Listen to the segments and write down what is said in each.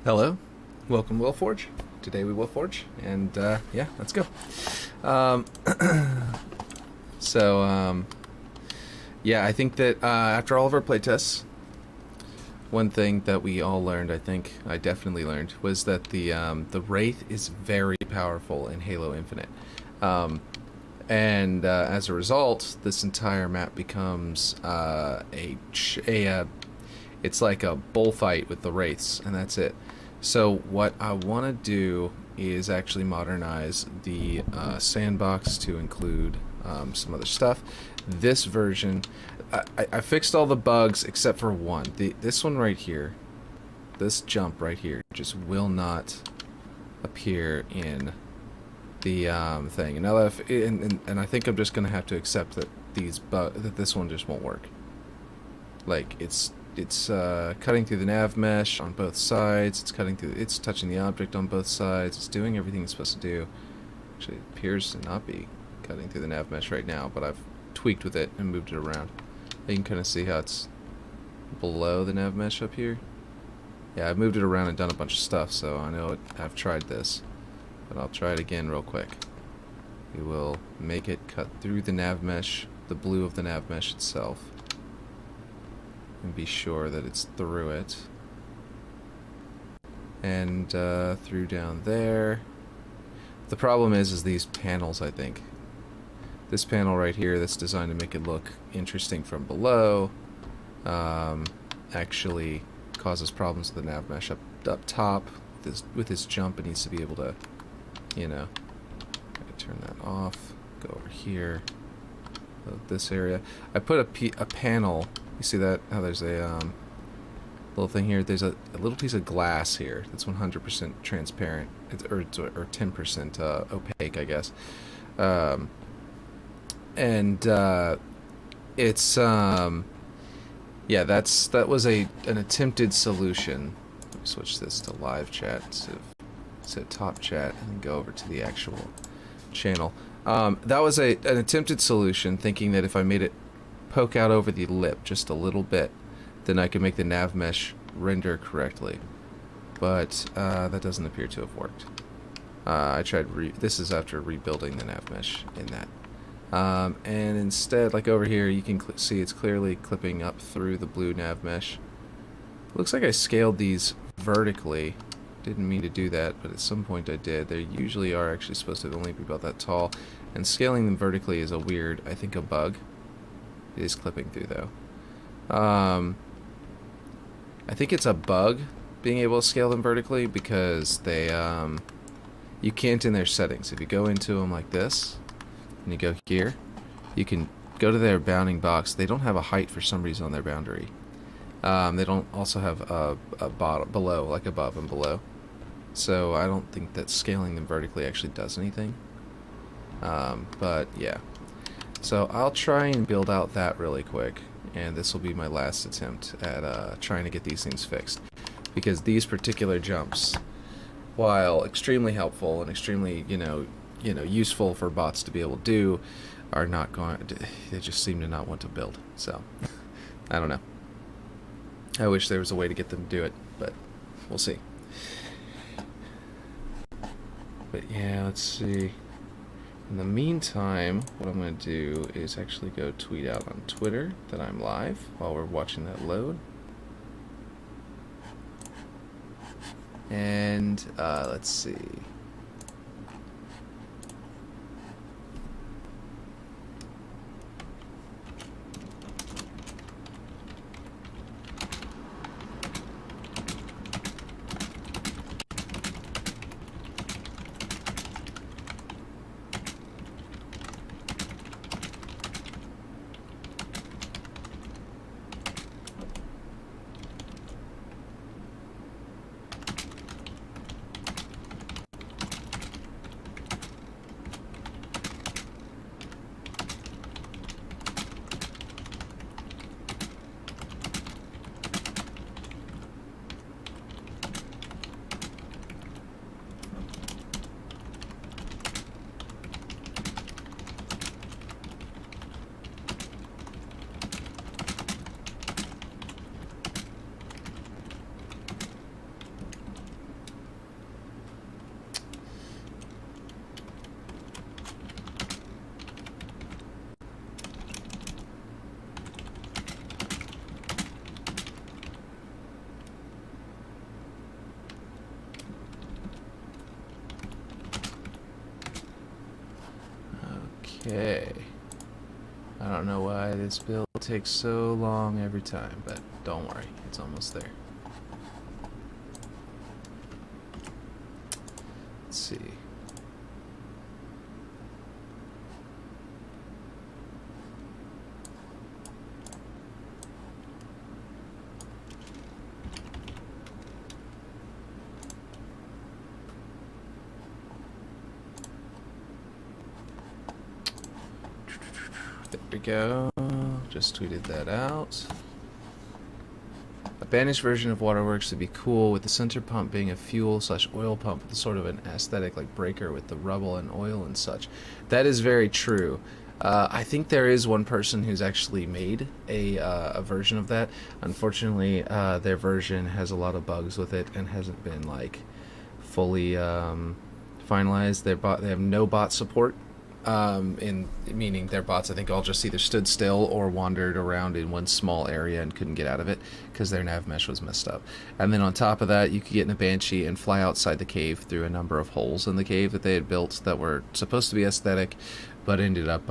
Hello, welcome Will Forge. Today we will forge, and yeah, let's go. Um, yeah, I think that after all of our playtests, one thing that we all learned, I think I definitely learned, was that the Wraith is very powerful in Halo Infinite, and as a result, this entire map becomes it's like a bullfight with the Wraiths, and that's it. So what I want to do is actually modernize the sandbox to include some other stuff. This version, I fixed all the bugs except for one. This one right here, this jump right here, just will not appear in the thing. And now that and I think I'm just gonna have to accept that that this one just won't work. Like it's cutting through the Nav-mesh on both sides. It's touching the object on both sides. It's doing everything it's supposed to do. Actually, it appears to not be cutting through the Nav-mesh right now, but I've tweaked with it and moved it around. You can kind of see how it's below the Nav-mesh up here. Yeah, I've moved it around and done a bunch of stuff, so I know I've tried this, but I'll try it again real quick. We will make it cut through the Nav-mesh, the blue of the Nav-mesh itself, and be sure that it's through it, and through down there. The problem is these panels. I think this panel right here, that's designed to make it look interesting from below, actually causes problems with the nav mesh up top. With this jump, it needs to be able to, you know, turn that off. Go over here, this area. I put a panel. You see that? How there's a little thing here. There's a little piece of glass here that's 100% transparent, or 10% opaque, I guess. It's yeah, that was an attempted solution. Let me switch this to live chat to top chat and then go over to the actual channel. That was an attempted solution, thinking that if I made it poke out over the lip just a little bit, then I can make the nav mesh render correctly. But that doesn't appear to have worked. I tried. This is after rebuilding the nav mesh in that. And instead, like over here, you can see it's clearly clipping up through the blue nav mesh. Looks like I scaled these vertically. Didn't mean to do that, but at some point I did. They usually are actually supposed to only be about that tall, and scaling them vertically is I think a bug. It is clipping through though. I think it's a bug being able to scale them vertically, because they you can't in their settings. If you go into them like this and you go here, you can go to their bounding box. They don't have a height for some reason on their boundary. They don't also have a bottom below, like above and below. So I don't think that scaling them vertically actually does anything. But yeah. So I'll try and build out that really quick, and this will be my last attempt at trying to get these things fixed, because these particular jumps, while extremely helpful and extremely useful for bots to be able to do, are not going. They just seem to not want to build. So I don't know. I wish there was a way to get them to do it, but we'll see. But yeah, let's see. In the meantime, what I'm going to do is actually go tweet out on Twitter that I'm live while we're watching that load. And let's see. Okay. I don't know why this build takes so long every time, but don't worry, it's almost there. Let's see. There we go. Just tweeted that out. A banished version of Waterworks would be cool, with the center pump being a fuel/oil pump with sort of an aesthetic like breaker with the rubble and oil and such. That is very true. I think there is one person who's actually made a version of that. Unfortunately, their version has a lot of bugs with it and hasn't been like fully finalized. They have no bot support. Meaning their bots, I think, all just either stood still or wandered around in one small area and couldn't get out of it because their nav-mesh was messed up. And then on top of that, you could get in a Banshee and fly outside the cave through a number of holes in the cave that they had built that were supposed to be aesthetic, but ended up,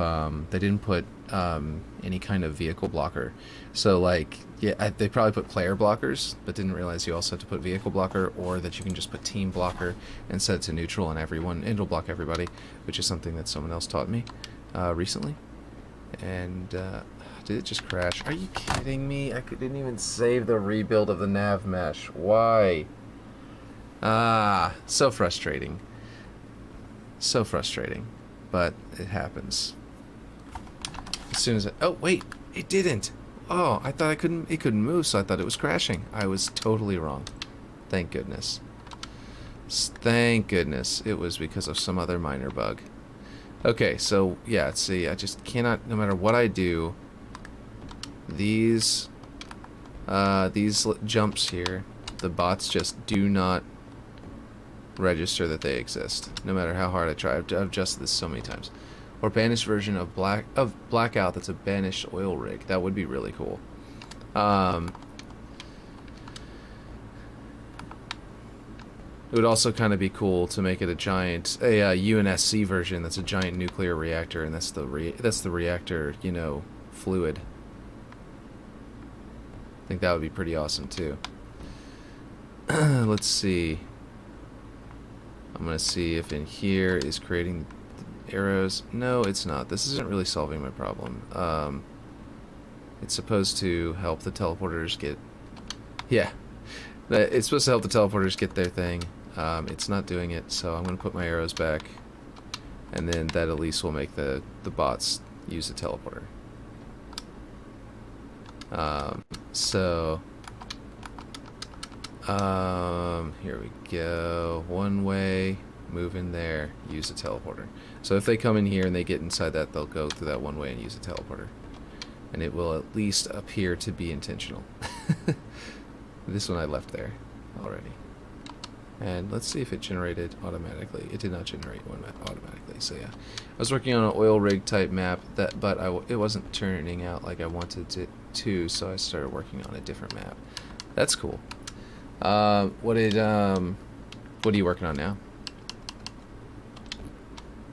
they didn't put any kind of vehicle blocker. So, like, yeah, they probably put player blockers, but didn't realize you also have to put vehicle blocker, or that you can just put team blocker and set it to neutral, and it'll block everybody, which is something that someone else taught me recently. And did it just crash? Are you kidding me? I didn't even save the rebuild of the nav mesh. Why? So frustrating. So frustrating. But it happens. As soon as oh wait, it didn't. Oh, I thought it couldn't move, so I thought it was crashing. I was totally wrong. Thank goodness. Thank goodness it was because of some other minor bug. Okay, so yeah, see, I just cannot, no matter what I do, these jumps here, the bots just do not register that they exist, no matter how hard I try. I've adjusted this so many times. Or banished version of Blackout that's a banished oil rig. That would be really cool. It would also kind of be cool to make it a UNSC version that's a giant nuclear reactor, and that's the reactor, you know, fluid. I think that would be pretty awesome too. Let's see. I'm gonna see if in here is creating arrows. No, it's not. This isn't really solving my problem. It's supposed to help the teleporters get... Yeah. It's supposed to help the teleporters get their thing. It's not doing it, so I'm going to put my arrows back. And then that at least will make the bots use the teleporter. Here we go. One way... move in there, use a teleporter. So if they come in here and they get inside that, they'll go through that one way and use a teleporter. And it will at least appear to be intentional. This one I left there already. And let's see if it generated automatically. It did not generate one automatically, so yeah. I was working on an oil rig type map, but it wasn't turning out like I wanted it to, so I started working on a different map. That's cool. What are you working on now?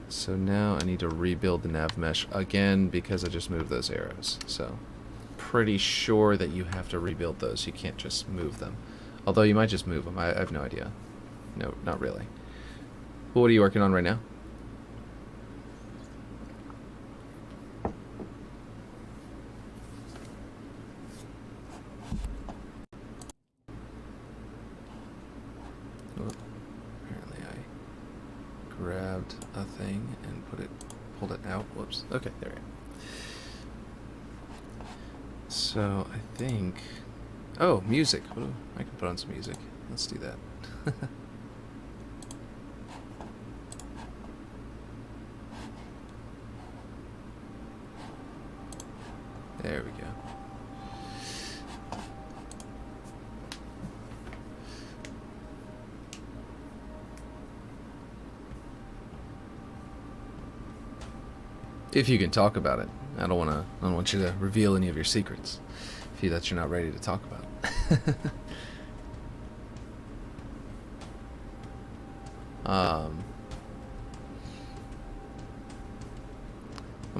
So now I need to rebuild the nav mesh again because I just moved those arrows. So pretty sure that you have to rebuild those. You can't just move them. Although you might just move them. I have no idea. No, not really. Well, what are you working on right now? Oh, apparently I grabbed a thing and pulled it out. Whoops. Okay, there we go. So I think... Oh, music. I can put on some music. Let's do that. There we go. If you can talk about it. I don't want you to reveal any of your secrets that you're not ready to talk about.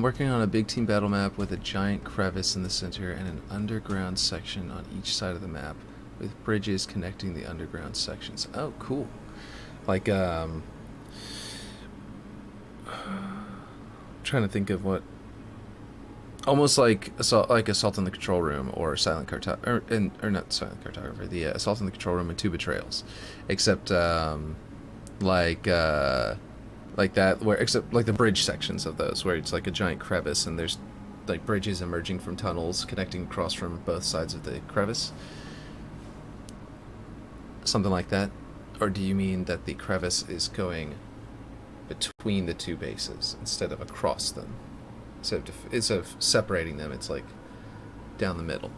working on a big team battle map with a giant crevice in the center and an underground section on each side of the map with bridges connecting the underground sections. Oh, cool. Like, trying to think of what... Almost like Assault on the Control Room or Silent Cartographer, or not Silent Cartographer, the Assault on the Control Room and Two Betrayals, except like that, where except like the bridge sections of those, where it's like a giant crevice and there's like bridges emerging from tunnels connecting across from both sides of the crevice, something like that. Or do you mean that the crevice is going between the two bases instead of across them? So instead of separating them, it's like down the middle.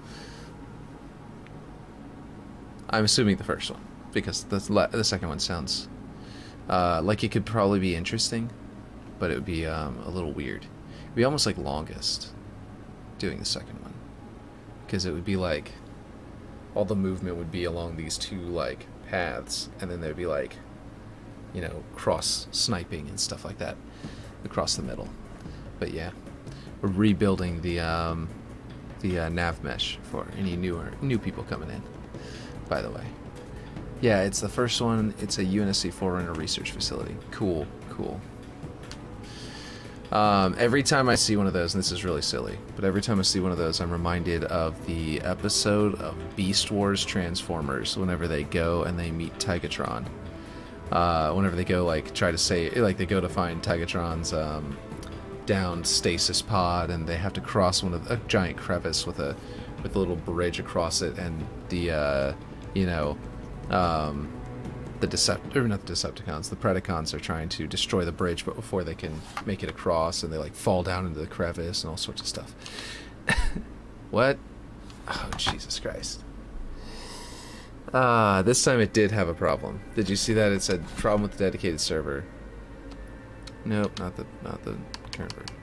I'm assuming the first one, because the second one sounds like it could probably be interesting, but it would be a little weird. It'd be almost like Longest doing the second one, because it would be like all the movement would be along these two like paths, and then there'd be like, you know, cross sniping and stuff like that across the middle. But yeah. We're rebuilding the Nav-mesh for any new people coming in, by the way. Yeah, it's the first one. It's a UNSC Forerunner research facility. Cool. Every time I see one of those, and this is really silly, but every time I see one of those, I'm reminded of the episode of Beast Wars Transformers, whenever they go and they meet Tigatron. Whenever they go, like, try to say, like, they go to find Tigatron's, down stasis pod, and they have to cross a giant crevice with a little bridge across it, and the the Predacons are trying to destroy the bridge, but before they can make it across, and they like fall down into the crevice and all sorts of stuff. What? Oh, Jesus Christ. This time it did have a problem. Did you see that? It said problem with the dedicated server. Nope, not the current version.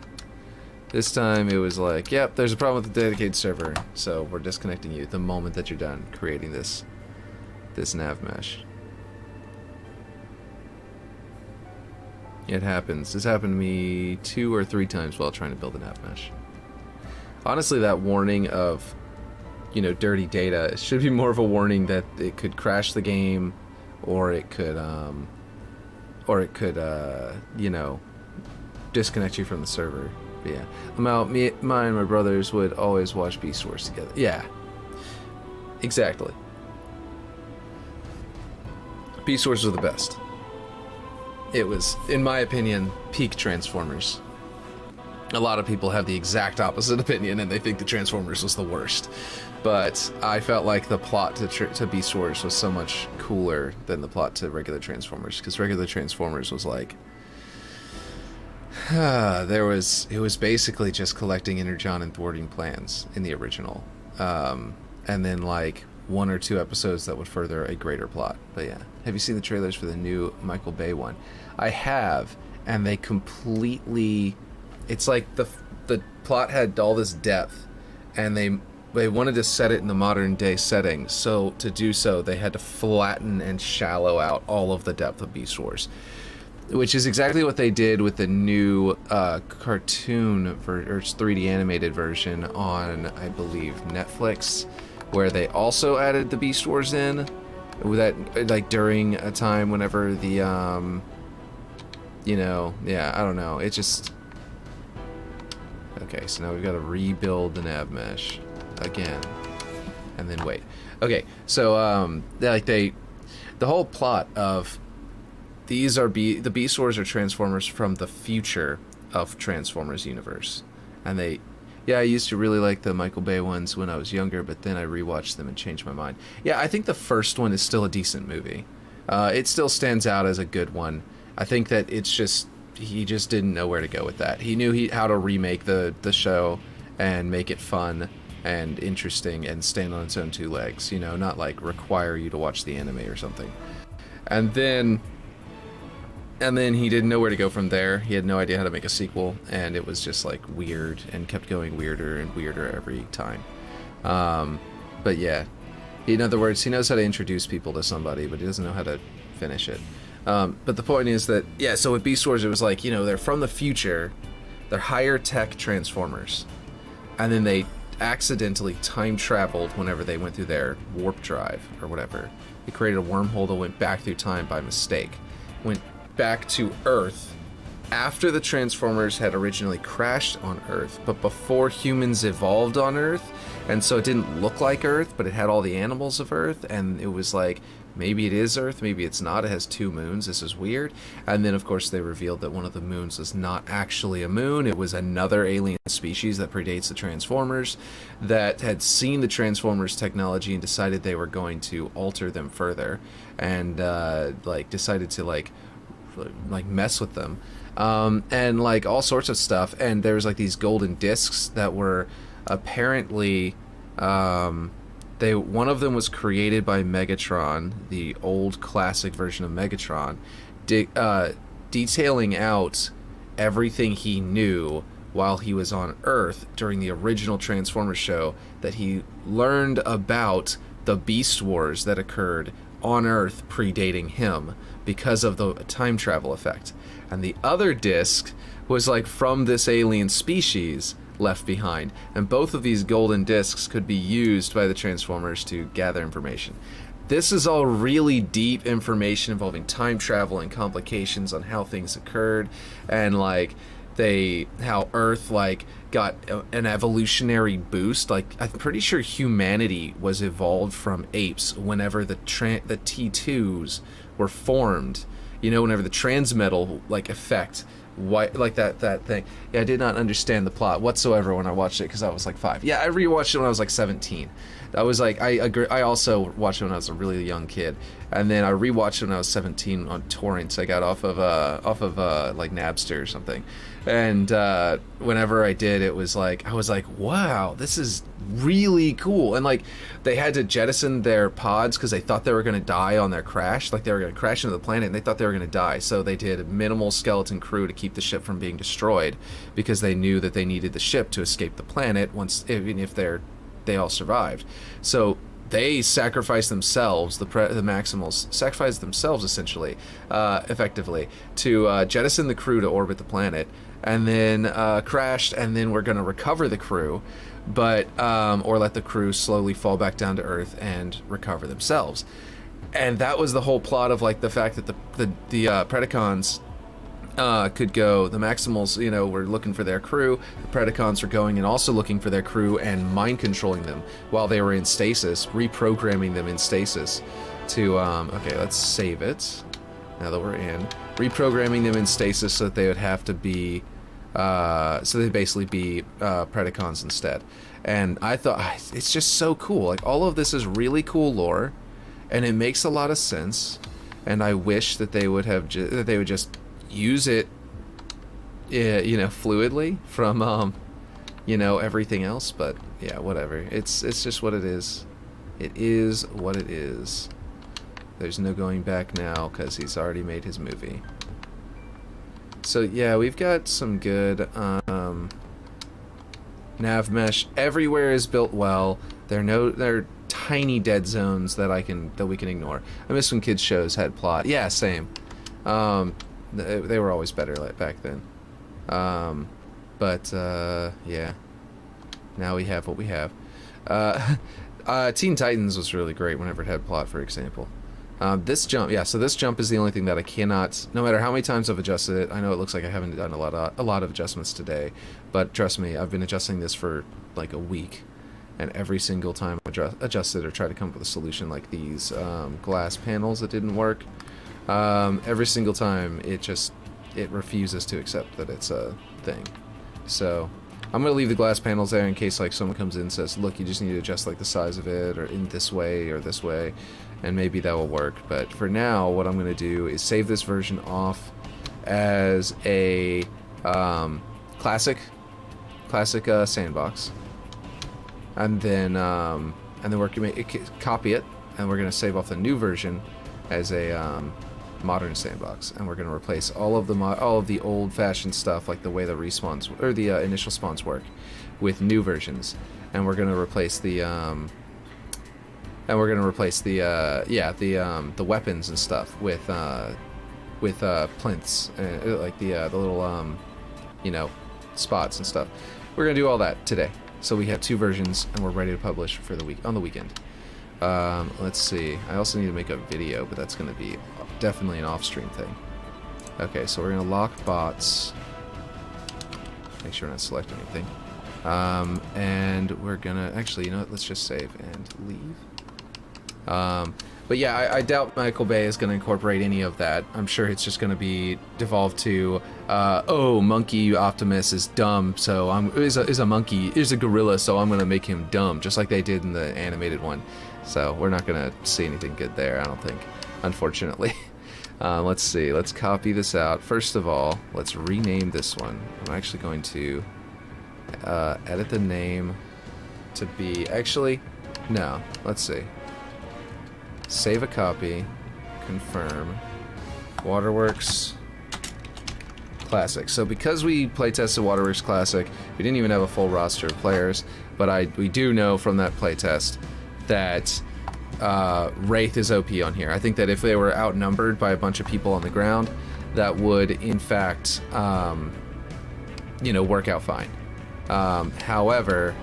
This time it was like, yep, there's a problem with the dedicated server, so we're disconnecting you the moment that you're done creating this Nav-mesh. It happens. This happened to me 2 or 3 times while trying to build a Nav-mesh. Honestly, that warning of, you know, dirty data should be more of a warning that it could crash the game, or it could, you know, disconnect you from the server. But yeah, mine and my brothers would always watch Beast Wars together. Yeah, exactly. Beast Wars was the best. It was, in my opinion, peak Transformers. A lot of people have the exact opposite opinion, and they think the Transformers was the worst. But I felt like the plot to Beast Wars was so much cooler than the plot to regular Transformers, because regular Transformers was like, it was basically just collecting Energon and thwarting plans in the original, and then like 1 or 2 episodes that would further a greater plot. But yeah, have you seen the trailers for the new Michael Bay one? I have, and they completely, it's like the plot had all this depth, and they wanted to set it in the modern day setting, so to do so they had to flatten and shallow out all of the depth of Beast Wars, which is exactly what they did with the new cartoon or 3D animated version on, I believe, Netflix, where they also added the Beast Wars in, that like during a time whenever the you know, yeah, I don't know, it just, okay, so now we've got to rebuild the Nav-mesh again, and then wait. Okay, so the whole plot of these are the Beast Wars are Transformers from the future of Transformers universe, and I used to really like the Michael Bay ones when I was younger, but then I rewatched them and changed my mind. Yeah, I think the first one is still a decent movie. It still stands out as a good one. I think that it's just, he just didn't know where to go with that. He knew how to remake the show and make it fun and interesting and stand on its own 2 legs, you know, not like require you to watch the anime or something. And then he didn't know where to go from there. He had no idea how to make a sequel, and it was just like weird and kept going weirder and weirder every time. But yeah, in other words, he knows how to introduce people to somebody, but he doesn't know how to finish it. But the point is that, yeah, so with Beast Wars, it was like, you know, they're from the future. they're higher tech transformers, and then they accidentally time traveled whenever they went through their warp drive or whatever. They created a wormhole that went back through time by mistake, went back to Earth after the Transformers had originally crashed on Earth, but before humans evolved on Earth, and so it didn't look like Earth, but it had all the animals of Earth, and it was like, maybe it is Earth, maybe it's not, it has 2 moons, this is weird. And then of course they revealed that one of the moons was not actually a moon, it was another alien species that predates the Transformers, that had seen the Transformers technology and decided they were going to alter them further, and like decided to like mess with them. And like all sorts of stuff, and there was like these golden discs that were apparently one of them was created by Megatron, the old classic version of Megatron, detailing out everything he knew while he was on Earth during the original Transformers show, that he learned about the Beast Wars that occurred on Earth predating him because of the time travel effect. And the other disc was like from this alien species left behind, and both of these golden discs could be used by the Transformers to gather information. This is all really deep information involving time travel and complications on how things occurred, and like how Earth like got an evolutionary boost. Like I'm pretty sure humanity was evolved from apes whenever the T2s were formed. You know, whenever the transmetal like effect, like that thing. Yeah, I did not understand the plot whatsoever when I watched it because I was like 5. Yeah, I rewatched it when I was like 17. I was like, I agree. I also watched it when I was a really young kid, and then I rewatched it when I was 17 on torrents. I got off of like Napster or something, and whenever I did, it was like I was like, wow, this is really cool. And like they had to jettison their pods because they thought they were going to die on their crash, like they were going to crash into the planet, and they thought they were going to die. So they did a minimal skeleton crew to keep the ship from being destroyed because they knew that they needed the ship to escape the planet even if they all survived. So they sacrificed themselves, the Maximals sacrificed themselves essentially, effectively, to jettison the crew to orbit the planet, and then crashed, and then we're going to recover the crew, but or let the crew slowly fall back down to Earth and recover themselves. And that was the whole plot of like the fact that the Predacons could go, the Maximals, you know, were looking for their crew, the Predacons were going and also looking for their crew and mind controlling them while they were in stasis, reprogramming them in stasis to, okay, let's save it, now that we're in, reprogramming them in stasis so that they would have to be, so they'd basically be Predacons instead. And I thought, it's just so cool, like all of this is really cool lore, and it makes a lot of sense, and I wish that they would have, that they would just use it, you know, fluidly from, you know, everything else. But yeah, whatever. It's just what it is. It is what it is. There's no going back now because he's already made his movie. So yeah, we've got some good Nav-mesh. Everywhere is built well. There are tiny dead zones that we can ignore. I miss when kids shows had plot. Yeah, same. They were always better back then. But yeah. Now we have what we have. Teen Titans was really great whenever it had plot, for example. This jump, yeah, so this jump is the only thing that I cannot, no matter how many times I've adjusted it, I know it looks like I haven't done a lot of adjustments today, but trust me, I've been adjusting this for like a week, and every single time I adjust it or try to come up with a solution, like these glass panels that didn't work, every single time it refuses to accept that it's a thing. So I'm gonna leave the glass panels there in case like someone comes in and says, look, you just need to adjust like the size of it, or in this way or this way, and maybe that will work. But for now, what I'm gonna do is save this version off as a classic sandbox, and then we're gonna copy it, and we're gonna save off the new version as a modern sandbox, and we're going to replace all of the old-fashioned stuff, like the way the respawns or the initial spawns work, with new versions, and we're going to replace the the weapons and stuff with plinths, like the little you know, spots and stuff. We're gonna do all that today. So we have 2 versions, and we're ready to publish for the week on the weekend. Let's see. I also need to make a video, but that's gonna be definitely an off-stream thing. Okay, so we're gonna lock bots. Make sure we're not selecting anything. And we're gonna actually, you know what? Let's just save and leave. But yeah, I doubt Michael Bay is going to incorporate any of that. I'm sure it's just going to be devolved to, oh, Monkey Optimus is dumb, so is a monkey, is a gorilla, so I'm going to make him dumb, just like they did in the animated one. So we're not going to see anything good there, I don't think, unfortunately. Let's see, let's copy this out. First of all, let's rename this one. I'm actually going to edit the name to be, actually, no, let's see. Save a copy, confirm, Waterworks Classic. So because we playtested Waterworks Classic, we didn't even have a full roster of players, but we do know from that playtest that Wraith is OP on here. I think that if they were outnumbered by a bunch of people on the ground, that would in fact, you know, work out fine. However,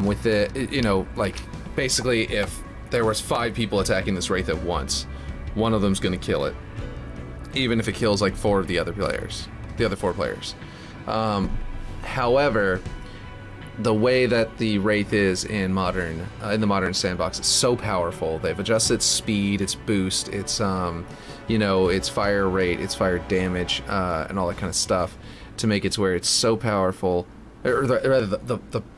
with the, you know, like basically if there was 5 people attacking this Wraith at once, one of them's gonna kill it, even if it kills like 4 of the other players, the other 4 players. However, the way that the Wraith is in the modern sandbox is so powerful. They've adjusted its speed, its boost, its you know, its fire rate, its fire damage, and all that kind of stuff to make it to where it's so powerful. Or rather,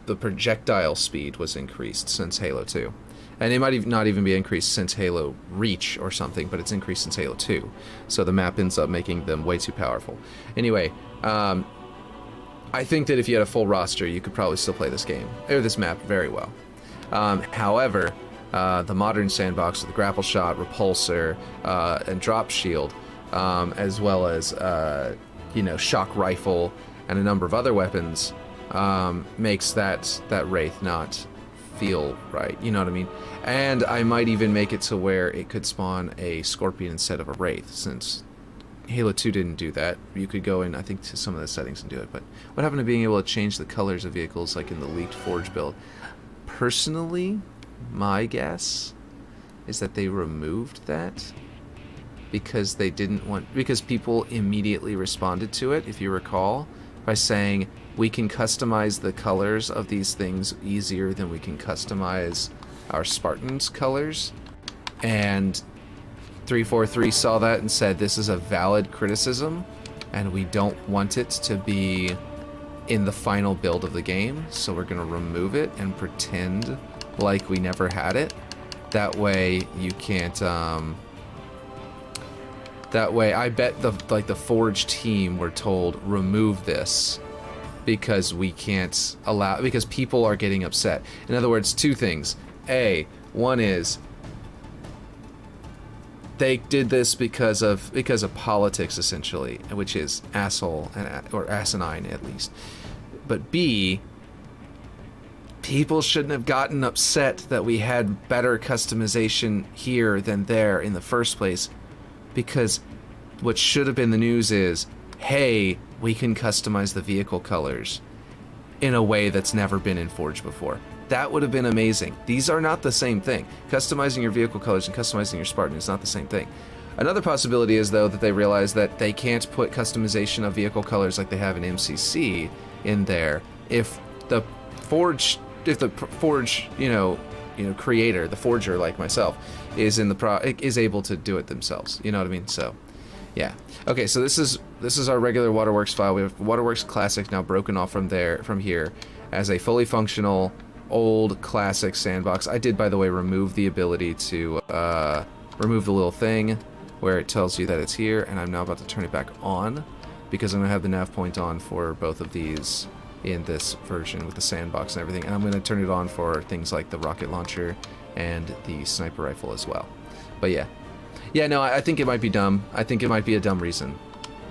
the projectile speed was increased since Halo 2. And it might not even be increased since Halo Reach or something, but it's increased since Halo 2. So the map ends up making them way too powerful. Anyway, I think that if you had a full roster, you could probably still play this game, or this map, very well. However, the modern sandbox with the grapple shot, repulsor, and drop shield, as well as, you know, shock rifle, and a number of other weapons, makes that Wraith not feel right, you know what I mean? And I might even make it to where it could spawn a Scorpion instead of a Wraith, since Halo 2 didn't do that. You could go in, I think, to some of the settings and do it, but what happened to being able to change the colors of vehicles like in the leaked Forge build? Personally, my guess is that they removed that because they didn't want, because people immediately responded to it, if you recall, by saying, we can customize the colors of these things easier than we can customize our Spartans' colors. And 343 saw that and said, this is a valid criticism, and we don't want it to be in the final build of the game, so we're going to remove it and pretend like we never had it. That way you can't, that way I bet the Forge team were told, remove this, because we can't allow, because people are getting upset. In other words, 2 things. One is they did this because of politics, essentially, which is asshole, or asinine at least. But B, people shouldn't have gotten upset that we had better customization here than there in the first place, because what should have been the news is, hey, we can customize the vehicle colors in a way that's never been in Forge before. That would have been amazing. These are not the same thing. Customizing your vehicle colors and customizing your Spartan is not the same thing. Another possibility is, though, that they realize that they can't put customization of vehicle colors like they have in MCC in there if the Forge, you know, creator, the forger like myself, is able to do it themselves. You know what I mean? So, yeah. Okay, so this is our regular Waterworks file. We have Waterworks Classic now broken off from here as a fully functional old classic sandbox. I did, by the way, remove the ability to remove the little thing where it tells you that it's here, and I'm now about to turn it back on because I'm gonna have the nav point on for both of these in this version with the sandbox and everything, and I'm gonna turn it on for things like the rocket launcher and the sniper rifle as well. But yeah, no, I think it might be dumb. I think it might be a dumb reason,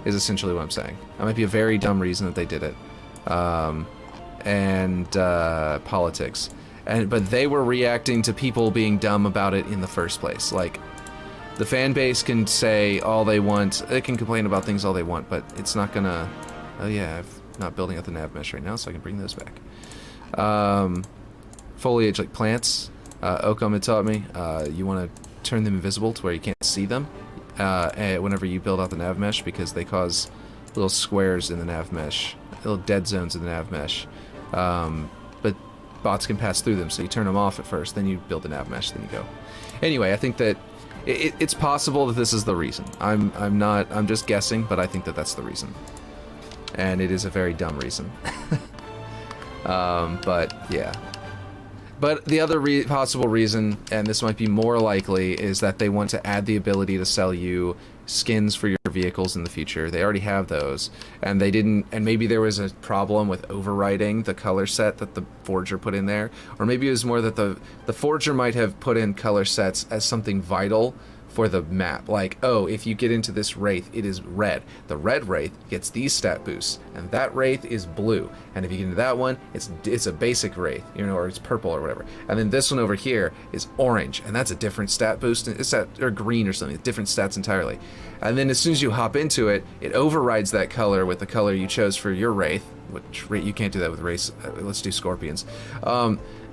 is essentially what I'm saying. It might be a very dumb reason that they did it. And politics. But they were reacting to people being dumb about it in the first place. Like, the fan base can say all they want, they can complain about things all they want, but it's not gonna, oh yeah, not building out the Nav-mesh right now, so I can bring those back. Foliage, like plants. Oakum had taught me, you want to turn them invisible to where you can't see them whenever you build out the Nav-mesh, because they cause little squares in the Nav-mesh, little dead zones in the Nav-mesh. But bots can pass through them, so you turn them off at first, then you build the Nav-mesh, then you go. Anyway, I think that it's possible that this is the reason. I'm just guessing, but I think that that's the reason. And it is a very dumb reason. But yeah. But the other possible reason, and this might be more likely, is that they want to add the ability to sell you skins for your vehicles in the future. They already have those, and they didn't. And maybe there was a problem with overwriting the color set that the forger put in there, or maybe it was more that the forger might have put in color sets as something vital for the map. Like, oh, if you get into this wraith, it is red. The red wraith gets these stat boosts, and that wraith is blue. And if you get into that one, it's a basic wraith, you know, or it's purple or whatever. And then this one over here is orange, and that's a different stat boost. It's or green or something. It's different stats entirely. And then as soon as you hop into it, it overrides that color with the color you chose for your wraith. Which you can't do that with wraiths. Let's do scorpions.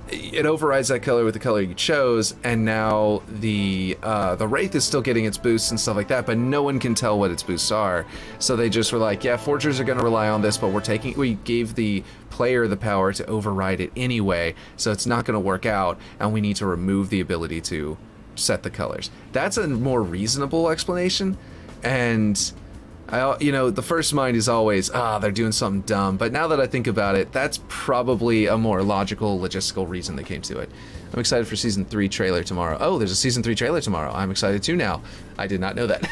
It overrides that color with the color you chose, and now the wraith is still getting its boosts and stuff like that, but no one can tell what its boosts are. So they just were like, yeah, forgers are going to rely on this, but we gave the player the power to override it anyway, so it's not going to work out, and we need to remove the ability to set the colors. That's a more reasonable explanation, and the first mind is always, they're doing something dumb. But now that I think about it, that's probably a more logical, logistical reason they came to it. I'm excited for Season 3 trailer tomorrow. Oh, there's a Season 3 trailer tomorrow. I'm excited too now. I did not know that.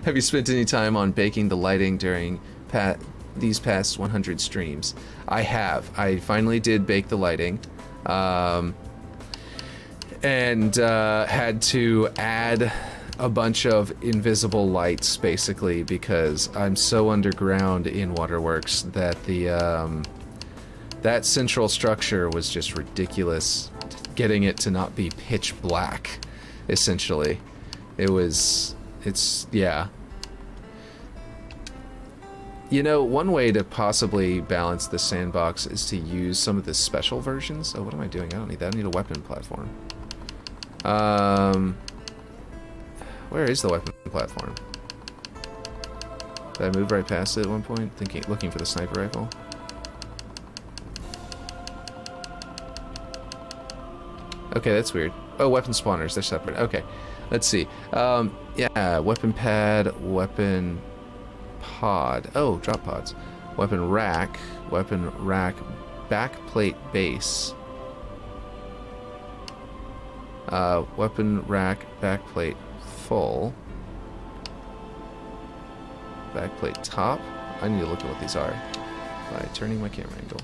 Have you spent any time on baking the lighting during these past 100 streams? I have. I finally did bake the lighting. And had to add a bunch of invisible lights, basically, because I'm so underground in Waterworks that that central structure was just ridiculous. Getting it to not be pitch black, essentially. Yeah. You know, one way to possibly balance the sandbox is to use some of the special versions. Oh, what am I doing? I don't need that. I need a weapon platform. Where is the weapon platform? Did I move right past it at one point? Looking for the sniper rifle? Okay, that's weird. Oh, weapon spawners, they're separate. Okay, let's see. Yeah, weapon pad, weapon pod. Oh, drop pods. Weapon rack, backplate base. Weapon rack, backplate full. Backplate top. I need to look at what these are by turning my camera angle.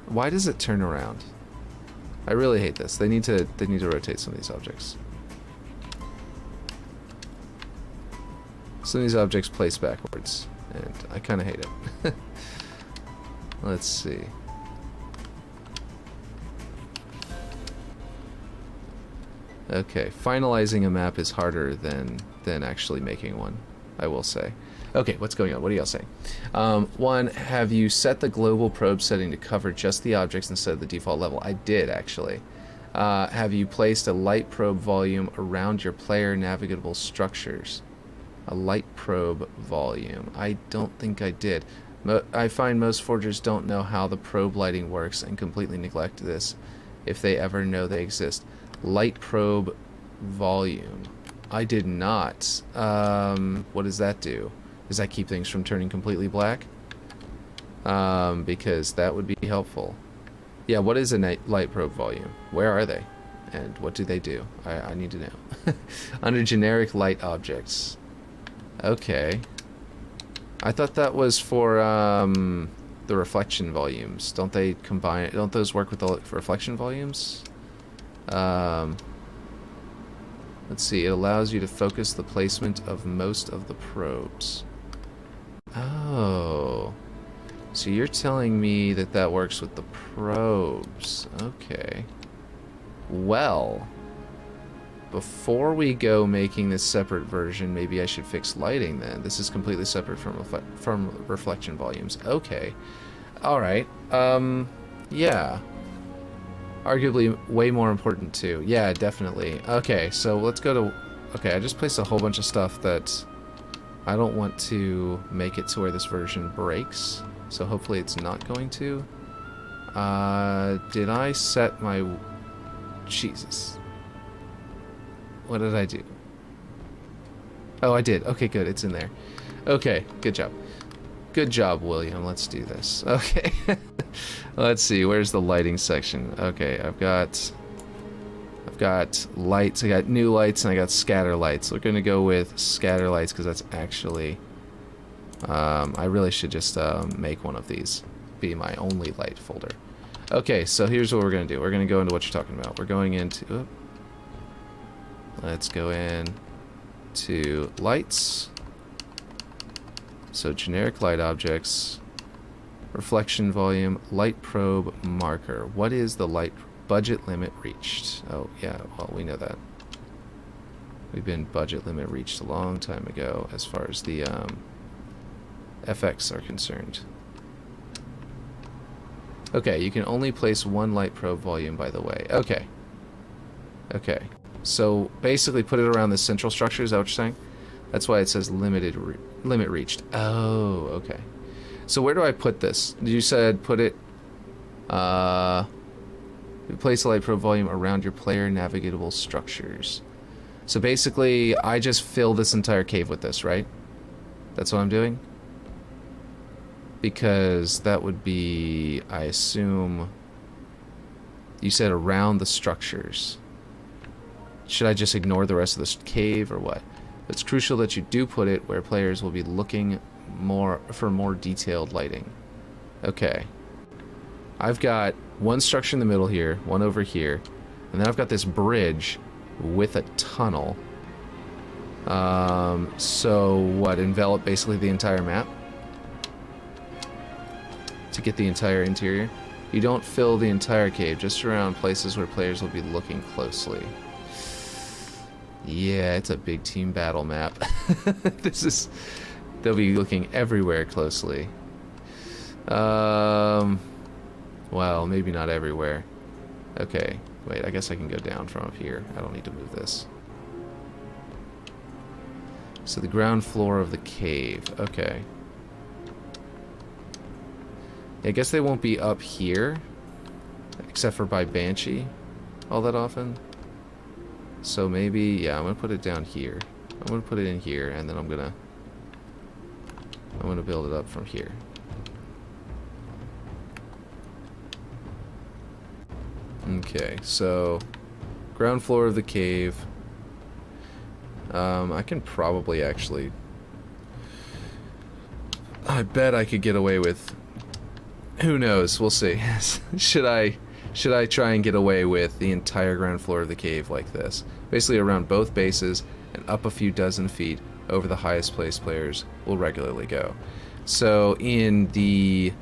Why does it turn around? I really hate this. They need to rotate some of these objects. Some of these objects place backwards, and I kind of hate it. Let's see. Okay, finalizing a map is harder than actually making one, I will say. Okay, what's going on? What are y'all saying? One, have you set the global probe setting to cover just the objects instead of the default level? I did, actually. Have you placed a light probe volume around your player navigable structures? A light probe volume. I don't think I did. I find most forgers don't know how the probe lighting works and completely neglect this if they ever know they exist. Light probe volume. I did not. What does that do? Does that keep things from turning completely black? Because that would be helpful. Yeah, what is a light probe volume? Where are they? And what do they do? I need to know. Under generic light objects. Okay. I thought that was for the reflection volumes. Don't they combine? Don't those work with the reflection volumes? Let's see, it allows you to focus the placement of most of the probes. Oh. So you're telling me that that works with the probes. Okay. Well. before we go making this separate version, maybe I should fix lighting then. This is completely separate from reflection volumes. Okay. Alright. Yeah. Arguably way more important too. Yeah, definitely. Okay, so let's go to... Okay, I just placed a whole bunch of stuff that I don't want to make it to where this version breaks. So hopefully it's not going to. Did I set my... Jesus. What did I do? Oh, I did. Okay, good. It's in there. Okay, good job. Good job, William. Let's do this. Okay. Let's see. Where's the lighting section? Okay, I've got lights. I got new lights and I got scatter lights. We're gonna go with scatter lights because that's actually... I really should just make one of these be my only light folder. Okay, so here's what we're gonna do. We're gonna go into what you're talking about. We're going into... Let's go in to lights. So generic light objects, reflection volume, light probe marker. What is the light budget limit reached? Oh yeah, well we know that. We've been budget limit reached a long time ago as far as the FX are concerned. Okay, you can only place one light probe volume, by the way. Okay. Okay. So basically put it around the central structure, is that what you're saying? That's why it says limit reached. Oh, okay. So where do I put this? You said put it... place a light probe volume around your player navigatable structures. So basically, I just fill this entire cave with this, right? That's what I'm doing? Because that would be, I assume... You said around the structures. Should I just ignore the rest of this cave or what? It's crucial that you do put it where players will be looking for more detailed lighting. Okay. I've got one structure in the middle here, one over here, and then I've got this bridge with a tunnel. So what, envelop basically the entire map? To get the entire interior? You don't fill the entire cave, just around places where players will be looking closely. Yeah, it's a big team battle map. They'll be looking everywhere closely. Well, maybe not everywhere. Okay, wait, I guess I can go down from up here. I don't need to move this. So the ground floor of the cave, okay. I guess they won't be up here, except for by Banshee, all that often. So maybe, yeah, I'm gonna put it down here. I'm gonna put it in here, and then I'm gonna build it up from here. Okay, so ground floor of the cave. I can probably actually... I bet I could get away with... Who knows? We'll see. Should I try and get away with the entire ground floor of the cave like this? Basically around both bases and up a few dozen feet over the highest place players will regularly go. So in the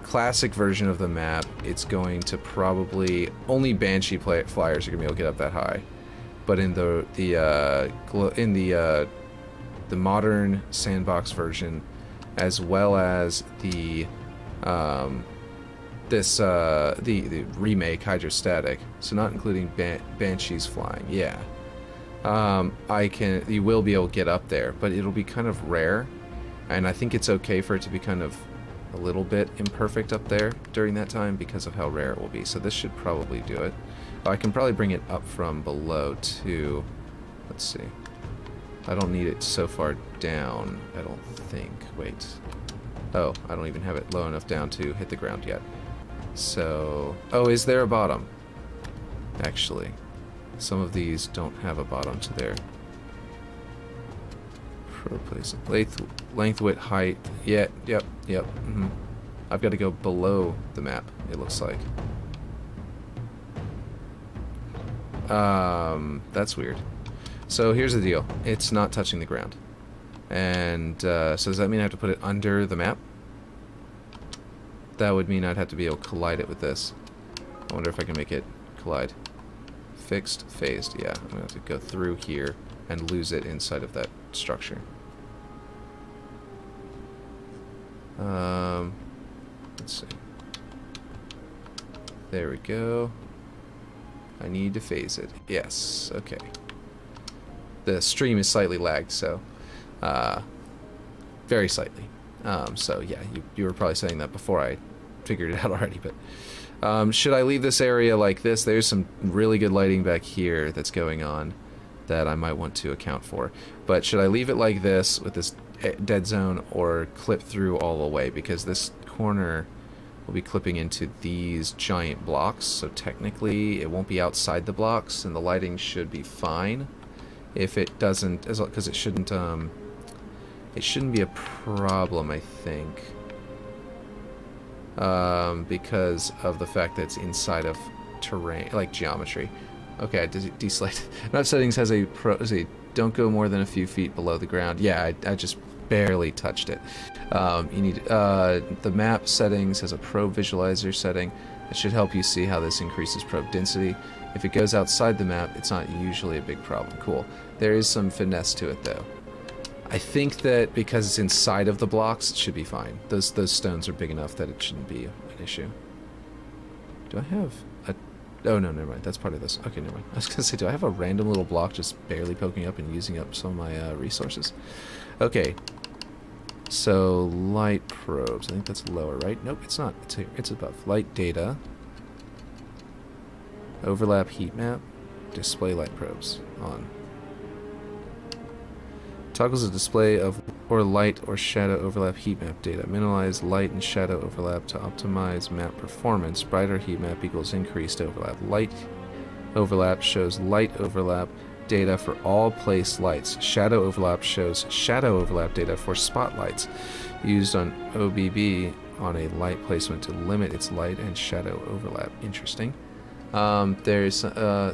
classic version of the map, it's going to probably... Only Banshee flyers are going to be able to get up that high. But in the modern sandbox version, as well as the the remake Hydrostatic, so not including Banshees flying, yeah. You will be able to get up there, but it'll be kind of rare, and I think it's okay for it to be kind of a little bit imperfect up there during that time because of how rare it will be. So this should probably do it. Oh, I can probably bring it up from below to, let's see. I don't need it so far down, I don't think. Wait. Oh, I don't even have it low enough down to hit the ground yet. So, oh, is there a bottom? Actually, some of these don't have a bottom to their place. Length, width, height. Yeah, yep. Mm-hmm. I've got to go below the map, it looks like. That's weird. So here's the deal. It's not touching the ground. And so does that mean I have to put it under the map? That would mean I'd have to be able to collide it with this. I wonder if I can make it collide. Fixed, phased. Yeah, I'm going to have to go through here and lose it inside of that structure. Let's see. There we go. I need to phase it. Yes, okay. The stream is slightly lagged, so very slightly. So yeah, you were probably saying that before I figured it out already, but should I leave this area like this? There's some really good lighting back here that's going on that I might want to account for. But should I leave it like this with this dead zone or clip through all the way? Because this corner will be clipping into these giant blocks, so technically it won't be outside the blocks and the lighting should be fine. If it doesn't, because it shouldn't be a problem, I think. Because of the fact that it's inside of terrain, like geometry. Okay, I deselect. Map settings has a don't go more than a few feet below the ground. Yeah, I just barely touched it. You need the map settings has a probe visualizer setting. It should help you see how this increases probe density. If it goes outside the map, it's not usually a big problem. Cool. There is some finesse to it, though. I think that because it's inside of the blocks, it should be fine. Those stones are big enough that it shouldn't be an issue. Do I have a... Oh, no, never mind. That's part of this. Okay, never mind. I was going to say, do I have a random little block just barely poking up and using up some of my resources? Okay. So, light probes. I think that's lower, right? Nope, it's not. It's here. It's above. Light data. Overlap heat map. Display light probes. On. Toggles a display of or light or shadow overlap heat map data. Minimize light and shadow overlap to optimize map performance. Brighter heat map equals increased overlap. Light overlap shows light overlap data for all placed lights. Shadow overlap shows shadow overlap data for spotlights used on OBB on a light placement to limit its light and shadow overlap. Interesting. There's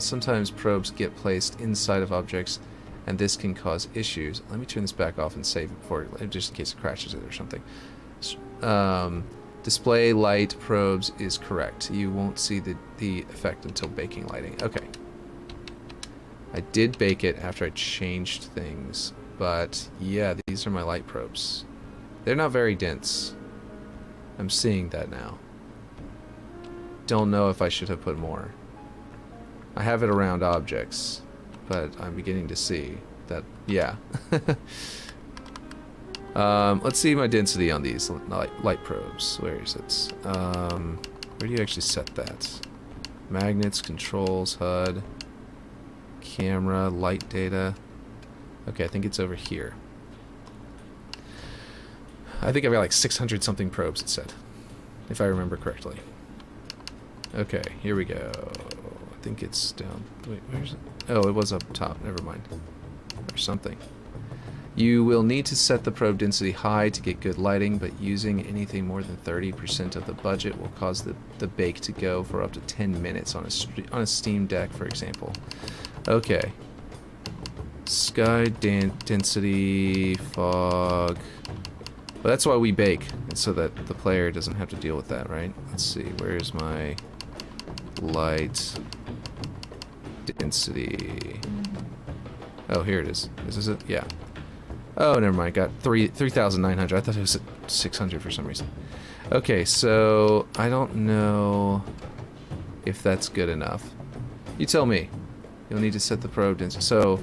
sometimes probes get placed inside of objects, and this can cause issues. Let me turn this back off and save it for just in case it crashes it or something. Display light probes is correct. You won't see the effect until baking lighting. Okay. I did bake it after I changed things, but yeah, these are my light probes. They're not very dense. I'm seeing that now. Don't know if I should have put more. I have it around objects, but I'm beginning to see that, yeah. Let's see my density on these light probes. Where is it? Where do you actually set that? Magnets, controls, HUD, camera, light data. Okay, I think it's over here. I think I've got like 600 something probes, it said, if I remember correctly. Okay, here we go. I think it's down. Wait, where's it? Oh, it was up top. Never mind. Or something. You will need to set the probe density high to get good lighting, but using anything more than 30% of the budget will cause the bake to go for up to 10 minutes on a Steam Deck, for example. Okay. Sky density, fog. Well, that's why we bake, so that the player doesn't have to deal with that, right? Let's see. Where's my light density? Oh, here it is. Is this it? Yeah. Oh, never mind. Got 3,900. I thought it was at 600 for some reason. Okay, so I don't know if that's good enough. You tell me. You'll need to set the probe density. So,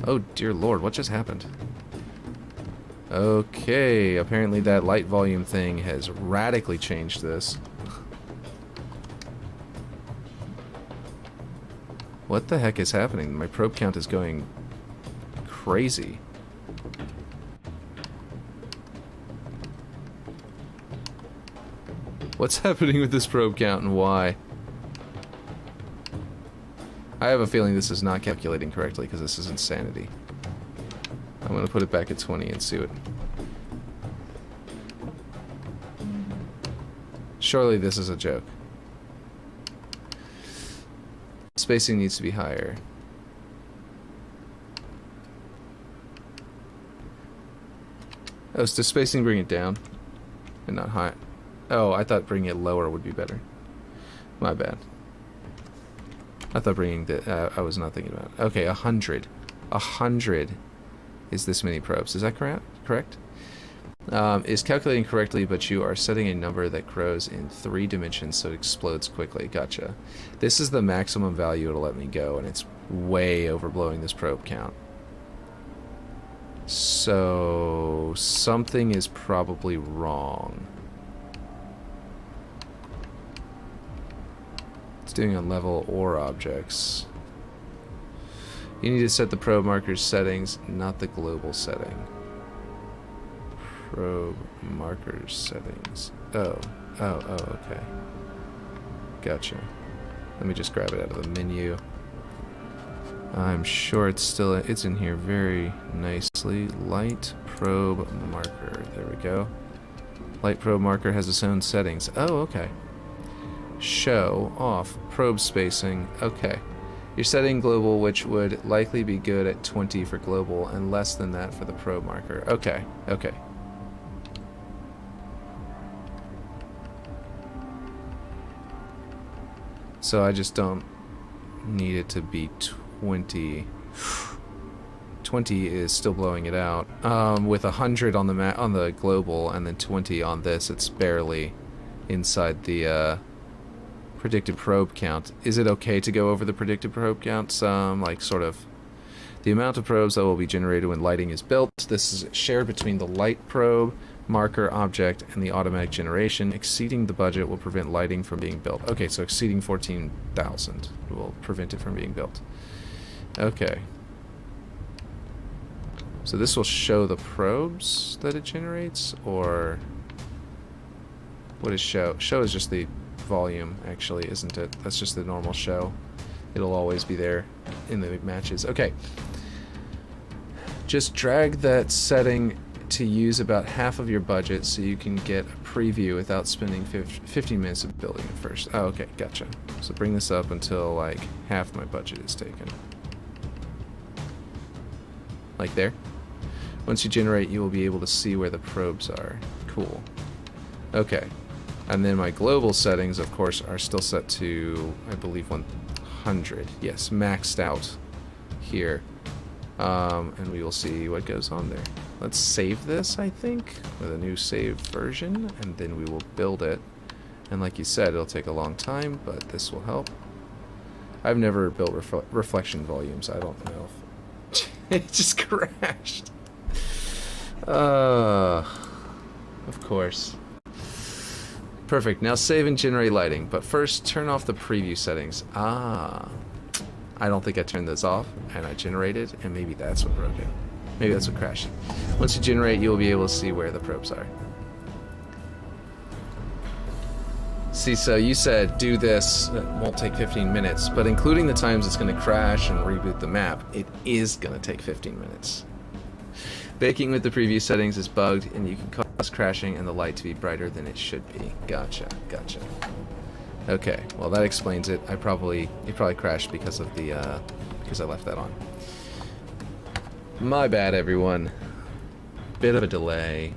oh dear lord, what just happened? Okay, apparently that light volume thing has radically changed this. What the heck is happening? My probe count is going crazy. What's happening with this probe count and why? I have a feeling this is not calculating correctly because this is insanity. I'm going to put it back at 20 and see what... Surely this is a joke. Spacing needs to be higher. Oh, does spacing bring it down? And not high? Oh, I thought bringing it lower would be better. My bad. I thought bringing the... I was not thinking about it. Okay, 100. 100 is this many probes. Is that correct? Is calculating correctly, but you are setting a number that grows in 3 dimensions, so it explodes quickly. Gotcha. This is the maximum value it'll let me go, and it's way overblowing this probe count. So something is probably wrong. It's doing on level or objects. You need to set the probe marker's settings, not the global setting. Probe markers settings. Oh, okay. Gotcha. Let me just grab it out of the menu. I'm sure it's in here very nicely. Light probe marker. There we go. Light probe marker has its own settings. Oh, okay. Show off probe spacing. Okay. You're setting global, which would likely be good at 20 for global and less than that for the probe marker. Okay. Okay. So I just don't need it to be 20. 20 is still blowing it out. With 100 on the global and then 20 on this, it's barely inside the predicted probe count. Is it okay to go over the predicted probe count? Like sort of the amount of probes that will be generated when lighting is built. This is shared between the light probe marker object and the automatic generation. Exceeding the budget will prevent lighting from being built. Okay, so exceeding 14,000 will prevent it from being built. Okay. So this will show the probes that it generates, or what is show? Show is just the volume, actually, isn't it? That's just the normal show. It'll always be there in the matches. Okay. Just drag that setting to use about half of your budget so you can get a preview without spending 15 minutes of building it first. Oh, okay, gotcha. So bring this up until like half my budget is taken. Like there. Once you generate, you will be able to see where the probes are. Cool. Okay. And then my global settings, of course, are still set to, I believe, 100. Yes, maxed out here. And we will see what goes on there. Let's save this, I think, with a new save version, and then we will build it. And like you said, it'll take a long time, but this will help. I've never built reflection volumes. I don't know if... It just crashed. Of course. Perfect. Now save and generate lighting, but first turn off the preview settings. I don't think I turned those off, and I generated, and maybe that's what broke it. Maybe that's what crashed it. Once you generate, you will be able to see where the probes are. See, so you said do this, it won't take 15 minutes, but including the times it's going to crash and reboot the map, it is going to take 15 minutes. Baking with the preview settings is bugged, and you can cause crashing and the light to be brighter than it should be. Gotcha, gotcha. Okay, well that explains it. It probably crashed because of the because I left that on. My bad, everyone. Bit of a delay.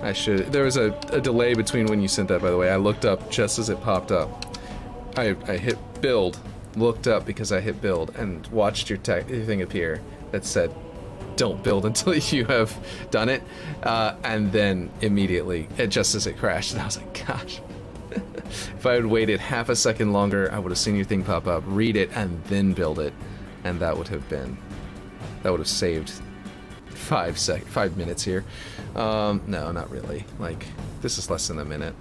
I should. There was a delay between when you sent that, by the way. I looked up just as it popped up. I hit build, looked up because I hit build, and watched your thing appear that said, "Don't build until you have done it," and then immediately, just as it crashed, and I was like, "Gosh." If I had waited half a second longer, I would have seen your thing pop up, read it, and then build it, and that would have saved 5 minutes here. No, not really. Like, this is less than a minute.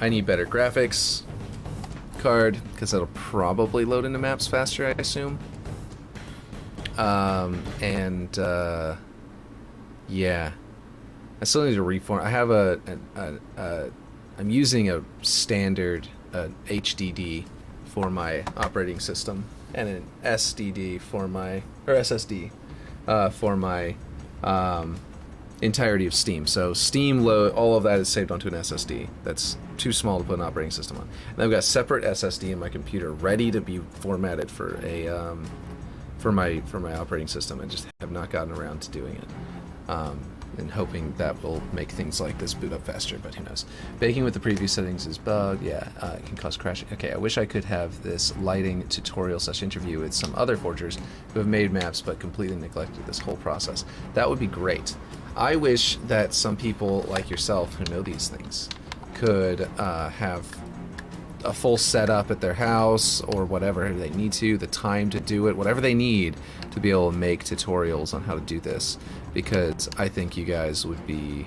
I need better graphics card, because that'll probably load into maps faster, I assume. Yeah. I still need to reform. I have I'm using a standard HDD for my operating system, and an SSD for my entirety of Steam. So Steam load, all of that is saved onto an SSD. That's too small to put an operating system on. And I've got a separate SSD in my computer ready to be formatted for a for my operating system. I just have not gotten around to doing it. and hoping that will make things like this boot up faster, but who knows. Baking with the preview settings is bug. Yeah, it can cause crashing. Okay, I wish I could have this lighting tutorial / interview with some other forgers who have made maps but completely neglected this whole process. That would be great. I wish that some people like yourself who know these things could have a full setup at their house or whatever they need to, the time to do it, whatever they need to be able to make tutorials on how to do this, because I think you guys would be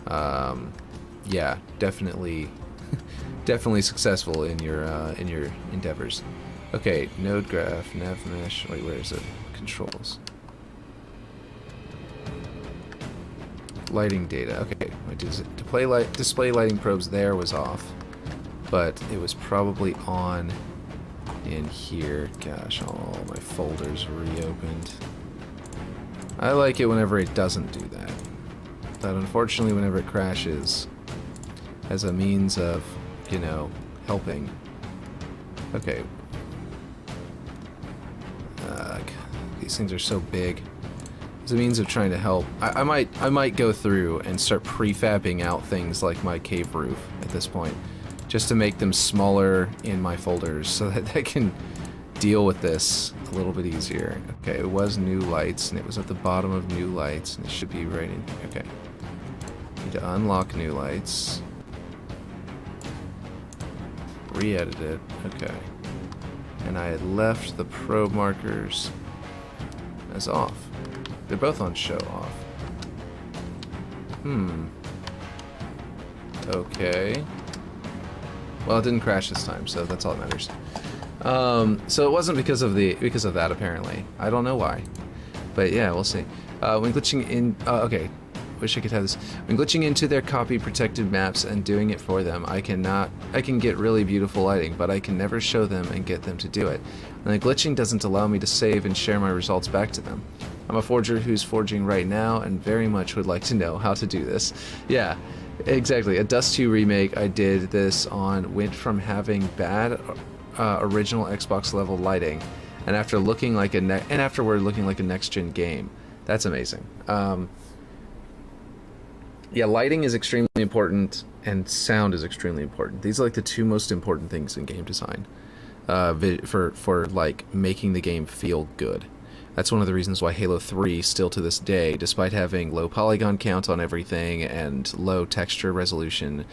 yeah, definitely definitely successful in your endeavors. Okay, node graph, Nav-mesh, wait, where is it? Controls. Lighting data. Okay, wait, display lighting probes there was off, but it was probably on in here. Gosh, all my folders reopened. I like it whenever it doesn't do that, but unfortunately whenever it crashes as a means of, you know, helping. Okay. These things are so big. As a means of trying to help, I might go through and start prefabbing out things like my cave roof at this point, just to make them smaller in my folders so that they can deal with this a little bit easier. Okay, it was new lights, and it was at the bottom of new lights, and it should be right in here. Okay. Need to unlock new lights. Re-edit it. Okay. And I had left the probe markers as off. They're both on show off. Okay. Well, it didn't crash this time, so that's all that matters. So it wasn't because of that, apparently. I don't know why, but yeah, we'll see. When glitching in, okay, wish I could have this. When glitching into their copy protected maps and doing it for them, I can get really beautiful lighting, but I can never show them and get them to do it. And the glitching doesn't allow me to save and share my results back to them. I'm a forger who's forging right now and very much would like to know how to do this. Yeah, exactly. A Dust 2 remake I did this on went from having bad original Xbox level lighting, and afterward looking like a next gen game. That's amazing. Yeah, lighting is extremely important, and sound is extremely important. These are like the two most important things in game design, for like making the game feel good. That's one of the reasons why Halo 3 still to this day, despite having low polygon count on everything and low texture resolution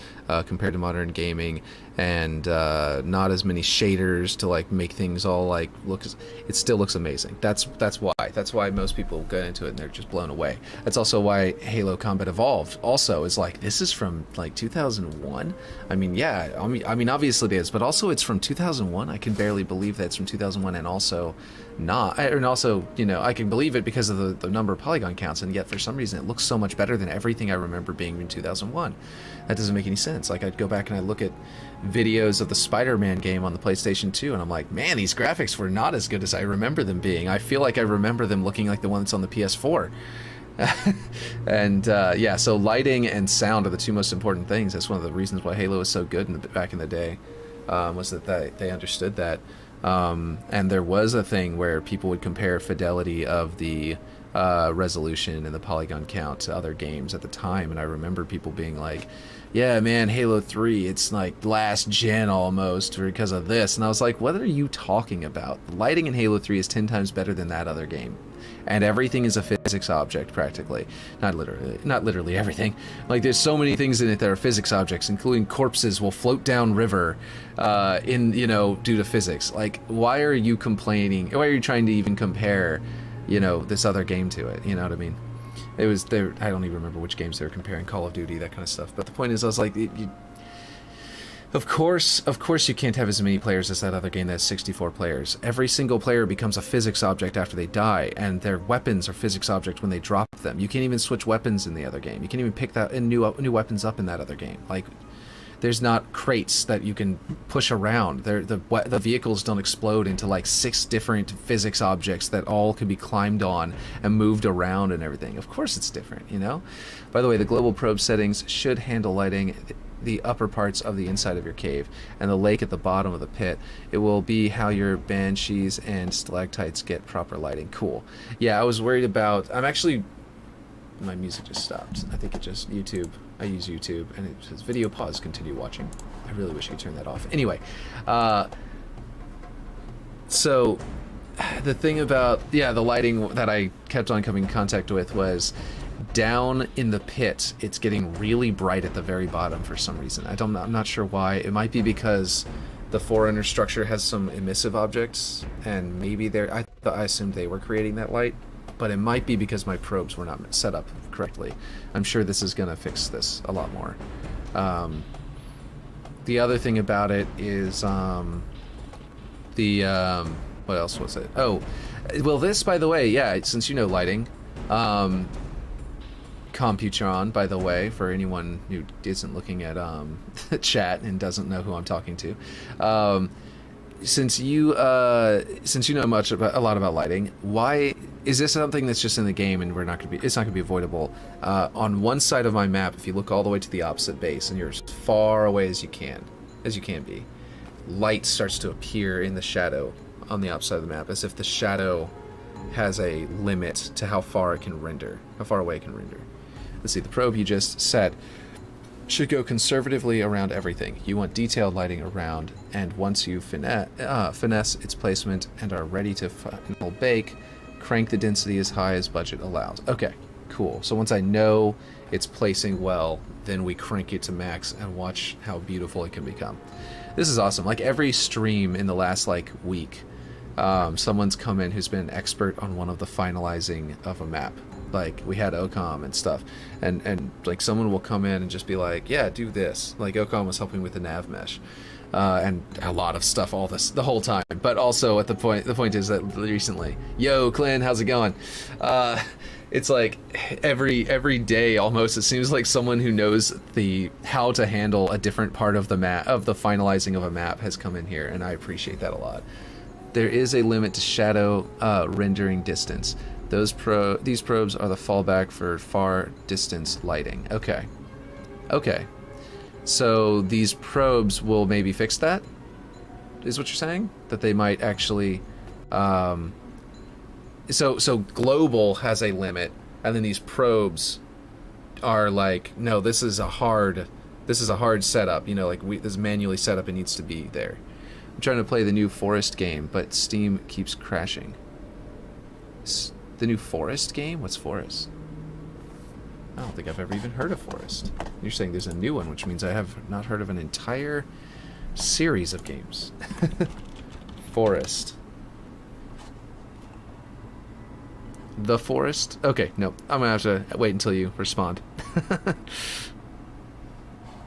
compared to modern gaming, and not as many shaders to like make things all like look, it still looks amazing. That's why most people get into it and they're just blown away. That's also why Halo Combat Evolved also is like, this is from like 2001. I mean, yeah, I mean obviously it is, but also it's from 2001. I can barely believe that it's from 2001, and also you know, I can believe it because of the number of polygon counts, and yet for some reason it looks so much better than everything I remember being in 2001. That doesn't make any sense. Like, I'd go back and I look at videos of the Spider-Man game on the PlayStation 2, and I'm like, man, these graphics were not as good as I remember them being. I feel like I remember them looking like the one that's on the PS4. And yeah, so lighting and sound are the two most important things. That's one of the reasons why Halo was so good back in the day, was that they understood that. And there was a thing where people would compare fidelity of the resolution and the polygon count to other games at the time, and I remember people being like, yeah man, Halo 3, it's like last gen almost because of this, and I was like, what are you talking about? Lighting in Halo 3 is 10 times better than that other game, and everything is a physics object practically. Not literally everything. Like, there's so many things in it that are physics objects, including corpses will float down river due to physics. Like, why are you complaining? Why are you trying to even compare, you know, this other game to it? You know what I mean? It was there. I don't even remember which games they were comparing, Call of Duty, that kind of stuff. But the point is, I was like, of course you can't have as many players as that other game that has 64 players. Every single player becomes a physics object after they die, and their weapons are physics objects when they drop them. You can't even switch weapons in the other game. You can't even pick new weapons up in that other game. Like, there's not crates that you can push around. The vehicles don't explode into like 6 different physics objects that all can be climbed on and moved around and everything. Of course it's different, you know? By the way, the global probe settings should handle lighting the upper parts of the inside of your cave and the lake at the bottom of the pit. It will be how your banshees and stalactites get proper lighting. Cool. Yeah, I was worried about... I'm actually my music just stopped. I think it just YouTube. I use YouTube, and it says video pause. Continue watching. I really wish you could turn that off. Anyway, so the thing about the lighting that I kept on coming in contact with was down in the pit. It's getting really bright at the very bottom for some reason. I'm not sure why. It might be because the Forerunner structure has some emissive objects, and maybe I assumed they were creating that light, but it might be because my probes were not set up correctly. I'm sure this is going to fix this a lot more. The other thing about it is what else was it? Oh, well, this, by the way, yeah, since you know lighting, Computron, by the way, for anyone who isn't looking at chat and doesn't know who I'm talking to, since you know a lot about lighting, why is this something that's just in the game and it's not gonna be avoidable? On one side of my map, if you look all the way to the opposite base and you're as far away as you can be, light starts to appear in the shadow on the opposite side of the map, as if the shadow has a limit to how far away it can render. Let's see, the probe you just set should go conservatively around everything. You want detailed lighting around, and once you finesse its placement and are ready to final bake, crank the density as high as budget allows. Okay, cool. So once I know it's placing well, then we crank it to max and watch how beautiful it can become. This is awesome. Like every stream in the last week, someone's come in who's been an expert on one of the finalizing of a map. Like we had OCOM and stuff, and like someone will come in and just be like, yeah, do this. Like OCOM was helping with the Nav-mesh, and a lot of stuff, all this the whole time. But also the point is that recently, yo, Clint, how's it going? It's like every day almost, it seems like someone who knows how to handle a different part of the map, of the finalizing of a map, has come in here, and I appreciate that a lot. There is a limit to shadow rendering distance. These probes are the fallback for far distance lighting. Okay. So these probes will maybe fix that? Is what you're saying? That they might actually... So global has a limit, and then these probes are like, no, this is a hard setup. You know, like this is manually set up. It needs to be there. I'm trying to play the new Forest game, but Steam keeps crashing. The new Forest game? What's Forest? I don't think I've ever even heard of Forest. You're saying there's a new one, which means I have not heard of an entire series of games. Forest. The Forest? Okay, no. I'm gonna have to wait until you respond.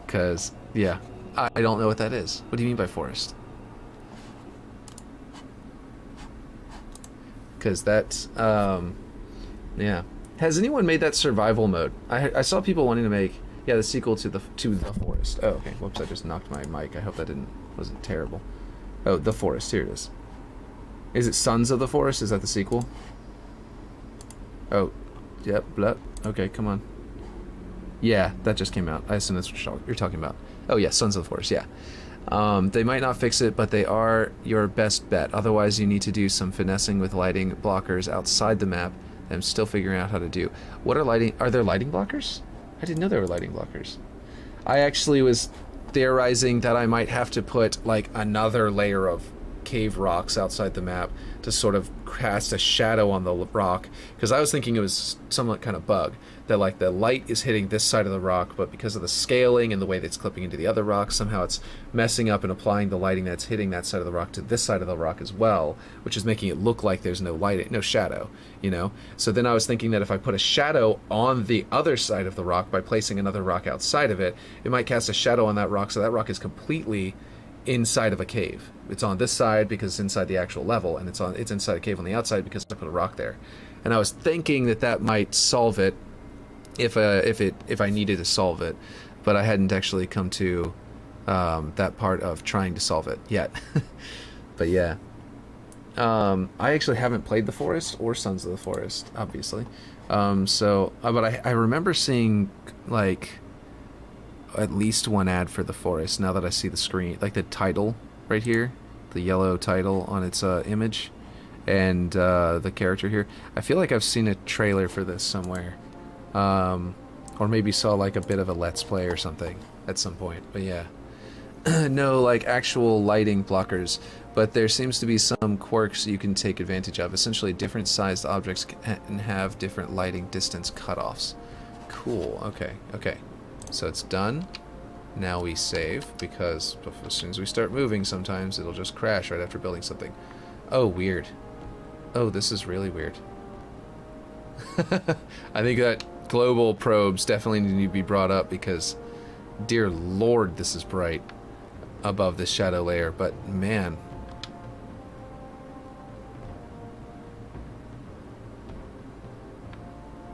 Because, yeah, I don't know what that is. What do you mean by Forest? Because that's, yeah. Has anyone made that survival mode? I saw people wanting to make, the sequel to the Forest. Oh, okay. Whoops, I just knocked my mic. I hope that wasn't terrible. Oh, The Forest. Here it is. Is it Sons of the Forest? Is that the sequel? Oh, yep, blah. Okay, come on. Yeah, that just came out. I assume that's what you're talking about. Oh, yeah, Sons of the Forest, yeah. They might not fix it, but they are your best bet. Otherwise, you need to do some finessing with lighting blockers outside the map that I'm still figuring out how to do. Are there lighting blockers? I didn't know there were lighting blockers. I actually was theorizing that I might have to put like another layer of cave rocks outside the map to sort of cast a shadow on the rock, because I was thinking it was some kind of bug that like the light is hitting this side of the rock, but because of the scaling and the way that it's clipping into the other rock, somehow it's messing up and applying the lighting that's hitting that side of the rock to this side of the rock as well, which is making it look like there's no light, no shadow, you know. So then I was thinking that if I put a shadow on the other side of the rock by placing another rock outside of it, it might cast a shadow on that rock, so that rock is completely inside of a cave. It's on this side because it's inside the actual level, and it's inside a cave on the outside because I put a rock there. And I was thinking that might solve it if I needed to solve it, but I hadn't actually come to that part of trying to solve it yet. But yeah, I actually haven't played The Forest or Sons of the Forest, obviously. But I remember seeing like at least one ad for The Forest now that I see the screen, like the title right here, the yellow title on its image, and the character here. I feel like I've seen a trailer for this somewhere. Or maybe saw like a bit of a Let's Play or something at some point. But yeah. No, like actual lighting blockers. But there seems to be some quirks you can take advantage of. Essentially, different sized objects can have different lighting distance cutoffs. Cool. Okay. Okay. So it's done. Now we save, because as soon as we start moving, sometimes it'll just crash right after building something. Oh, weird. Oh, this is really weird. I think that global probes definitely need to be brought up because, dear lord, this is bright above this shadow layer, but man.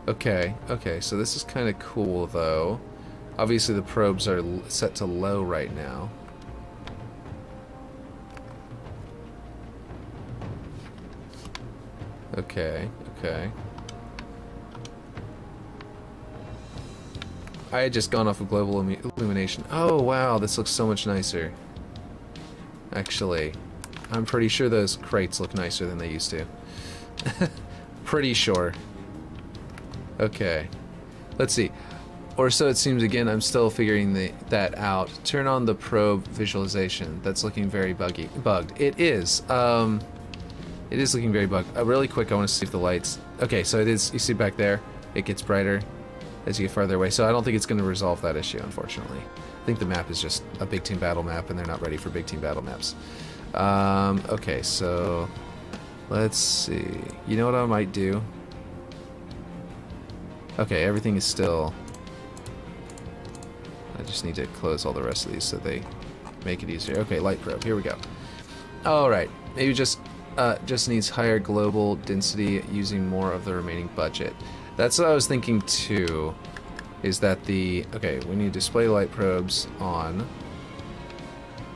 Okay, okay, so this is kind of cool, though. Obviously, the probes are set to low right now. Okay, okay. I had just gone off of global illumination. Oh, wow, this looks so much nicer. Actually, I'm pretty sure those crates look nicer than they used to. Pretty sure. Okay. Let's see. Or so it seems again, I'm still figuring that out. Turn on the probe visualization. That's looking very bugged. It is. It is looking very bugged. Really quick, I want to see if the lights... Okay, so it is, you see back there, it gets brighter as you get farther away. So I don't think it's going to resolve that issue, unfortunately. I think the map is just a big team battle map, and they're not ready for big team battle maps. Okay, so let's see. You know what I might do? Okay, everything is still... I just need to close all the rest of these so they make it easier. Okay, light probe, here we go. Alright, maybe just needs higher global density using more of the remaining budget. That's what I was thinking too, is that okay, we need display light probes on.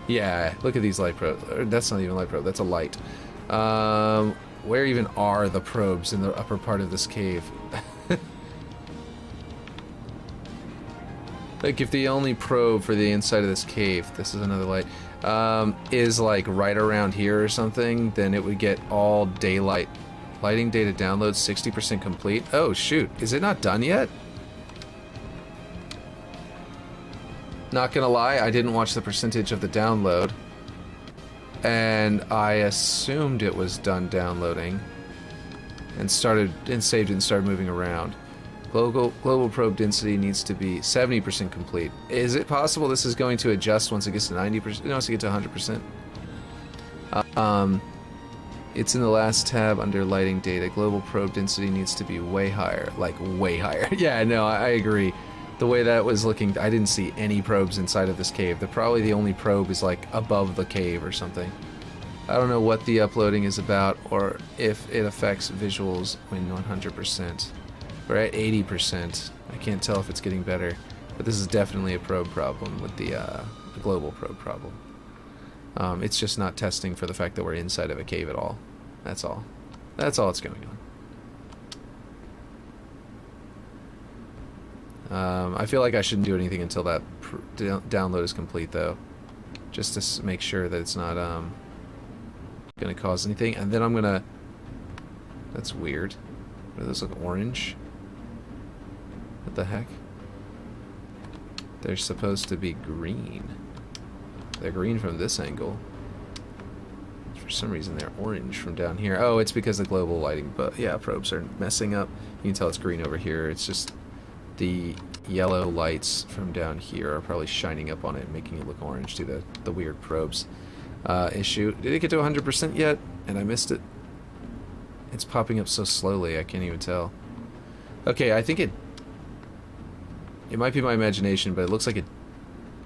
Yeah, look at these light probes. That's not even light probe, that's a light. Where even are the probes in the upper part of this cave? Like, if the only probe for the inside of this cave, this is another light, is like right around here or something, then it would get all daylight. Lighting data download 60% complete. Oh shoot, is it not done yet? Not gonna lie, I didn't watch the percentage of the download, and I assumed it was done downloading, and saved it and started moving around. Global probe density needs to be 70% complete. Is it possible this is going to adjust once it gets to 90%? Once it gets to 100%? It's in the last tab under lighting data. Global probe density needs to be way higher. Like, way higher. Yeah, no, I agree. The way that was looking, I didn't see any probes inside of this cave. Probably the only probe is like above the cave or something. I don't know what the uploading is about or if it affects visuals when 100%. We're at 80%. I can't tell if it's getting better, but this is definitely a probe problem with the global probe problem. It's just not testing for the fact that we're inside of a cave at all. That's all. That's all that's going on. I feel like I shouldn't do anything until that download is complete, though, just to make sure that it's not going to cause anything. And then I'm gonna... That's weird. Do those look orange? What the heck? They're supposed to be green. They're green from this angle. For some reason they're orange from down here. Oh, it's because the global lighting, but yeah, probes are messing up. You can tell it's green over here. It's just the yellow lights from down here are probably shining up on it, making it look orange to the weird probes issue. Did it get to 100% yet? And I missed it. It's popping up so slowly, I can't even tell. Okay, I think it might be my imagination, but it looks like it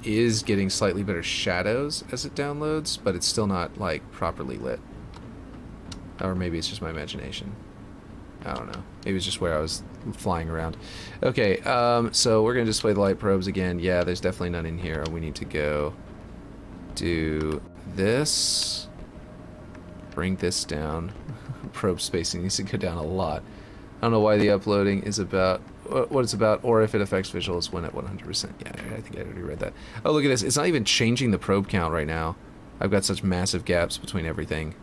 is getting slightly better shadows as it downloads, but it's still not, like, properly lit. Or maybe it's just my imagination. I don't know. Maybe it's just where I was flying around. Okay, so we're going to display the light probes again. Yeah, there's definitely none in here. We need to go do this. Bring this down. Probe spacing needs to go down a lot. I don't know why the uploading is about... what it's about, or if it affects visuals when at 100%. Yeah, I think I already read that. Oh, look at this. It's not even changing the probe count right now. I've got such massive gaps between everything.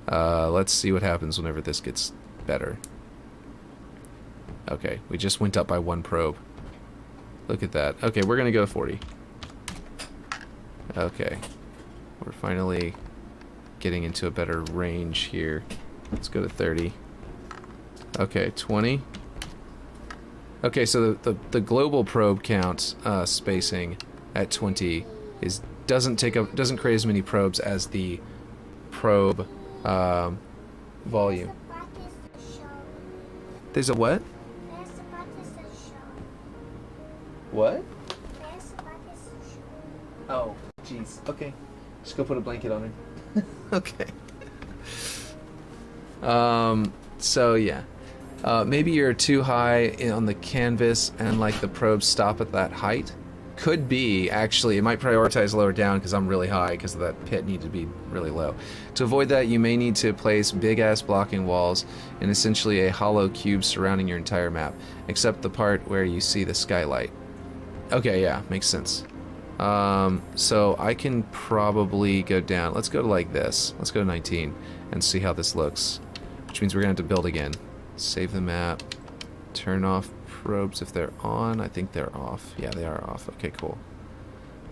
Let's see what happens whenever this gets better. Okay, we just went up by 1 probe. Look at that. Okay, we're gonna go 40. Okay. We're finally getting into a better range here. Let's go to 30. Okay, 20. Okay, so the global probe count spacing at 20 doesn't create as many probes as the probe volume. There's a what? What? Oh, jeez. Okay. Just go put a blanket on her. Okay. So yeah. Maybe you're too high on the canvas and like the probes stop at that height. Could be, actually. It might prioritize lower down because I'm really high because that pit needed to be really low. To avoid that, you may need to place big-ass blocking walls and essentially a hollow cube surrounding your entire map, except the part where you see the skylight. Okay, yeah, makes sense. So I can probably go down. Let's go to like this. Let's go to 19 and see how this looks. Which means we're going to have to build again. Save the map. Turn off probes if they're on. I think they're off. Yeah, they are off. Okay, cool.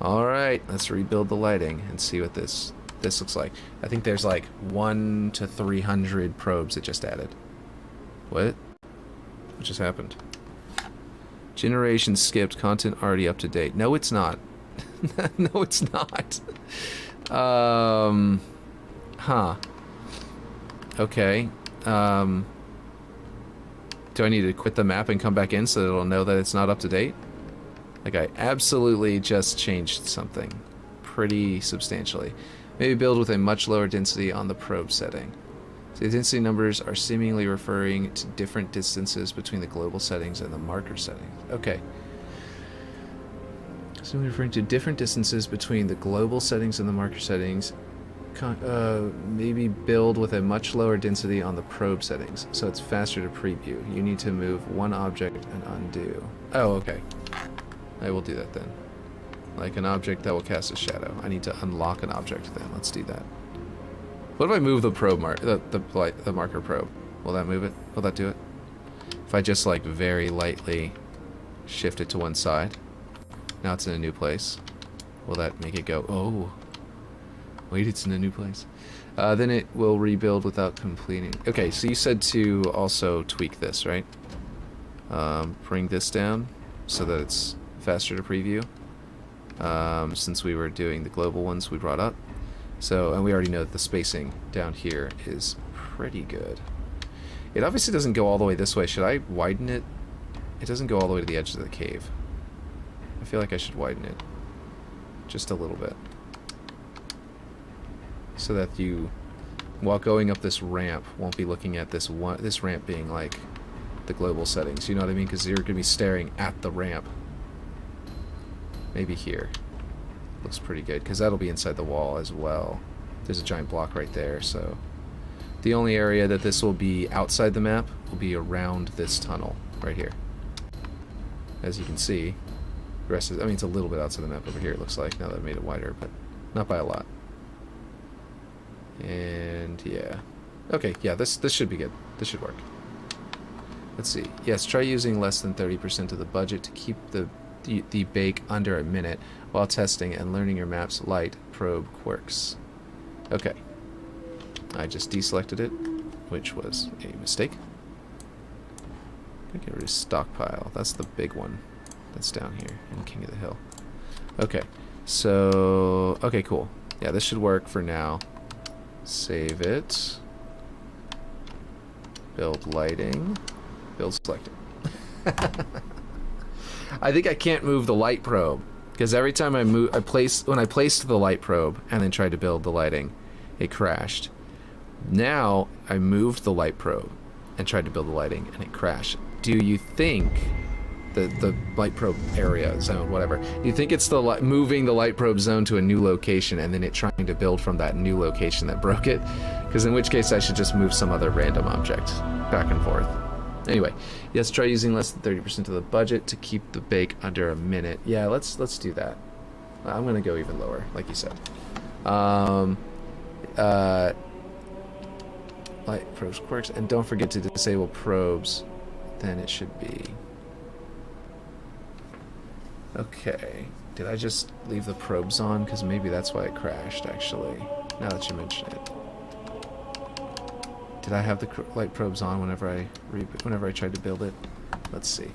Alright, let's rebuild the lighting and see what this looks like. I think there's like 1 to 300 probes it just added. What? What just happened? Generation skipped. Content already up to date. No, it's not. No, it's not. Huh. Okay. Do I need to quit the map and come back in so that it'll know that it's not up to date? Like, I absolutely just changed something pretty substantially. Maybe build with a much lower density on the probe setting. So the density numbers are seemingly referring to different distances between the global settings and the marker settings. Okay. Seemingly referring to different distances between the global settings and the marker settings. Maybe build with a much lower density on the probe settings, so it's faster to preview. You need to move one object and undo. Oh, okay. I will do that then. Like an object that will cast a shadow. I need to unlock an object then. Let's do that. What if I move the probe the marker probe? Will that move it? Will that do it? If I just like very lightly shift it to one side. Now it's in a new place. Will that make it go, oh, wait, it's in a new place. Then it will rebuild without completing. Okay, so you said to also tweak this, right? Bring this down so that it's faster to preview. Since we were doing the global ones we brought up. So, and we already know that the spacing down here is pretty good. It obviously doesn't go all the way this way. Should I widen it? It doesn't go all the way to the edge of the cave. I feel like I should widen it just a little bit. So that you, while going up this ramp, won't be looking at this ramp being like the global settings. You know what I mean? Because you're going to be staring at the ramp. Maybe here. Looks pretty good, because that'll be inside the wall as well. There's a giant block right there, so... The only area that this will be outside the map will be around this tunnel, right here. As you can see, the rest of... I mean, it's a little bit outside the map over here, it looks like, now that I've made it wider, but not by a lot. And, yeah. Okay, yeah, this should be good. This should work. Let's see. Yes, try using less than 30% of the budget to keep the bake under a minute while testing and learning your map's light probe quirks. Okay. I just deselected it, which was a mistake. Get rid of stockpile. That's the big one that's down here in King of the Hill. Okay. So, okay, cool. Yeah, this should work for now. Save it. Build lighting. Build selected. I think I can't move the light probe because every time when I placed the light probe and then tried to build the lighting, it crashed. Now I moved the light probe and tried to build the lighting and it crashed. Do you think the light probe area zone, whatever? Do you think it's the moving the light probe zone to a new location and then it trying to build from that new location that broke it? Because in which case I should just move some other random object back and forth. Anyway, yes, try using less than 30% of the budget to keep the bake under a minute. Yeah, let's do that. I'm gonna go even lower, like you said. Light probes quirks, and don't forget to disable probes then it should be. Okay. Did I just leave the probes on? Because maybe that's why it crashed, actually. Now that you mention it. Did I have the light probes on whenever I tried to build it? Let's see.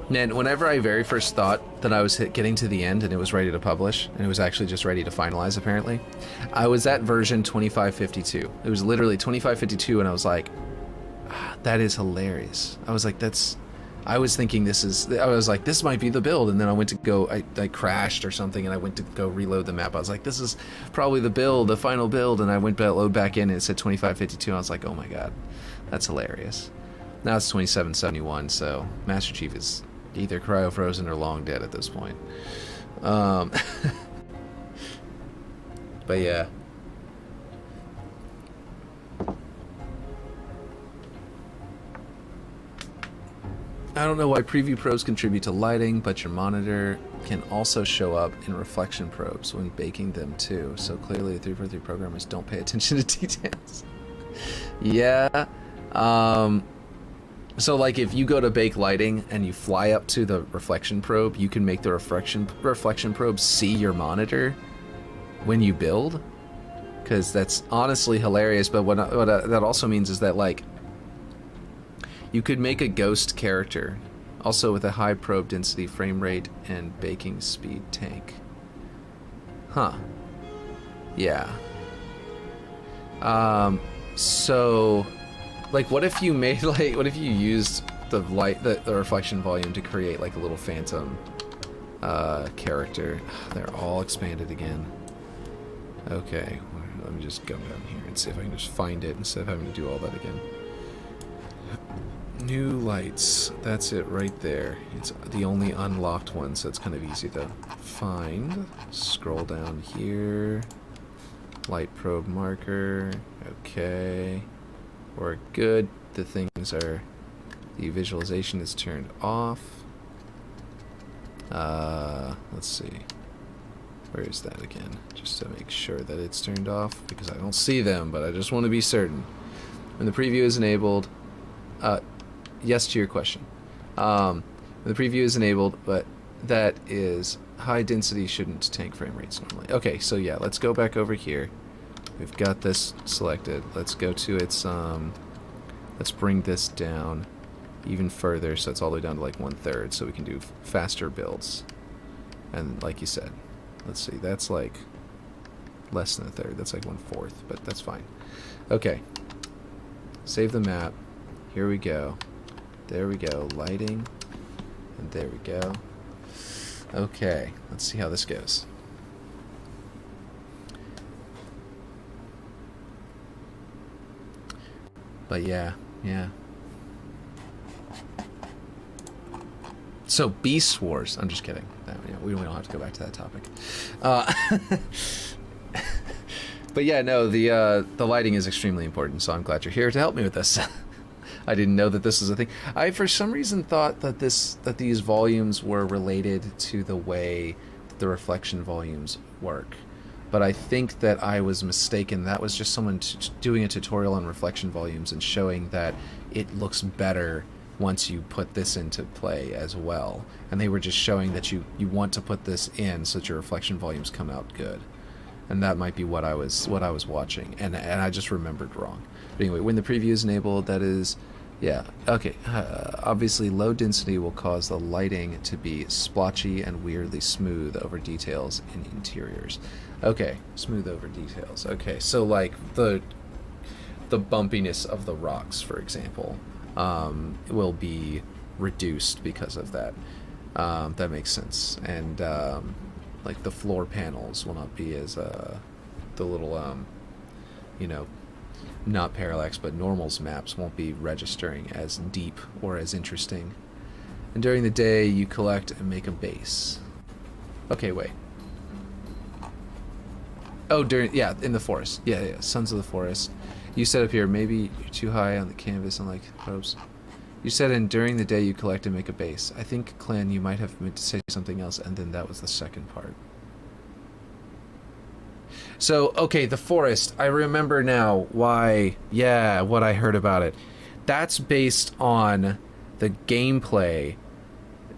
And whenever I very first thought that I was getting to the end and it was ready to publish, and it was actually just ready to finalize, apparently, I was at version 2552. It was literally 2552, and I was like, that is hilarious. I was like, I was thinking this might be the build, and then I went to go, I crashed or something, and I went to go reload the map. I was like, this is probably the build, the final build, and I went to load back in, and it said 2552, and I was like, oh my god, that's hilarious. Now it's 2771, so Master Chief is either cryo-frozen or long dead at this point. But yeah. I don't know why preview probes contribute to lighting, but your monitor can also show up in reflection probes when baking them too. So clearly the 343 programmers don't pay attention to details. Yeah. So like if you go to bake lighting and you fly up to the reflection probe, you can make the reflection probe see your monitor when you build. Because that's honestly hilarious, but what that also means is that, like, you could make a ghost character, also with a high probe density, frame rate, and baking speed tank. Huh. Yeah. So, like, what if you made, like, what if you used the reflection volume to create, like, a little phantom character? They're all expanded again. Okay, let me just go down here and see if I can just find it instead of having to do all that again. New lights. That's it right there. It's the only unlocked one, so it's kind of easy to find. Scroll down here. Light probe marker. Okay. We're good. The things are... The visualization is turned off. Let's see. Where is that again? Just to make sure that it's turned off, because I don't see them, but I just want to be certain. When the preview is enabled... yes to your question. The preview is enabled, but that is high density shouldn't tank frame rates normally. Okay, so yeah, let's go back over here. We've got this selected. Let's go to its, let's bring this down even further, so it's all the way down to like 1/3, so we can do faster builds. And like you said, let's see, that's like less than 1/3. That's like 1/4, but that's fine. Okay. Save the map. Here we go. There we go, lighting, and there we go. Okay, let's see how this goes. But yeah. So, Beast Wars, I'm just kidding. No, we don't have to go back to that topic. But yeah, no, the lighting is extremely important, so I'm glad you're here to help me with this. I didn't know that this was a thing. I, for some reason, thought that these volumes were related to the way that the reflection volumes work. But I think that I was mistaken. That was just someone doing a tutorial on reflection volumes and showing that it looks better once you put this into play as well. And they were just showing that you want to put this in so that your reflection volumes come out good. And that might be what I was watching. And I just remembered wrong. But anyway, when the preview is enabled, that is... Yeah, okay. Obviously, low density will cause the lighting to be splotchy and weirdly smooth over details in interiors. Okay, smooth over details. Okay, so like the bumpiness of the rocks, for example, will be reduced because of that. That makes sense. And like the floor panels will not be as the little you know, not parallax, but normals maps won't be registering as deep or as interesting. And during the day, you collect and make a base. Okay, wait. Oh, in the forest. Yeah, Sons of the Forest. You said up here, maybe you're too high on the canvas, unlike probes. You said, and during the day, you collect and make a base. I think, Clan, you might have meant to say something else, and then that was the second part. So, okay, the forest. I remember now why, yeah, what I heard about it. that's based on the gameplay.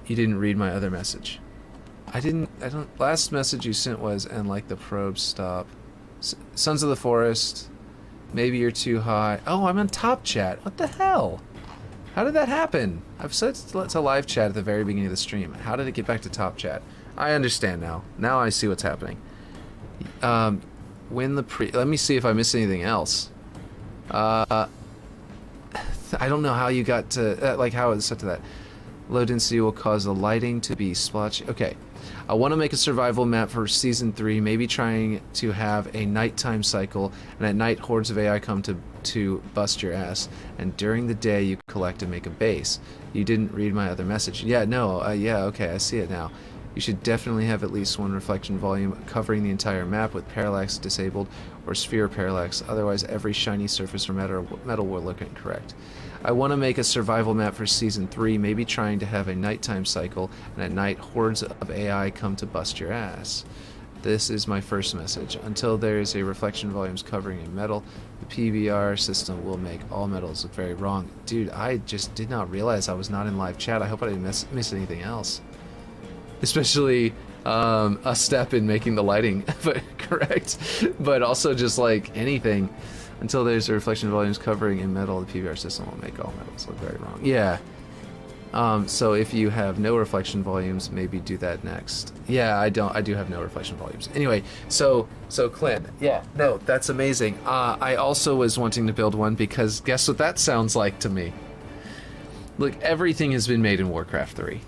You didn't read my other message. I don't. Last message you sent was, and like the probes stop. Sons of the Forest. Maybe you're too high. Oh, I'm on top chat. What the hell? How did that happen? I've said to live chat at the very beginning of the stream. How did it get back to top chat? I understand now. Now I see what's happening. Let me see if I missed anything else. I don't know how you got to, like how it's set to that. Low density will cause the lighting to be splotchy. Okay. I want to make a survival map for Season 3, maybe trying to have a nighttime cycle, and at night hordes of AI come to bust your ass, and during the day you collect and make a base. You didn't read my other message. Yeah, no, yeah, okay, I see it now. You should definitely have at least one reflection volume covering the entire map with parallax disabled or sphere parallax, otherwise every shiny surface or metal will look incorrect. I want to make a survival map for Season 3, maybe trying to have a nighttime cycle, and at night hordes of AI come to bust your ass. This is my first message. Until there is a reflection volumes covering a metal, the PBR system will make all metals look very wrong. Dude, I just did not realize I was not in live chat. I hope I didn't miss anything else. Especially a step in making the lighting correct, but also just like anything. Until there's a reflection volumes covering in metal, the PBR system will make all metals look very wrong. Yeah. So if you have no reflection volumes, maybe do that next. Yeah, I do have no reflection volumes. Anyway, so Clint, yeah, no, that's amazing. I also was wanting to build one because guess what that sounds like to me? Look, everything has been made in Warcraft 3.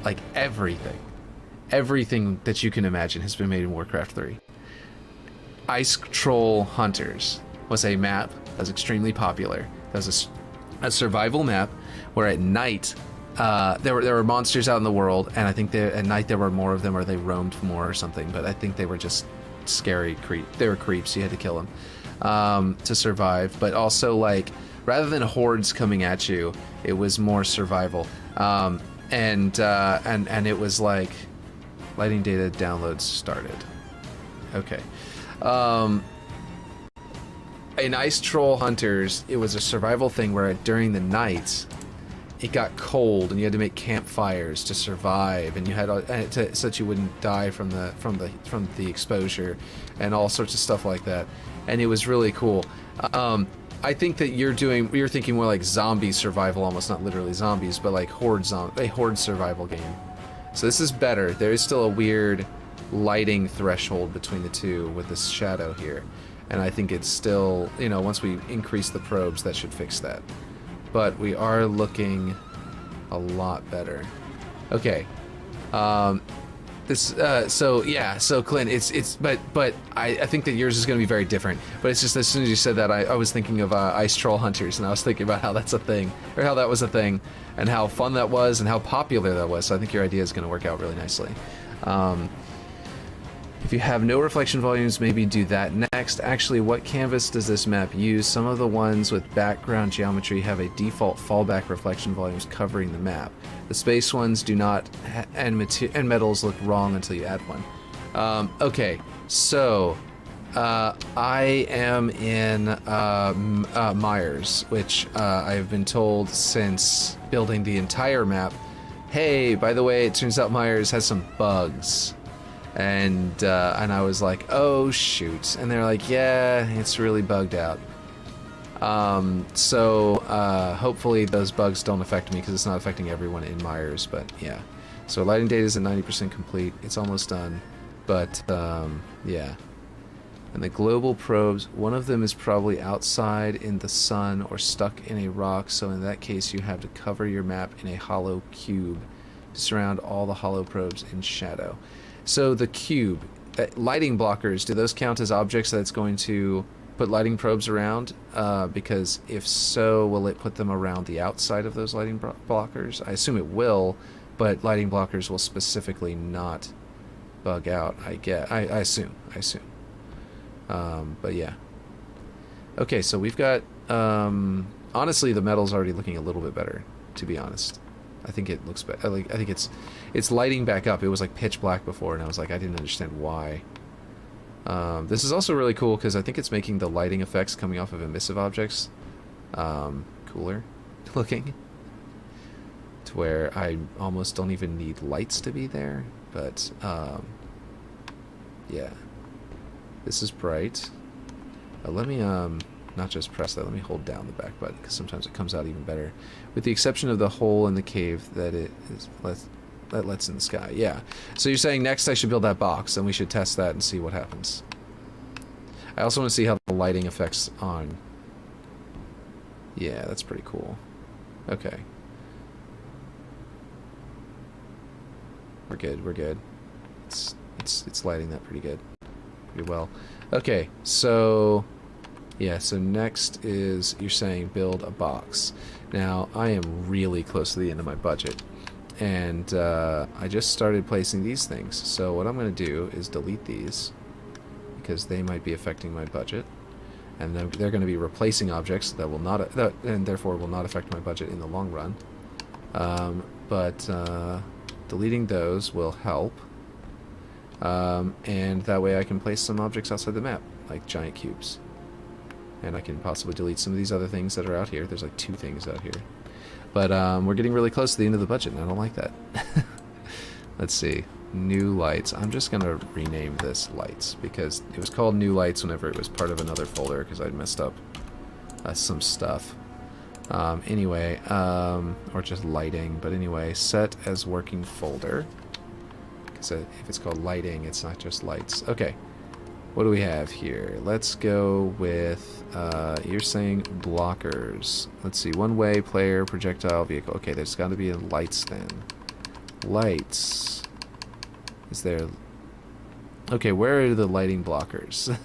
Like everything. Everything that you can imagine has been made in Warcraft 3. Ice Troll Hunters was a map that was extremely popular. That was a survival map where at night there were monsters out in the world, and I think at night there were more of them, or they roamed more or something. But I think they were just scary They were creeps. You had to kill them to survive. But also, like, rather than hordes coming at you, it was more survival. And it was like lighting data downloads started. Okay. In Ice Troll Hunters, it was a survival thing where during the night, it got cold and you had to make campfires to survive, and you had so that you wouldn't die from the exposure, and all sorts of stuff like that. And it was really cool. I think that you're thinking more like zombie survival, almost not literally zombies, but like a horde survival game. So this is better. There is still a weird lighting threshold between the two with this shadow here, and I think it's still, once we increase the probes, that should fix that. But we are looking a lot better. Okay. So Clint, but I think that yours is going to be very different. But it's just, as soon as you said that, I was thinking of Ice Troll Hunters, and I was thinking about how that's a thing, or how that was a thing, and how fun that was, and how popular that was. So I think your idea is going to work out really nicely. If you have no reflection volumes, maybe do that next. Actually, what canvas does this map use? Some of the ones with background geometry have a default fallback reflection volumes covering the map. The space ones do not, and metals look wrong until you add one. Okay, so I am in Myers, which I have been told since building the entire map. Hey, by the way, it turns out Myers has some bugs. And I was like, oh shoot, and they're like, yeah, it's really bugged out. So hopefully those bugs don't affect me, because it's not affecting everyone in Myers. But yeah, so lighting data is at 90% complete. It's almost done, but yeah. And the global probes, one of them is probably outside in the sun or stuck in a rock, so in that case you have to cover your map in a hollow cube to surround all the hollow probes in shadow. So the cube, lighting blockers, do those count as objects that it's going to put lighting probes around? Because if so, will it put them around the outside of those lighting blockers? I assume it will, but lighting blockers will specifically not bug out, I assume. But yeah. Okay, so we've got, honestly, the metal's already looking a little bit better, to be honest. I think it looks better. I think it's lighting back up. It was like pitch black before, and I was like, I didn't understand why. This is also really cool because I think it's making the lighting effects coming off of emissive objects cooler looking, to where I almost don't even need lights to be there. But yeah, this is bright. Let me not just press that. Let me hold down the back button, because sometimes it comes out even better. With the exception of the hole in the cave that lets in the sky. Yeah. So you're saying next I should build that box, and we should test that and see what happens. I also want to see how the lighting affects on. Yeah, that's pretty cool. Okay. We're good. We're good. It's lighting that pretty good. Pretty well. Okay. So yeah, so next is, you're saying build a box. Now, I am really close to the end of my budget, and I just started placing these things. So what I'm going to do is delete these, because they might be affecting my budget, and then they're going to be replacing objects that will not, and therefore will not affect my budget in the long run. But deleting those will help, and that way I can place some objects outside the map, like giant cubes. And I can possibly delete some of these other things that are out here. There's like 2 things out here. But we're getting really close to the end of the budget, and I don't like that. Let's see. New lights. I'm just going to rename this lights, because it was called new lights whenever it was part of another folder, because I'd messed up some stuff. Anyway, or just lighting. But anyway, set as working folder. Because if it's called lighting, it's not just lights. Okay. What do we have here? Let's go with, you're saying blockers. Let's see, one way, player, projectile, vehicle. Okay, there's got to be lights then. Lights. Is there... Okay, where are the lighting blockers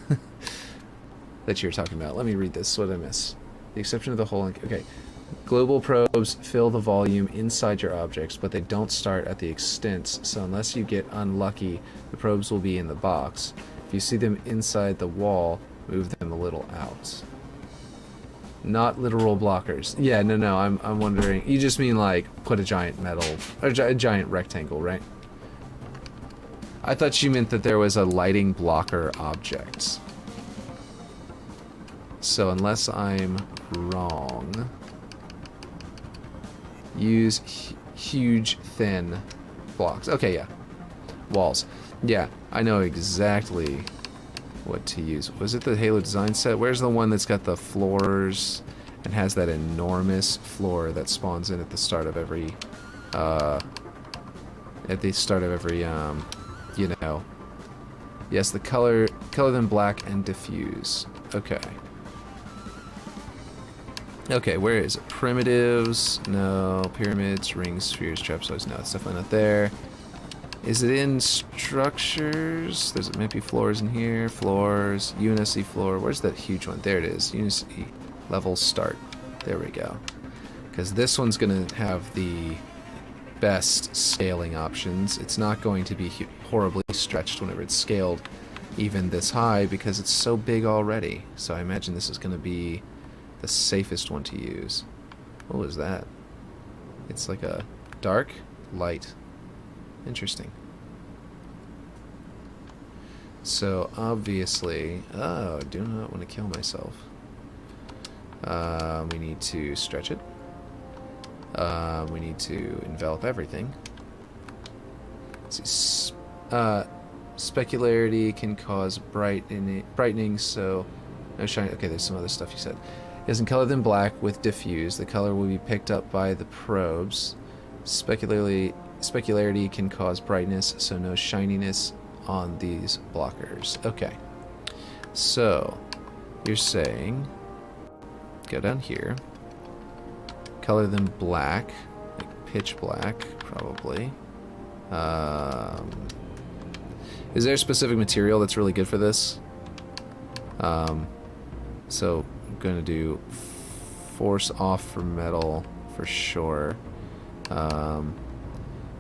that you're talking about? Let me read this. What did I miss? The exception of the whole... Okay. Global probes fill the volume inside your objects, but they don't start at the extents, so unless you get unlucky, the probes will be in the box. If you see them inside the wall, move them a little out. Not literal blockers. Yeah, no, I'm wondering. You just mean like put a giant metal, or a giant rectangle, right? I thought you meant that there was a lighting blocker object. So unless I'm wrong, use huge, thin blocks. Okay, yeah. Walls. Yeah, I know exactly what to use. Was it the Halo design set? Where's the one that's got the floors and has that enormous floor that spawns in at the start of every, you know. Yes, the color them black and diffuse. Okay. Okay, where is it? Primitives? No. Pyramids, rings, spheres, trapezoids? No, it's definitely not there. Is it in structures? There's might be floors in here. Floors. Unity floor. Where's that huge one? There it is. Unity level start. There we go. Because this one's going to have the best scaling options. It's not going to be horribly stretched whenever it's scaled even this high, because it's so big already. So I imagine this is going to be the safest one to use. What was that? It's like a dark light. Interesting. So obviously, oh, I do not want to kill myself. We need to stretch it. We need to envelop everything. Let's see. Specularity can cause brightening, so no shine. Okay, there's some other stuff you said. It doesn't color them black with diffuse. The color will be picked up by the probes. Specularity can cause brightness, so no shininess on these blockers. Okay. So, you're saying, go down here, color them black, like pitch black, probably. Is there a specific material that's really good for this? So, I'm going to do force off for metal for sure.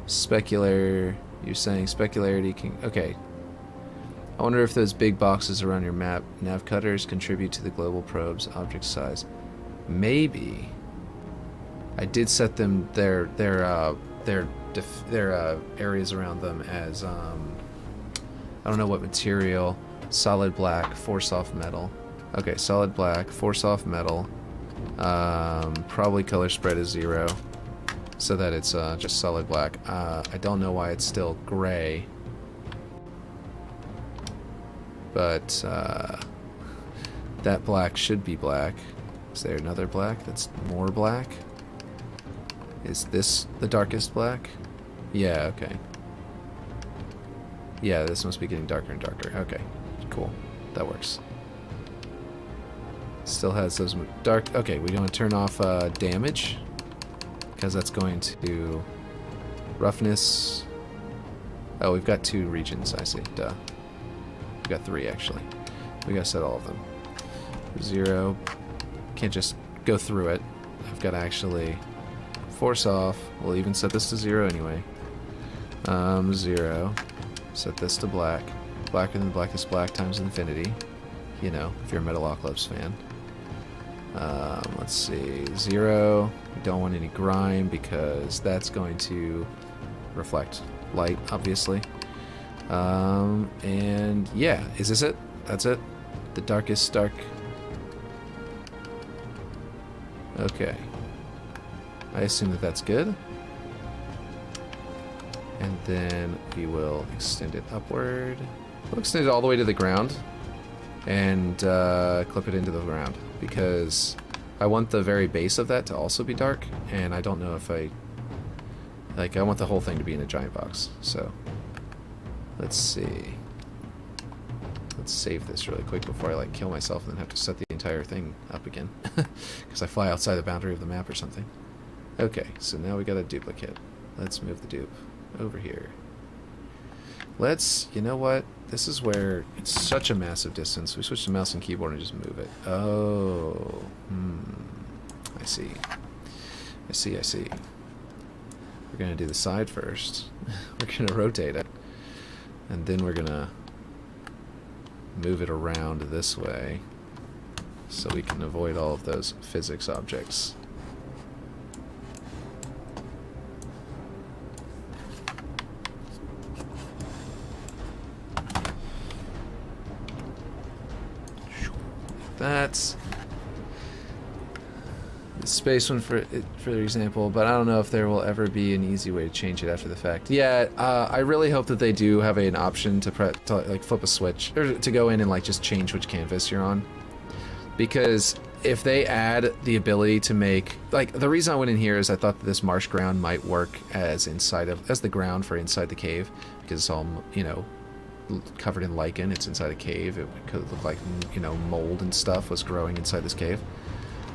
Specular, you're saying specularity can... Okay. I wonder if those big boxes around your map, nav cutters, contribute to the global probe's object size. Maybe. I did set them, their areas around them as, I don't know what material. Solid black, force off metal. Okay, solid black, force off metal. Probably color spread is 0, so that it's just solid black. I don't know why it's still gray, but that black should be black. Is there another black that's more black? Is this the darkest black? Yeah, okay. Yeah, this must be getting darker and darker. Okay, cool. That works. Still has those dark... Okay, we want to turn off damage, because that's going to... Roughness... Oh, we've got 2 regions, I see. Duh. We've got 3, actually. We gotta set all of them. 0. Can't just go through it. I've got to actually force off. We'll even set this to 0 anyway. 0. Set this to black. Blacker than blackest black times infinity. You know, if you're a Metalocalypse fan. Let's see. 0. We don't want any grime because that's going to reflect light, obviously. And yeah, is this it? That's it? The darkest dark. Okay. I assume that that's good. And then we will extend it upward. We'll extend it all the way to the ground and clip it into the ground because I want the very base of that to also be dark, and I don't know if I want the whole thing to be in a giant box. So let's see. Let's save this really quick before I kill myself and then have to set the entire thing up again because I fly outside the boundary of the map or something. Okay, so now we got a duplicate. Let's move the dupe over here. You know what? This is where it's such a massive distance. We switch to mouse and keyboard and just move it. Oh, I see. I see. We're gonna do the side first. We're gonna rotate it, and then we're gonna move it around this way so we can avoid all of those physics objects. That's the space one for example, but I don't know if there will ever be an easy way to change it after the fact. Yeah, I really hope that they do have an option to flip a switch or to go in and just change which canvas you're on, because if they add the ability to make the reason I went in here is I thought that this marsh ground might work as the ground for inside the cave, because it's all covered in lichen. It's inside a cave. It could look like mold and stuff was growing inside this cave.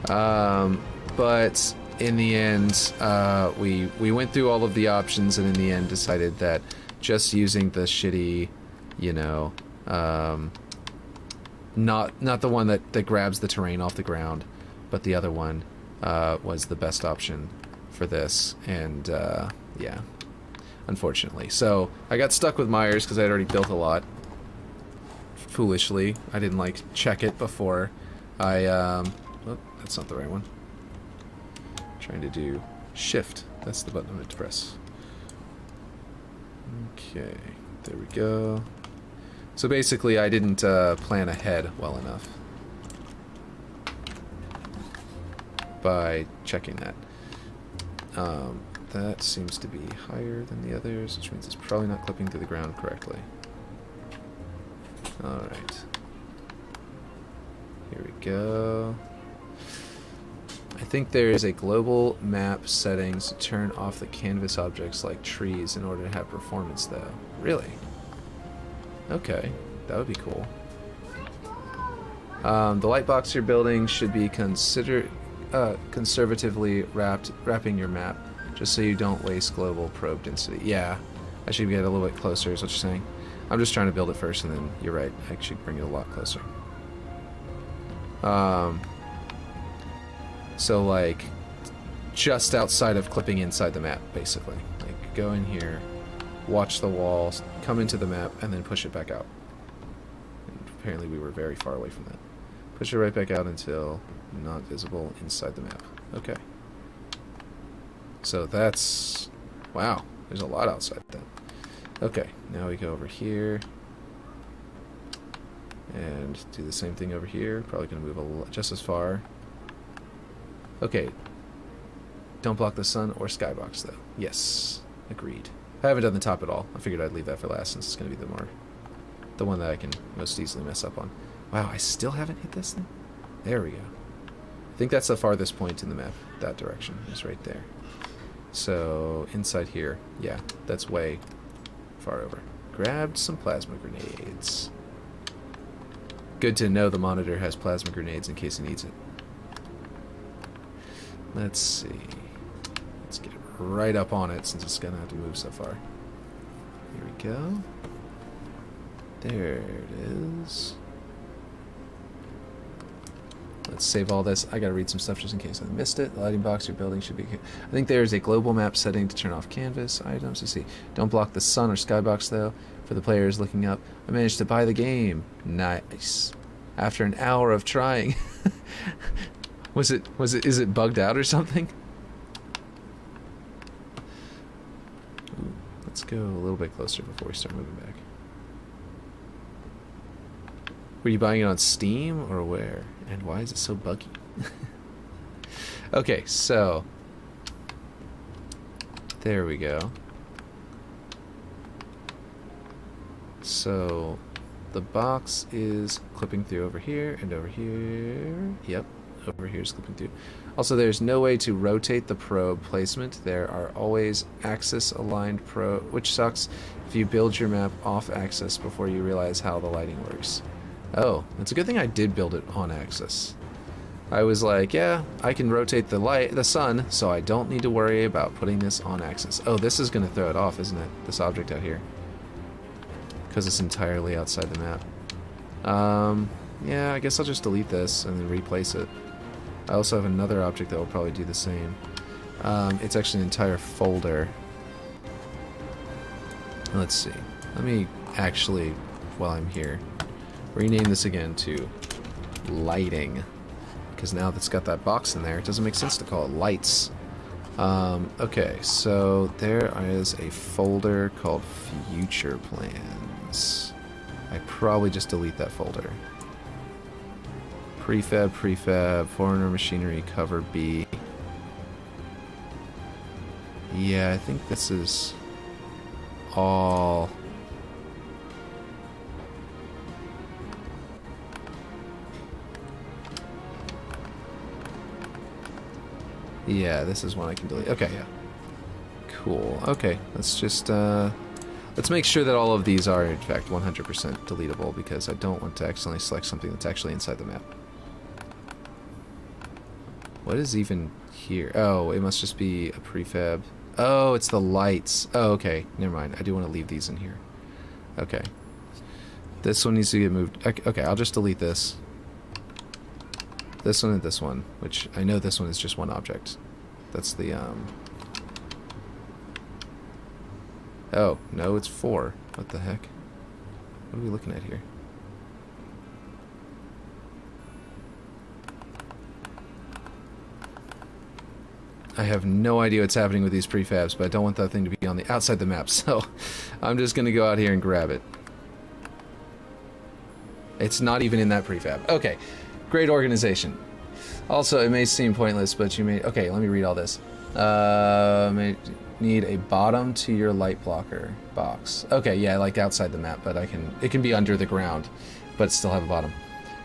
But in the end, we went through all of the options, and in the end decided that just using the shitty, not the one that grabs the terrain off the ground, but the other one was the best option for this. And yeah, unfortunately. So I got stuck with Myers because I had already built a lot. Foolishly, I didn't check it before I oh, that's not the right one. Trying to do shift. That's the button I'm going to press. Okay, there we go. So basically I didn't plan ahead well enough by checking that. That seems to be higher than the others, which means it's probably not clipping to the ground correctly. Alright. Here we go. I think there is a global map settings to turn off the canvas objects like trees in order to have performance, though. Really? Okay, that would be cool. The light box you're building should be conservatively wrapping your map, just so you don't waste global probe density. Yeah, I should get a little bit closer is what you're saying. I'm just trying to build it first, and then you're right, I should bring it a lot closer. So just outside of clipping inside the map, basically. Go in here, watch the walls, come into the map, and then push it back out. And apparently we were very far away from that. Push it right back out until not visible inside the map. Okay. So that's... wow, there's a lot outside then. Okay, now we go over here. And do the same thing over here. Probably going to move just as far. Okay. Don't block the sun or skybox, though. Yes. Agreed. I haven't done the top at all. I figured I'd leave that for last since it's going to be the one that I can most easily mess up on. Wow, I still haven't hit this thing? There we go. I think that's the farthest point in the map. That direction is right there. So, inside here. Yeah, that's way far over. Grabbed some plasma grenades. Good to know the monitor has plasma grenades in case it needs it. Let's see. Let's get right up on it since it's going to have to move so far. Here we go. There it is. Let's save all this. I gotta read some stuff just in case I missed it. The lighting box your building should be... I think there's a global map setting to turn off canvas items. Let's see. Don't block the sun or skybox though. For the players looking up, I managed to buy the game. Nice. After an hour of trying. Is it bugged out or something? Ooh, let's go a little bit closer before we start moving back. Were you buying it on Steam or where? And why is it so buggy? Okay, so there we go. So the box is clipping through over here and over here. Yep, over here is clipping through. Also, there's no way to rotate the probe placement. There are always axis aligned probe, which sucks if you build your map off axis before you realize how the lighting works. Oh, it's a good thing I did build it on axis. I was like, yeah, I can rotate the sun, so I don't need to worry about putting this on axis. Oh, this is going to throw it off, isn't it? This object out here. Because it's entirely outside the map. Yeah, I guess I'll just delete this and then replace it. I also have another object that will probably do the same. It's actually an entire folder. Let's see. Let me actually, while I'm here, rename this again to lighting, because now that's got that box in there, it doesn't make sense to call it lights. Okay, so there is a folder called future plans. I probably just delete that folder. Prefab, foreigner machinery, cover B. Yeah, I think this is all... Yeah, this is one I can delete. Okay, yeah. Cool. Okay, let's just, let's make sure that all of these are, in fact, 100% deletable, because I don't want to accidentally select something that's actually inside the map. What is even here? Oh, it must just be a prefab. Oh, it's the lights. Oh, okay. Never mind. I do want to leave these in here. Okay. This one needs to get moved. Okay, I'll just delete this. This one and this one, which I know this one is just one object. That's the, Oh, no, it's 4. What the heck? What are we looking at here? I have no idea what's happening with these prefabs, but I don't want that thing to be on the outside the map, so I'm just going to go out here and grab it. It's not even in that prefab. Okay. Great organization. Also, it may seem pointless, but you may... Okay, let me read all this. May need a bottom to your light blocker box. Okay, yeah, like outside the map, but it can be under the ground, but still have a bottom.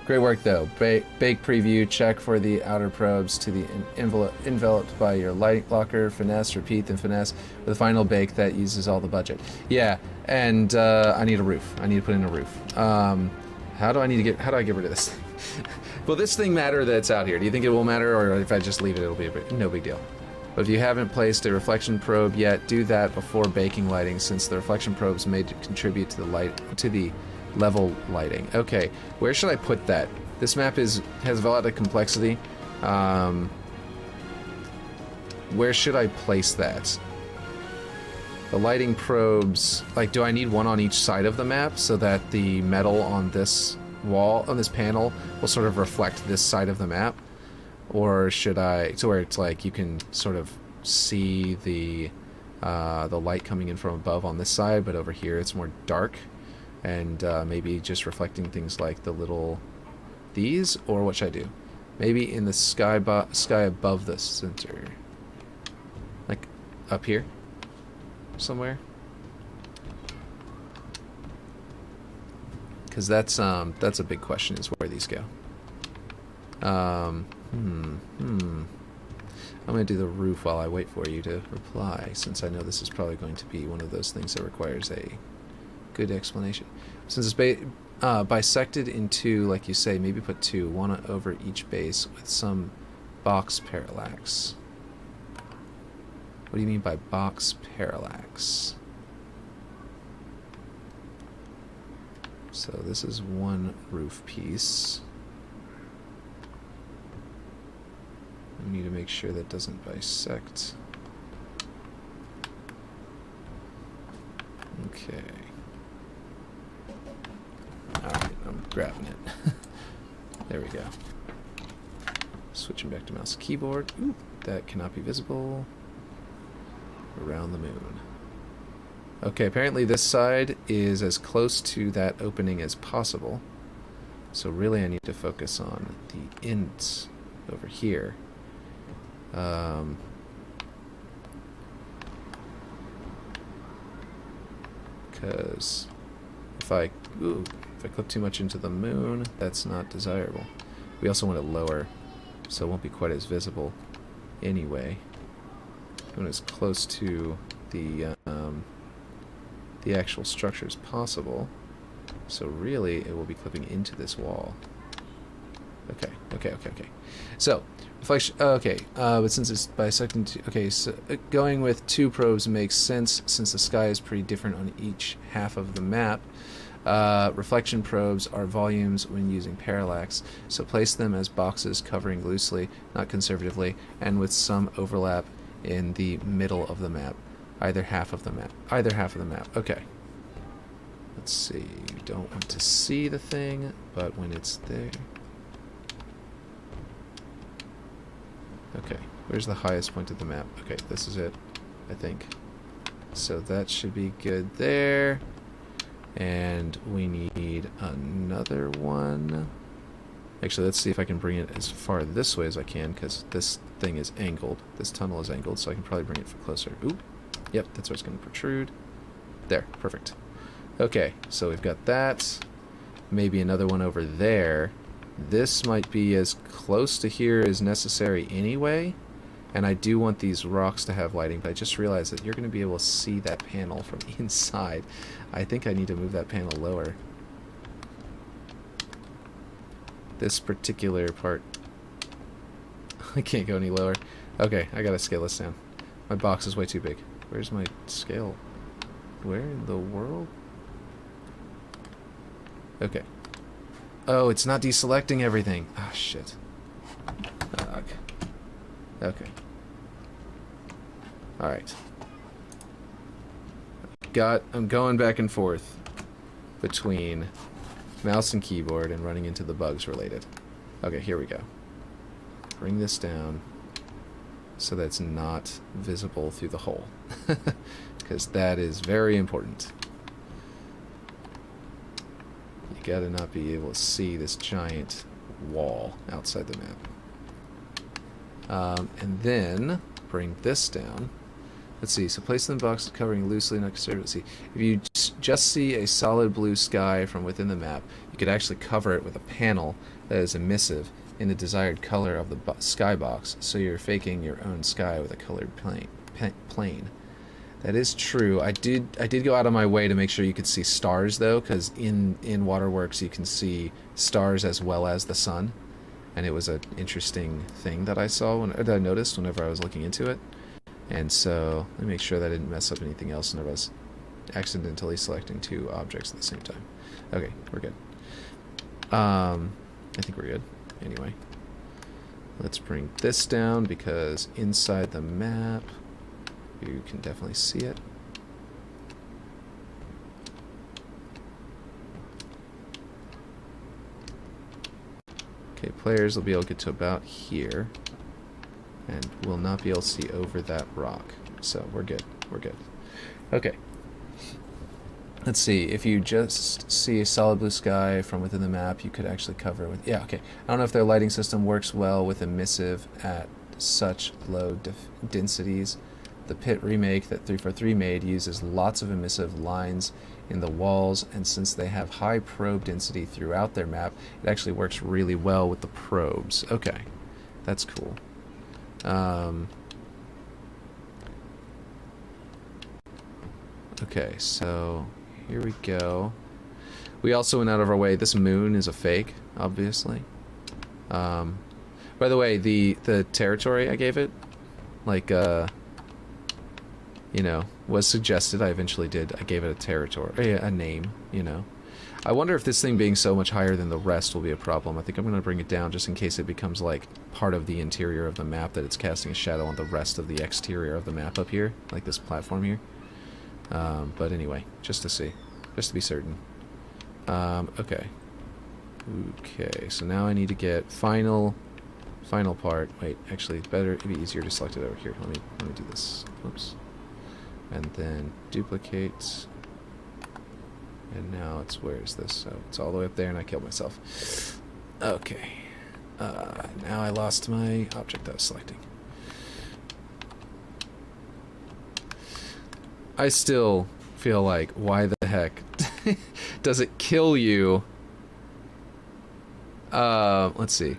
Great work, though. Bake preview, check for the outer probes to the enveloped by your light blocker. Finesse, repeat, then finesse with a final bake that uses all the budget. Yeah, and I need a roof. I need to put in a roof. How do I get rid of this thing? Will this thing matter that it's out here? Do you think it will matter, or if I just leave it, it'll be no big deal? But if you haven't placed a reflection probe yet, do that before baking lighting, since the reflection probes may contribute to the level lighting. Okay, where should I put that? This map has a lot of complexity. Where should I place that? The lighting probes, like, do I need one on each side of the map so that the metal on this wall, on this panel, will sort of reflect this side of the map? Or should I, to where it's like you can sort of see the light coming in from above on this side, but over here it's more dark, and maybe just reflecting things like the little, these, or what should I do? Maybe in the sky above the center. Like up here somewhere. Because that's a big question, is where these go. I'm going to do the roof while I wait for you to reply, since I know this is probably going to be one of those things that requires a good explanation. Since it's bisected into, like you say, maybe put two, one over each base with some box parallax. What do you mean by box parallax? So this is one roof piece. We need to make sure that doesn't bisect. Okay. Alright, I'm grabbing it. There we go. Switching back to mouse and keyboard. Ooh, that cannot be visible. Around the moon. Okay, apparently this side is as close to that opening as possible. So really I need to focus on the int over here. Because if I clip too much into the moon, that's not desirable. We also want it lower, so it won't be quite as visible anyway. We want it as close to the actual structure as possible. So really, it will be clipping into this wall. Okay. So, reflection. Okay, but since it's bisecting, okay, so going with two probes makes sense since the sky is pretty different on each half of the map. Reflection probes are volumes when using parallax, so place them as boxes covering loosely, not conservatively, and with some overlap in the middle of the map. Either half of the map. Okay. Let's see. You don't want to see the thing, but when it's there. Okay. Where's the highest point of the map? Okay, this is it, I think. So that should be good there. And we need another one. Actually, let's see if I can bring it as far this way as I can, because this thing is angled. This tunnel is angled, so I can probably bring it closer. Ooh. Yep, that's where it's going to protrude. There, perfect. Okay, so we've got that. Maybe another one over there. This might be as close to here as necessary anyway. And I do want these rocks to have lighting, but I just realized that you're going to be able to see that panel from inside. I think I need to move that panel lower. This particular part. I can't go any lower. Okay, I gotta scale this down. My box is way too big. Where's my scale? Where in the world? Okay. Oh, it's not deselecting everything. Ah, shit. Ugh. Okay. Alright. I'm going back and forth between mouse and keyboard and running into the bugs related. Okay, here we go. Bring this down so that's not visible through the hole. Because that is very important. You gotta not be able to see this giant wall outside the map. And then bring this down. Let's see, so place them in boxes covering loosely, not conservatively. Let's see, if you just see a solid blue sky from within the map, you could actually cover it with a panel that is emissive in the desired color of the sky box, so you're faking your own sky with a colored plane. That is true. I did go out of my way to make sure you could see stars, though, because in Waterworks you can see stars as well as the sun, and it was an interesting thing that I saw, that I noticed whenever I was looking into it. And so, let me make sure that I didn't mess up anything else whenever I was accidentally selecting two objects at the same time. Okay, we're good. I think we're good. Anyway, let's bring this down because inside the map, you can definitely see it. Okay, players will be able to get to about here. And will not be able to see over that rock. So we're good. We're good. Okay. let's see, if you just see a solid blue sky from within the map, you could actually cover it with, yeah, okay. I don't know if their lighting system works well with emissive at such low densities. The pit remake that 343 made uses lots of emissive lines in the walls, and since they have high probe density throughout their map, it actually works really well with the probes. Okay, that's cool. Okay, so here we go. We also went out of our way. This moon is a fake, obviously. By the way, the territory I gave it, like, you know, was suggested. I eventually did. I gave it a territory, a name, you know. I wonder if this thing being so much higher than the rest will be a problem. I think I'm going to bring it down just in case it becomes, like, part of the interior of the map, that it's casting a shadow on the rest of the exterior of the map up here, like this platform here. But anyway, just to see. Just to be certain. Okay. Okay, so now I need to get final part. Wait, actually, it'd be easier to select it over here. Let me do this. Oops. And then duplicate. And now where is this? So it's all the way up there and I killed myself. Okay. Now I lost my object I was selecting. I still feel like, why the heck does it kill you? Let's see.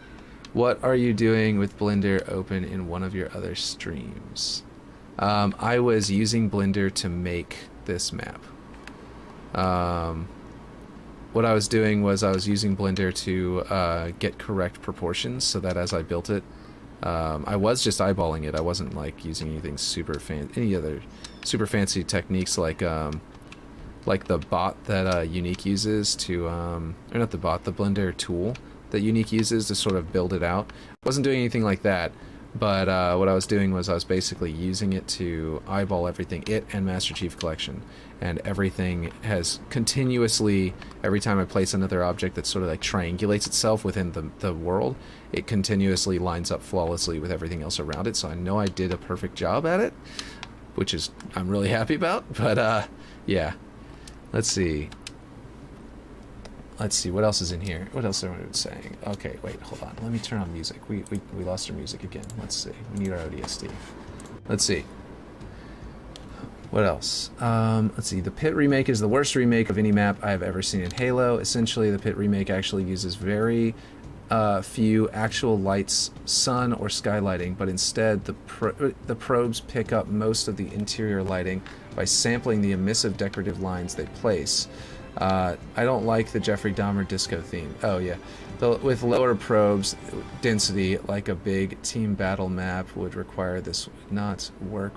What are you doing with Blender open in one of your other streams? I was using Blender to make this map. What I was doing was I was using Blender to get correct proportions so that as I built it, I was just eyeballing it. I wasn't like using anything any other super fancy techniques like the bot that Unique uses to, or not the bot, the Blender tool that Unique uses to sort of build it out. I wasn't doing anything like that. But what I was doing was I was basically using it to eyeball everything, it and Master Chief Collection. And everything has continuously, every time I place another object that sort of like triangulates itself within the world, it continuously lines up flawlessly with everything else around it. So I know I did a perfect job at it, which is I'm really happy about. But yeah, let's see. Let's see, what else is in here? What else are we saying? Okay, wait, hold on. Let me turn on music. We lost our music again. Let's see. We need our ODST. Let's see. What else? Let's see. The Pit remake is the worst remake of any map I have ever seen in Halo. Essentially, the Pit remake actually uses very few actual lights, sun or sky lighting, but instead the probes pick up most of the interior lighting by sampling the emissive decorative lines they place. I don't like the Jeffrey Dahmer disco theme. Oh yeah, with lower probes density, like a big team battle map would require, this would not work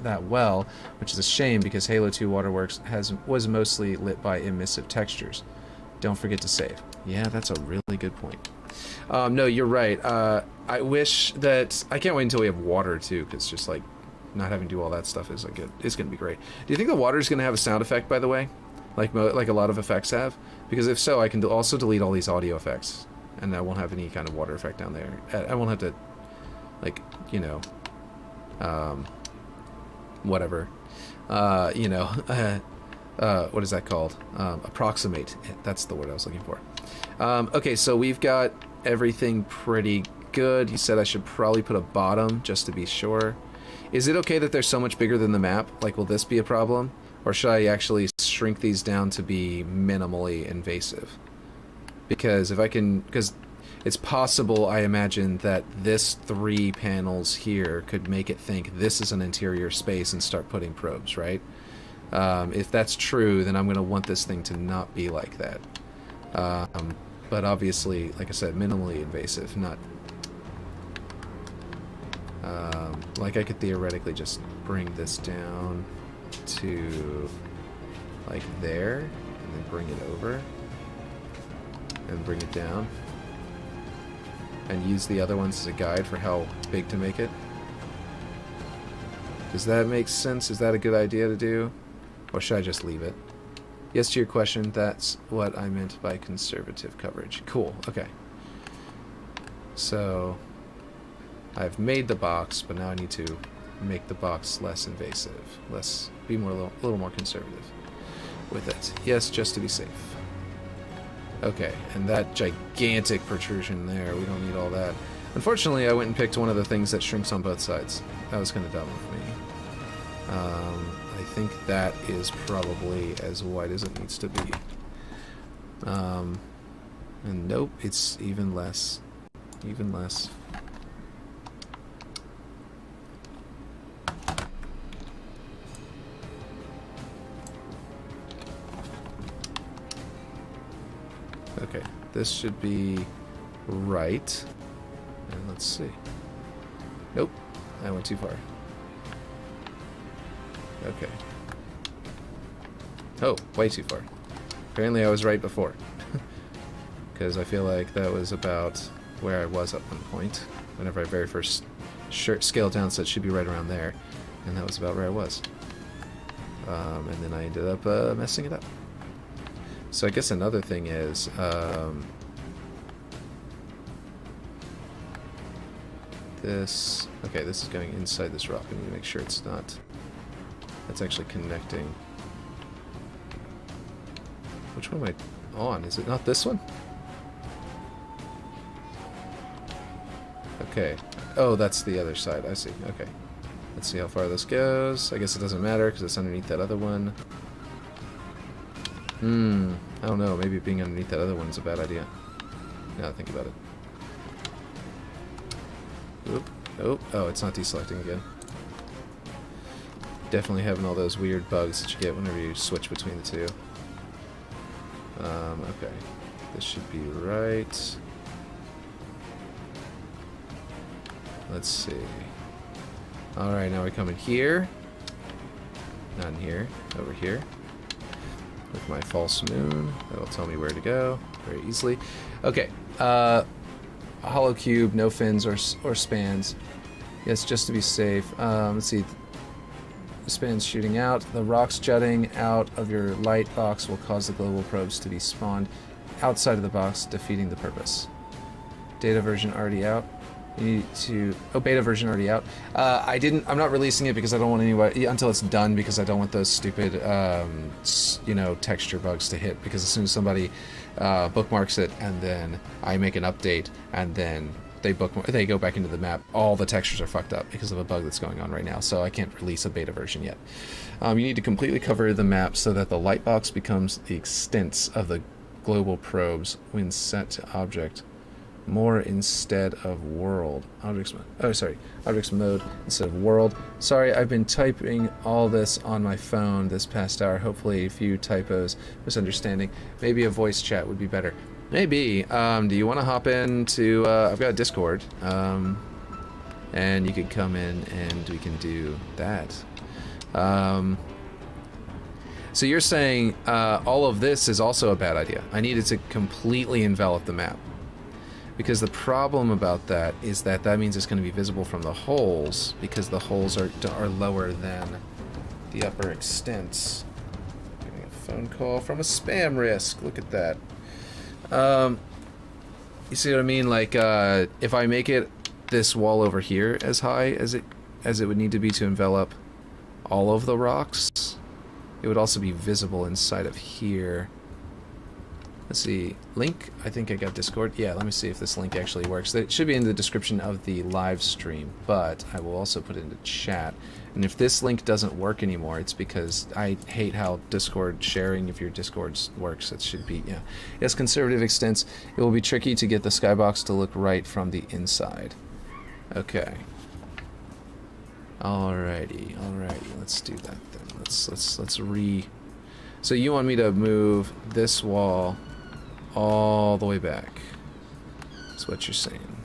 that well, which is a shame because Halo 2 Waterworks was mostly lit by emissive textures. Don't forget to save. Yeah, that's a really good point. No, you're right. I wish that I can't wait until we have water too, because just like not having to do all that stuff is like it's gonna be great. Do you think the water is gonna have a sound effect, by the way? Like a lot of effects have? Because if so, I can also delete all these audio effects, and I won't have any kind of water effect down there. I won't have to, like, you know, whatever, you know, what is that called? Approximate. That's the word I was looking for. Okay, so we've got everything pretty good. You said I should probably put a bottom just to be sure. Is it okay that they're so much bigger than the map? Like, will this be a problem? Or should I actually shrink these down to be minimally invasive? Because because it's possible, I imagine, that this 3 panels here could make it think this is an interior space and start putting probes, right? If that's true, then I'm going to want this thing to not be like that. But obviously, like I said, minimally invasive, not... like I could theoretically just bring this down to like there, and then bring it over and bring it down, and use the other ones as a guide for how big to make it. Does that make sense? Is that a good idea to do, or should I just leave it? Yes to your question, that's what I meant by conservative coverage. Cool, okay. So I've made the box, but now I need to make the box less invasive, be a little more conservative. with it. Yes, just to be safe. Okay, and that gigantic protrusion there, we don't need all that. Unfortunately, I went and picked one of the things that shrinks on both sides. That was kind of dumb of me. I think that is probably as wide as it needs to be. And nope, it's even less. Even less. Okay, this should be right. And let's see. Nope, I went too far. Okay. Oh, way too far. Apparently I was right before. Because I feel like that was about where I was at one point. Whenever I very first scaled down, so it should be right around there. And that was about where I was. And then I ended up messing it up. So I guess another thing is... this... Okay, this is going inside this rock. I need to make sure it's not... That's actually connecting. Which one am I on? Is it not this one? Okay. Oh, that's the other side. I see. Okay. Let's see how far this goes. I guess it doesn't matter because it's underneath that other one. I don't know. Maybe being underneath that other one is a bad idea. Now that I think about it. Oop. Oh, oh, it's not deselecting again. Definitely having all those weird bugs that you get whenever you switch between the two. Okay. This should be right. Let's see. Alright, now we come in here. Not in here. Over here. With my false moon. That'll tell me where to go very easily. Okay. A hollow cube, no fins or spans. Yes, just to be safe. Let's see. The spans shooting out. The rocks jutting out of your light box will cause the global probes to be spawned outside of the box, defeating the purpose. Data version already out. You need to... Oh, beta version already out. I'm not releasing it because I don't want anybody... Until it's done, because I don't want those stupid, you know, texture bugs to hit. Because as soon as somebody bookmarks it, and then I make an update, and then they go back into the map, all the textures are fucked up because of a bug that's going on right now. So I can't release a beta version yet. You need to completely cover the map so that the light box becomes the extents of the global probes when set to object. More instead of world. Objects mode instead of world. Sorry, I've been typing all this on my phone this past hour. Hopefully a few typos, misunderstanding. Maybe a voice chat would be better. Maybe. Do you want to hop into... I've got a Discord. And you could come in and we can do that. So you're saying all of this is also a bad idea. I needed to completely envelop the map. Because the problem about that is that means it's going to be visible from the holes, because the holes are lower than the upper extents. Getting a phone call from a spam risk. Look at that. You see what I mean? Like, if I make it this wall over here as high as it would need to be to envelop all of the rocks, it would also be visible inside of here. Let's see, link, I think I got Discord. Yeah, let me see if this link actually works. It should be in the description of the live stream, but I will also put it into chat. And if this link doesn't work anymore, it's because I hate how Discord sharing of your Discords works. It should be, yeah. Yes, conservative extents. It will be tricky to get the skybox to look right from the inside. Okay. Alrighty, let's do that then. Let's So you want me to move this wall all the way back. That's what you're saying.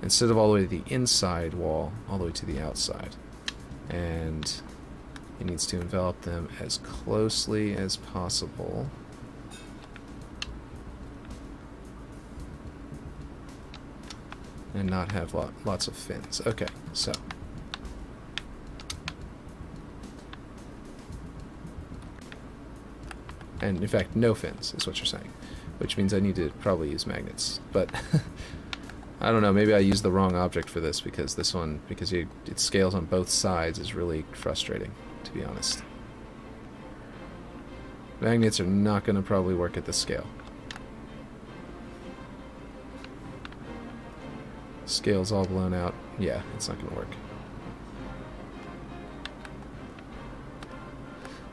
Instead of all the way to the inside wall, all the way to the outside. And it needs to envelop them as closely as possible. And not have lots of fins. Okay, so. And in fact, no fins is what you're saying. Which means I need to probably use magnets. But I don't know, maybe I used the wrong object for this, because this one, because it scales on both sides, is really frustrating, to be honest. Magnets are not going to probably work at this scale. Scale's all blown out. Yeah, it's not going to work.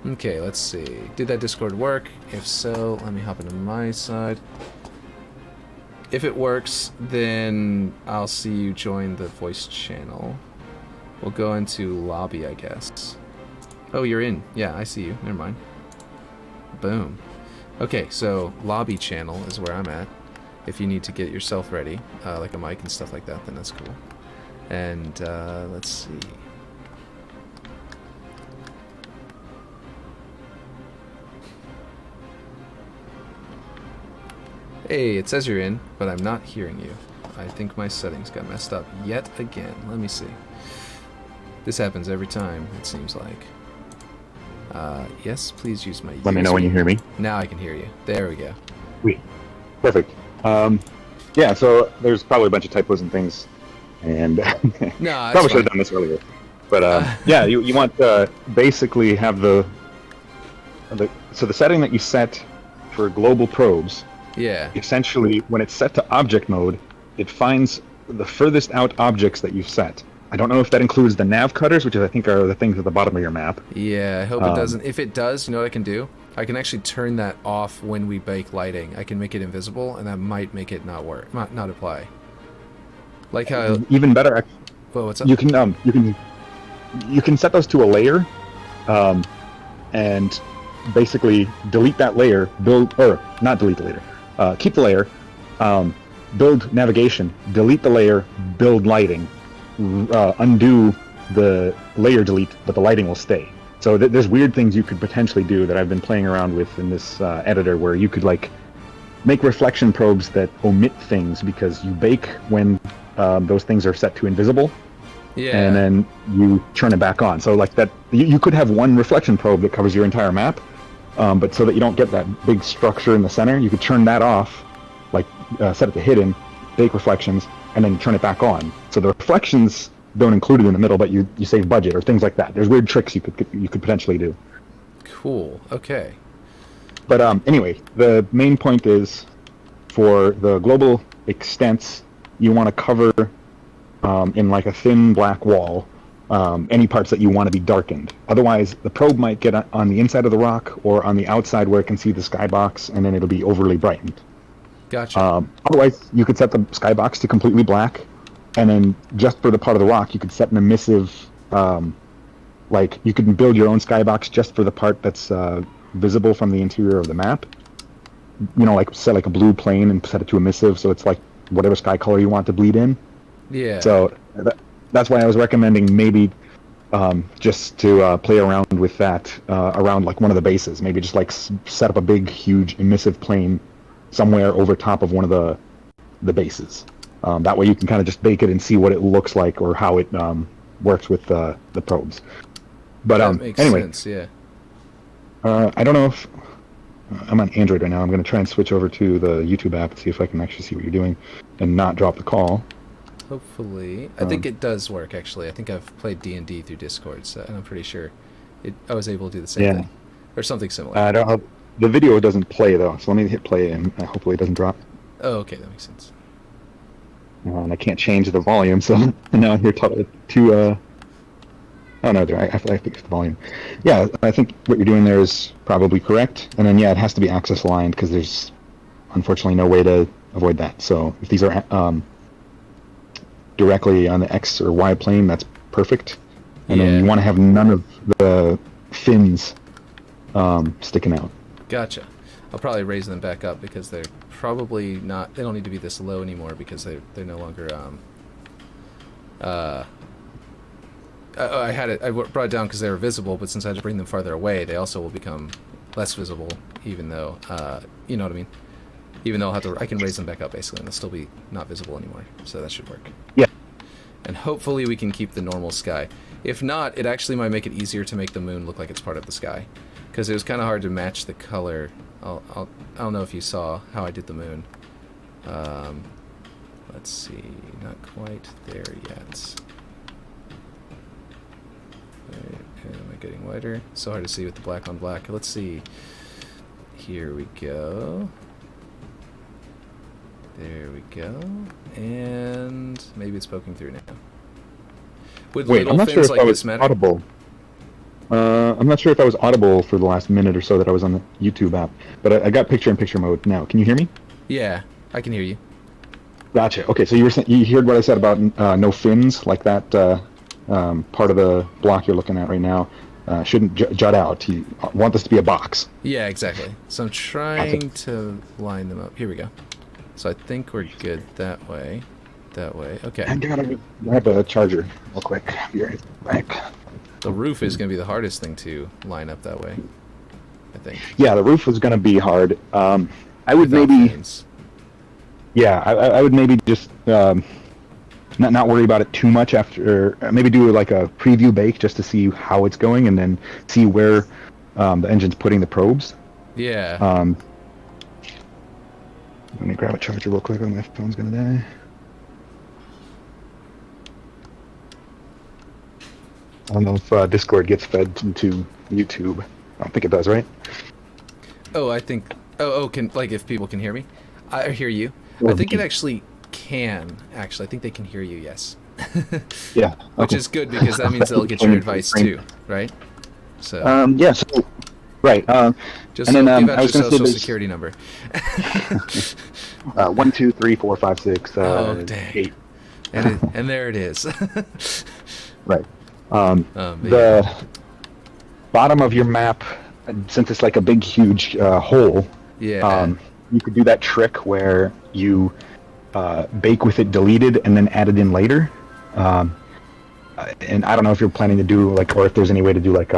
Okay, let's see. Did that Discord work? If so, let me hop into my side. If it works, then I'll see you join the voice channel. We'll go into lobby, I guess. Oh, you're in. Yeah, I see you. Never mind. Boom. Okay, so lobby channel is where I'm at. If you need to get yourself ready, like a mic and stuff like that, then that's cool. And let's see. Hey, it says you're in, but I'm not hearing you. I think my settings got messed up yet again. Let me see. This happens every time, it seems like. Yes, please use my user. Let me know when you hear me. Now I can hear you. There we go. Sweet. Perfect. Yeah, so there's probably a bunch of typos and things, and No, probably should have done this earlier. But yeah, you want to basically have the setting that you set for global probes. Yeah. Essentially, when it's set to object mode, it finds the furthest out objects that you've set. I don't know if that includes the nav cutters, which I think are the things at the bottom of your map. Yeah, I hope it doesn't. If it does, you know what I can do? I can actually turn that off when we bake lighting. I can make it invisible, and that might make it not work, not apply. Like how even better. Well, what's up? You can set those to a layer, and basically delete that layer. Not delete the layer. Keep the layer. Build navigation. Delete the layer. Build lighting. Undo the layer delete, but the lighting will stay. So there's weird things you could potentially do that I've been playing around with in this editor, where you could like make reflection probes that omit things because you bake when those things are set to invisible. Yeah. And then you turn it back on. So like that, you could have one reflection probe that covers your entire map, but so that you don't get that big structure in the center, you could turn that off, like set it to hidden, bake reflections, and then turn it back on. So the reflections don't include it in the middle, but you save budget or things like that. There's weird tricks you could potentially do. Cool. Okay. But anyway, the main point is for the global extents, you want to cover in like a thin black wall any parts that you want to be darkened. Otherwise, the probe might get on the inside of the rock or on the outside where it can see the skybox, and then it'll be overly brightened. Gotcha. Otherwise, you could set the skybox to completely black, and then just for the part of the rock, you could set an emissive, like you can build your own skybox just for the part that's visible from the interior of the map. You know, like set like a blue plane and set it to emissive, so it's like whatever sky color you want to bleed in. Yeah. So that's why I was recommending maybe just to play around with that around like one of the bases. Maybe just like set up a big, huge emissive plane somewhere over top of one of the bases. That way you can kind of just bake it and see what it looks like or how it works with the probes. But that makes anyway, sense, yeah. I don't know if I'm on Android right now. I'm going to try and switch over to the YouTube app and see if I can actually see what you're doing and not drop the call. Hopefully. I think it does work, actually. I think I've played D&D through Discord, so, and I'm pretty sure I was able to do the same thing. Or something similar. I don't know. The video doesn't play, though, so let me hit play, and hopefully it doesn't drop. Oh, okay, that makes sense. And I can't change the volume, so now I'm here to oh, no, I think it's the volume. Yeah, I think what you're doing there is probably correct. And then, yeah, it has to be axis aligned, because there's unfortunately no way to avoid that. So if these are directly on the X or Y plane, that's perfect. And then you want to have none of the fins sticking out. Gotcha. I'll probably raise them back up because they're probably not. They don't need to be this low anymore because they're no longer. I brought it down because they were visible, but since I had to bring them farther away, they also will become less visible. Even though, you know what I mean. Even though I can raise them back up basically, and they'll still be not visible anymore. So that should work. Yeah. And hopefully we can keep the normal sky. If not, it actually might make it easier to make the moon look like it's part of the sky, because it was kind of hard to match the color. I don't know if you saw how I did the moon. Let's see, not quite there yet. Am I getting whiter? So hard to see with the black on black. Let's see. Here we go. There we go. And maybe it's poking through now. Would Wait, I'm little not sure things if like I this was matter? audible. I'm not sure if I was audible for the last minute or so that I was on the YouTube app, but I got picture-in-picture mode now. Can you hear me? Yeah, I can hear you. Gotcha. Okay, so you heard what I said about no fins, like that part of the block you're looking at right now shouldn't jut out. You want this to be a box. Yeah, exactly. So I'm trying to line them up. Here we go. So I think we're good that way. That way. Okay. I gotta grab a charger real quick. Be right back. The roof is going to be the hardest thing to line up that way, I think. Yeah, the roof was gonna be hard. I would Without maybe. fins. Yeah, I would maybe just not worry about it too much after. Maybe do like a preview bake just to see how it's going, and then see where the engine's putting the probes. Yeah. Let me grab a charger real quick, or my phone's gonna die. I don't know if Discord gets fed into YouTube. I don't think it does, right? Oh, I think. Can like if people can hear me? I hear you. Or I think it actually can. Actually, I think they can hear you. Yes. Yeah. Which okay. is good because that means they'll get your advice too, right? So. Yeah. So, right. Just and then give out I your was going to social say security number. 1, 2, 3, 4, 5, 6, Oh, dang. 8. And there it is. Right. Man. The bottom of your map, since it's like a big, huge hole, Yeah. you could do that trick where you bake with it deleted and then add it in later. And I don't know if you're planning to do like, or if there's any way to do like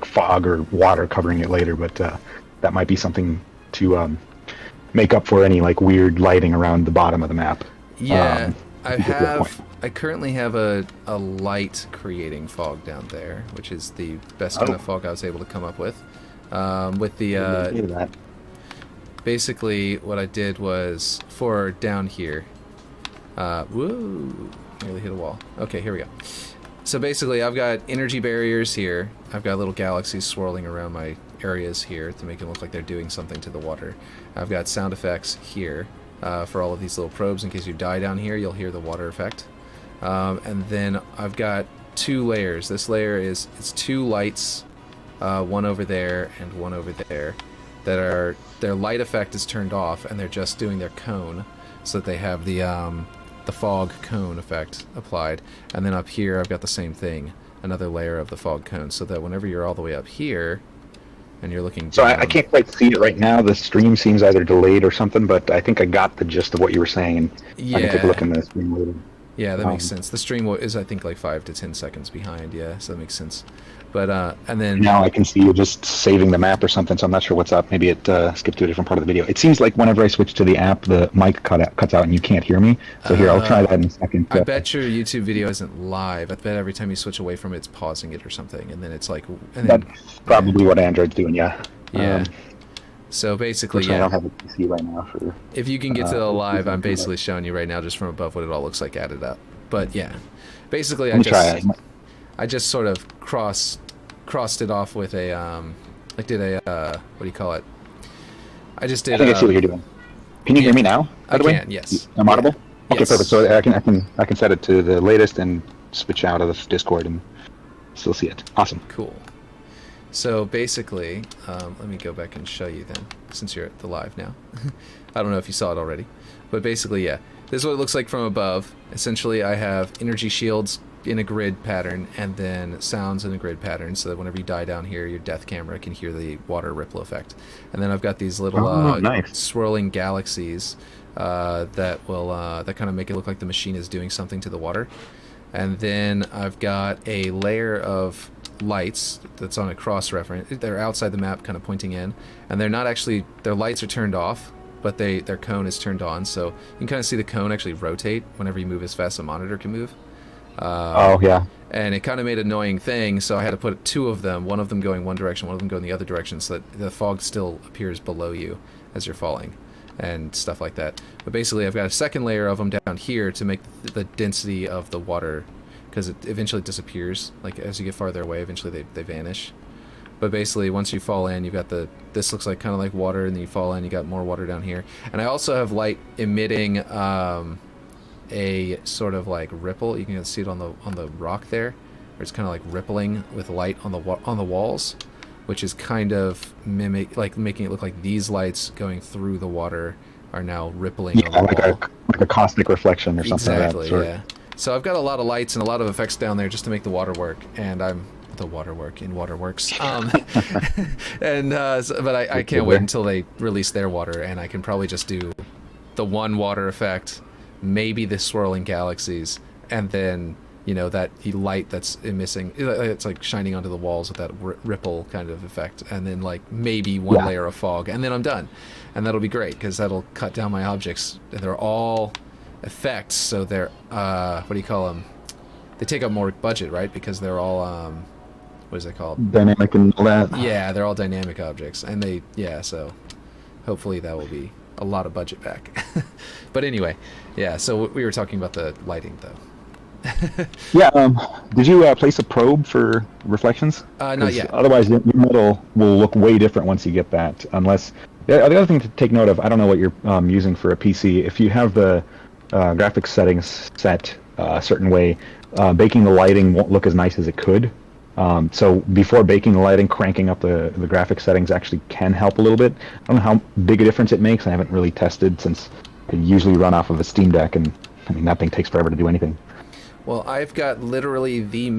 fog or water covering it later, but that might be something to make up for any like weird lighting around the bottom of the map. Yeah. to get your point. I currently have a light creating fog down there, which is the best kind of fog I was able to come up with. With the basically what I did was for down here. Woo! Nearly hit a wall. Okay, here we go. So basically, I've got energy barriers here. I've got little galaxies swirling around my areas here to make it look like they're doing something to the water. I've got sound effects here for all of these little probes. In case you die down here, you'll hear the water effect. And then I've got two layers. This layer it's two lights, one over there and one over there, that are their light effect is turned off and they're just doing their cone, so that they have the fog cone effect applied. And then up here I've got the same thing, another layer of the fog cone, so that whenever you're all the way up here and you're looking So down, I can't quite see it right now. The stream seems either delayed or something, but I think I got the gist of what you were saying, and I can take a look in the stream later. Yeah, that makes sense. The stream is, I think, like 5 to 10 seconds behind. Yeah, so that makes sense. But and then Now I can see you just saving the map or something, so I'm not sure what's up. Maybe it skipped to a different part of the video. It seems like whenever I switch to the app, the mic cuts out and you can't hear me. So here, I'll try that in a second. I bet your YouTube video isn't live. I bet every time you switch away from it, it's pausing it or something, and then it's like. And then, That's probably what Android's doing, yeah. Yeah. So basically, I yeah. don't have a PC right now for. If you can get to the live, I'm basically showing you right now just from above what it all looks like added up. But yeah, basically, I just sort of crossed it off with a what do you call it? I just did. I think I see what you're doing. Can you hear me now? By the way, yes. I'm audible. Yeah. Okay, Yes. perfect. So I can set it to the latest and switch out of the Discord and still see it. Awesome. Cool. So basically, let me go back and show you then, since you're at the live now. I don't know if you saw it already, but basically, yeah, this is what it looks like from above. Essentially, I have energy shields in a grid pattern, and then sounds in a grid pattern, so that whenever you die down here, your death camera can hear the water ripple effect. And then I've got these little nice. swirling galaxies that will that kind of make it look like the machine is doing something to the water. And then I've got a layer of lights that's on a cross reference. They're outside the map, kind of pointing in, and they're not actually. Their lights are turned off, but their cone is turned on. So you can kind of see the cone actually rotate whenever you move as fast as a monitor can move. Oh yeah. And it kind of made an annoying thing, so I had to put two of them, one of them going one direction, one of them going the other direction, so that the fog still appears below you as you're falling, and stuff like that. But basically, I've got a second layer of them down here to make the density of the water, because it eventually disappears. Like as you get farther away, eventually they vanish. But basically, once you fall in, you've got this looks like kind of like water, and then you fall in, you got more water down here. And I also have light emitting a sort of like ripple. You can see it on the rock there, where it's kind of like rippling with light on the walls, which is kind of making it look like these lights going through the water are now rippling on the wall. Like a caustic reflection or something exactly, like that. Yeah. So I've got a lot of lights and a lot of effects down there just to make the water work, and I'm the water work in Waterworks. But I can't wait until they release their water, and I can probably just do the one water effect, maybe the swirling galaxies, and then that light that's emitting, it's like shining onto the walls with that ripple kind of effect, and then like maybe one layer of fog, and then I'm done, and that'll be great because that'll cut down my objects. They're all effects, so they're what do you call them? They take up more budget, right? Because they're all what is it called? Dynamic and all that. Yeah, they're all dynamic objects, and so hopefully that will be a lot of budget back. But anyway, so we were talking about the lighting though. Did you place a probe for reflections? Not yet. Otherwise, your model will look way different once you get that. Unless the other thing to take note of, I don't know what you're using for a PC. If you have the graphics settings set a certain way, baking the lighting won't look as nice as it could. So before baking the lighting, cranking up the graphics settings actually can help a little bit. I don't know how big a difference it makes. I haven't really tested since I usually run off of a Steam Deck, and I mean that thing takes forever to do anything. Well, I've got literally the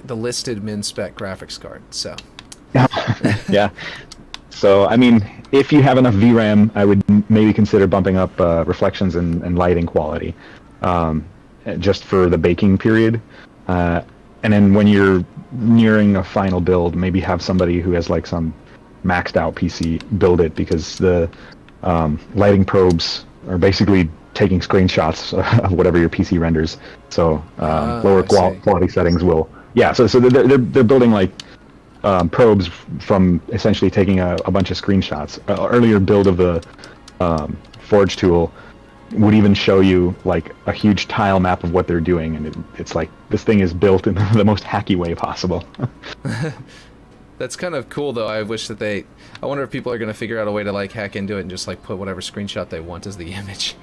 listed min spec graphics card, so. Yeah. So, I mean, if you have enough VRAM, I would maybe consider bumping up reflections and lighting quality, just for the baking period. And then when you're nearing a final build, maybe have somebody who has like some maxed out PC build it, because the lighting probes are basically taking screenshots of whatever your PC renders. So lower quality settings will. Yeah. So they're building like probes from essentially taking a bunch of screenshots. Earlier build of the Forge tool would even show you like a huge tile map of what they're doing, and it's like this thing is built in the most hacky way possible. That's kind of cool, though. I wish that I wonder if people are going to figure out a way to like hack into it and just like put whatever screenshot they want as the image.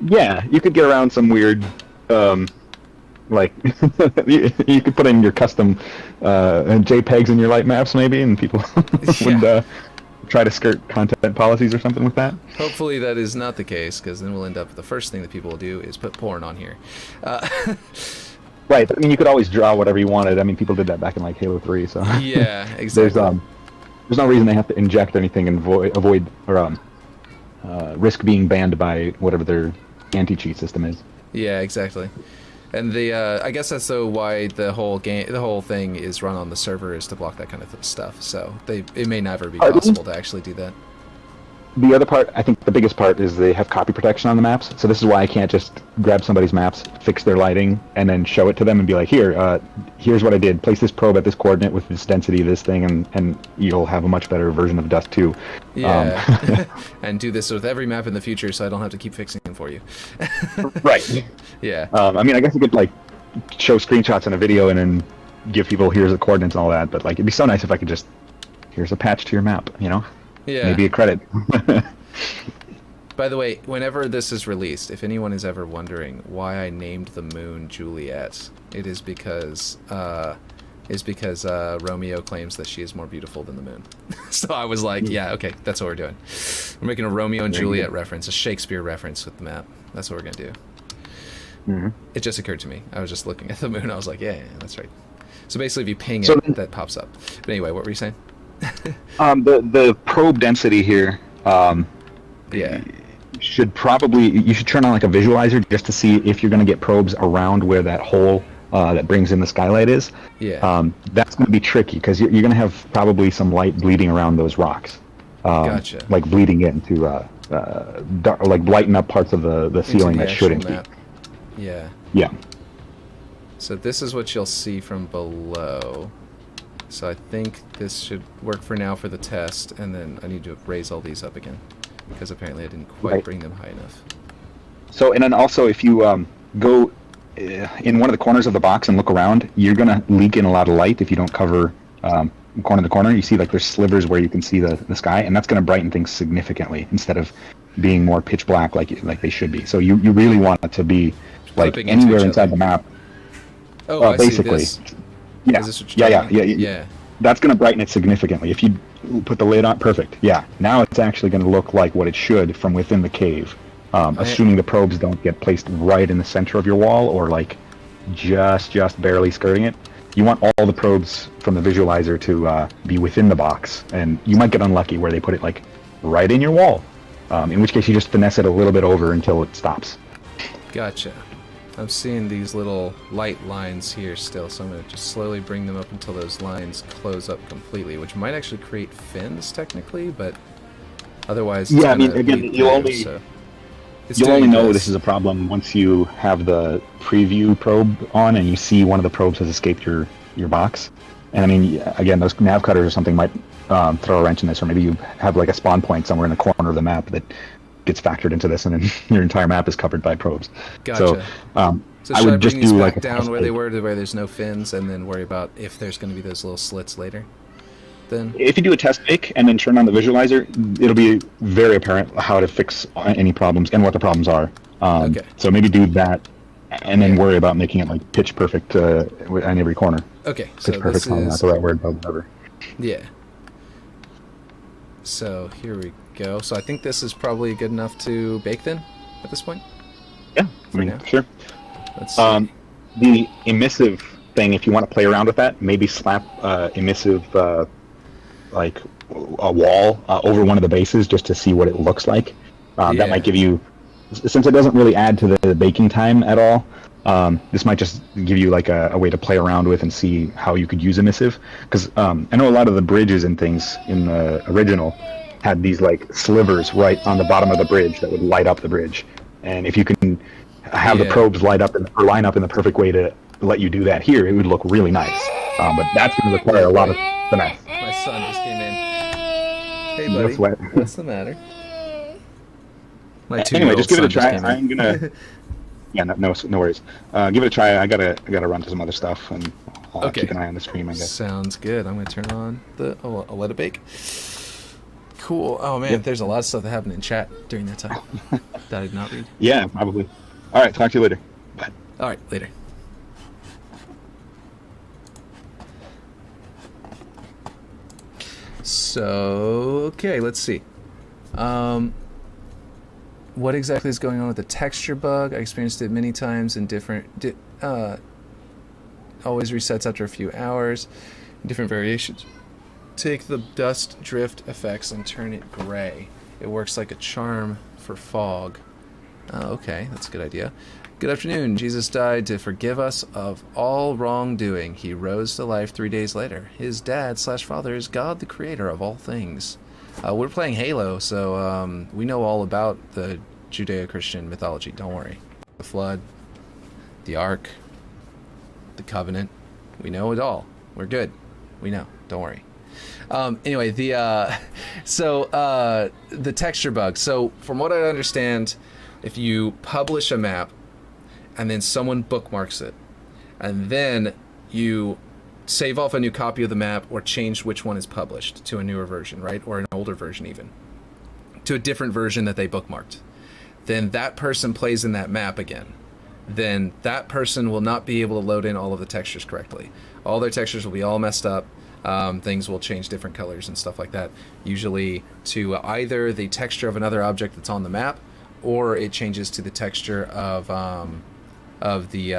Yeah, you could get around some weird, like you could put in your custom JPEGs in your light maps maybe, and people would try to skirt content policies or something with that. Hopefully that is not the case, because then we'll end up, the first thing that people will do is put porn on here. Right, I mean, you could always draw whatever you wanted. I mean, people did that back in like Halo 3, so yeah, exactly. There's no reason they have to inject anything and avoid or risk being banned by whatever their anti-cheat system is. Yeah, exactly. And I guess that's why the whole thing is run on the server, is to block that kind of stuff. So it may never be possible to actually do that. The other part, I think the biggest part, is they have copy protection on the maps. So this is why I can't just grab somebody's maps, fix their lighting, and then show it to them and be like, here's what I did. Place this probe at this coordinate with this density, this thing, and you'll have a much better version of Dust 2. Yeah, and do this with every map in the future, so I don't have to keep fixing them for you. Right. Yeah. I mean, I guess you could like show screenshots in a video and then give people here's the coordinates and all that, but like it'd be so nice if I could just, here's a patch to your map, Yeah. Maybe a credit. By the way, whenever this is released, if anyone is ever wondering why I named the moon Juliet, it is because Romeo claims that she is more beautiful than the moon. So I was like, yeah, okay, that's what we're doing. We're making a Romeo and Juliet reference, a Shakespeare reference with the map. That's what we're gonna do. Mm-hmm. It just occurred to me. I was just looking at the moon. I was like, yeah, that's right. So basically, if you ping it, that pops up. But anyway, what were you saying? The probe density here. Yeah. You should turn on like a visualizer just to see if you're going to get probes around where that hole that brings in the skylight is. Yeah. That's going to be tricky because you're going to have probably some light bleeding around those rocks. Gotcha. Like bleeding into like lighten up parts of the ceiling that shouldn't be. Yeah. Yeah. So this is what you'll see from below. So I think this should work for now for the test, and then I need to raise all these up again, because apparently I didn't quite bring them high enough. So, and then also if you go in one of the corners of the box and look around, you're going to leak in a lot of light if you don't cover corner to corner, you see like there's slivers where you can see the sky, and that's going to brighten things significantly instead of being more pitch black like they should be. So you really want it to be like Flipping into anywhere each inside other. the map. Oh, I basically. see this. Yeah. Is this what you're talking about? Yeah. That's going to brighten it significantly. If you put the lid on, perfect. Yeah. Now it's actually going to look like what it should from within the cave, assuming the probes don't get placed right in the center of your wall or like just barely skirting it. You want all the probes from the visualizer to be within the box, and you might get unlucky where they put it like right in your wall, in which case you just finesse it a little bit over until it stops. Gotcha. I'm seeing these little light lines here still, so I'm going to just slowly bring them up until those lines close up completely, which might actually create fins technically, but otherwise it's again, you'll only know this is a problem once you have the preview probe on and you see one of the probes has escaped your box. And I mean, again, those nav cutters or something might throw a wrench in this, or maybe you have like a spawn point somewhere in the corner of the map that gets factored into this, and then your entire map is covered by probes. Gotcha. So I would just do like down where they were to where there's no fins, and then worry about if there's going to be those little slits later. Then if you do a test bake and then turn on the visualizer, it'll be very apparent how to fix any problems and what the problems are. Okay. So maybe do that, and then worry about making it like pitch perfect in every corner. Okay. Pitch So perfect, this is not the right word, but whatever. Yeah. So here we go. So I think this is probably good enough to bake then at this point. Yeah, I mean, now. sure. Let's see. The emissive thing, if you want to play around with that, maybe slap emissive like a wall over one of the bases just to see what it looks like. That might give you, since it doesn't really add to the baking time at all, this might just give you like a way to play around with and see how you could use emissive. Because I know a lot of the bridges and things in the original had these like slivers right on the bottom of the bridge that would light up the bridge. And if you can have the probes line up in the perfect way to let you do that here, it would look really nice. But that's going to require a lot of finesse. My son just came in. Hey, buddy. What's the matter? My 2-year-old Anyway, just give it a son try. I'm gonna. Yeah, no worries. Give it a try. I gotta run to some other stuff and keep an eye on the stream, I guess. Sounds good. I'm gonna turn on the. I'll let it bake. Cool. Oh man, there's a lot of stuff that happened in chat during that time that I did not read. Yeah, probably. All right, talk to you later. Bye. All right, later. So, okay, let's see. What exactly is going on with the texture bug? I experienced it many times in different... always resets after a few hours. Different variations. Take the dust drift effects and turn it gray. It works like a charm for fog. Okay, that's a good idea. Good afternoon. Jesus died to forgive us of all wrongdoing. He rose to life 3 days later. His dad/father is God, the creator of all things. We're playing Halo, so we know all about the Judeo-Christian mythology. Don't worry. The Flood, the Ark, the Covenant. We know it all. We're good. We know. Don't worry. Anyway, the texture bug. So, from what I understand, if you publish a map and then someone bookmarks it, and then you save off a new copy of the map or change which one is published to a newer version, right? Or an older version even, to a different version that they bookmarked. Then that person plays in that map again. Then that person will not be able to load in all of the textures correctly. All their textures will be all messed up. Things will change different colors and stuff like that. Usually to either the texture of another object that's on the map, or it changes to the texture of the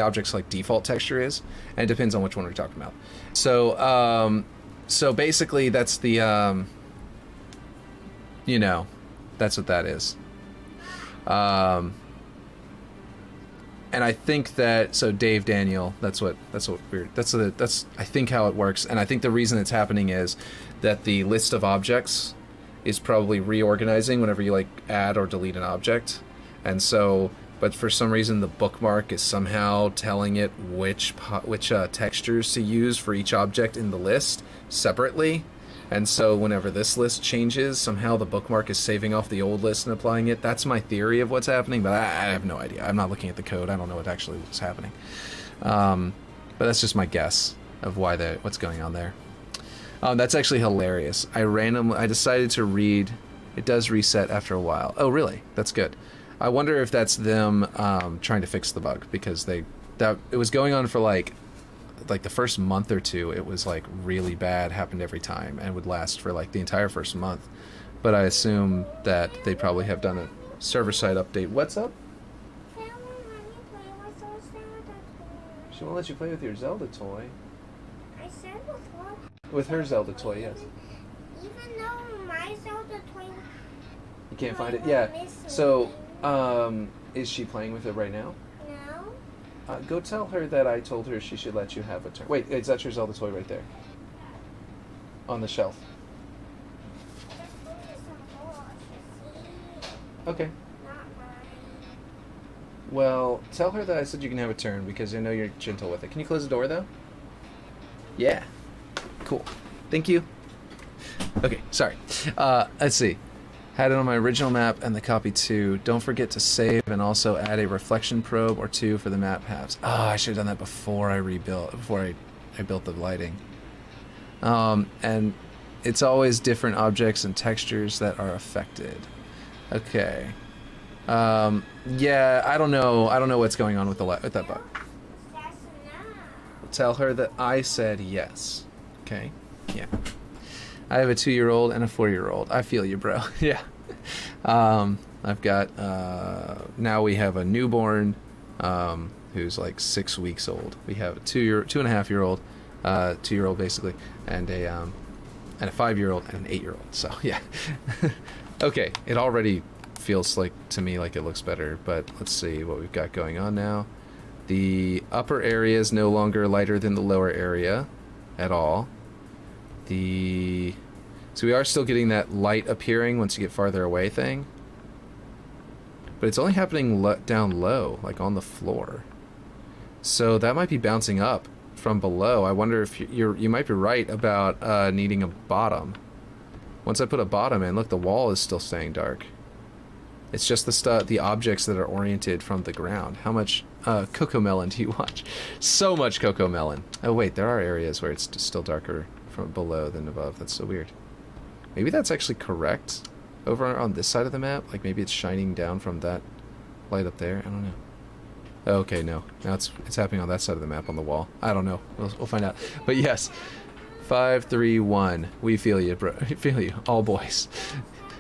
object's like default texture is, and it depends on which one we're talking about. So so basically that's the that's what that is. And I think that, so Dave Daniel, that's I think how it works. And I think the reason it's happening is that the list of objects is probably reorganizing whenever you like add or delete an object. And so, but for some reason the bookmark is somehow telling it which textures to use for each object in the list separately. And so whenever this list changes, somehow the bookmark is saving off the old list and applying it. That's my theory of what's happening, but I have no idea. I'm not looking at the code. I don't know what actually is happening. But that's just my guess. of what's going on there. That's actually hilarious. I decided to read. It does reset after a while. Oh, really? That's good. I wonder if that's them trying to fix the bug, because it was going on for like the first month or two. It was like really bad, happened every time, and would last for like the entire first month. But I assume that they probably have done a server-side update. What's up? She won't let you play with your Zelda toy. I said with what? With her Zelda toy, yes. Even though my Zelda toy... You can't find it? Yeah. So, is she playing with it right now? No. Go tell her that I told her she should let you have a turn. Wait, is that your Zelda toy right there? On the shelf. Okay. Not mine. Well, tell her that I said you can have a turn, because I know you're gentle with it. Can you close the door, though? Yeah. Cool. Thank you. Okay, sorry. Let's see. Had it on my original map and the copy too. Don't forget to save and also add a reflection probe or two for the map halves. Oh, I should have done that before I built the lighting. And it's always different objects and textures that are affected. Okay. Yeah, I don't know. I don't know what's going on with that bug. That's enough. Tell her that I said yes. Okay? Yeah. I have a 2-year-old and a 4-year-old. I feel you, bro. Yeah. I've got, now we have a newborn, who's like 6 weeks old. We have a 2.5-year-old, 2-year-old basically, and a 5-year-old and an 8-year-old. So, yeah. Okay. It already feels like, to me, like it looks better, but let's see what we've got going on now. The upper area is no longer lighter than the lower area at all. So we are still getting that light appearing once you get farther away thing. But it's only happening down low, like on the floor. So that might be bouncing up from below. I wonder if you might be right about needing a bottom. Once I put a bottom in, look, the wall is still staying dark. It's just the objects that are oriented from the ground. How much Coco Melon do you watch? So much Coco Melon. Oh wait, there are areas where it's still darker from below than above. That's so weird. Maybe that's actually correct over on this side of the map. Like maybe it's shining down from that light up there. I don't know. Okay, no. Now it's happening on that side of the map on the wall. I don't know. We'll find out. But yes, 5, 3, 1. We feel you, bro. We feel you, all boys.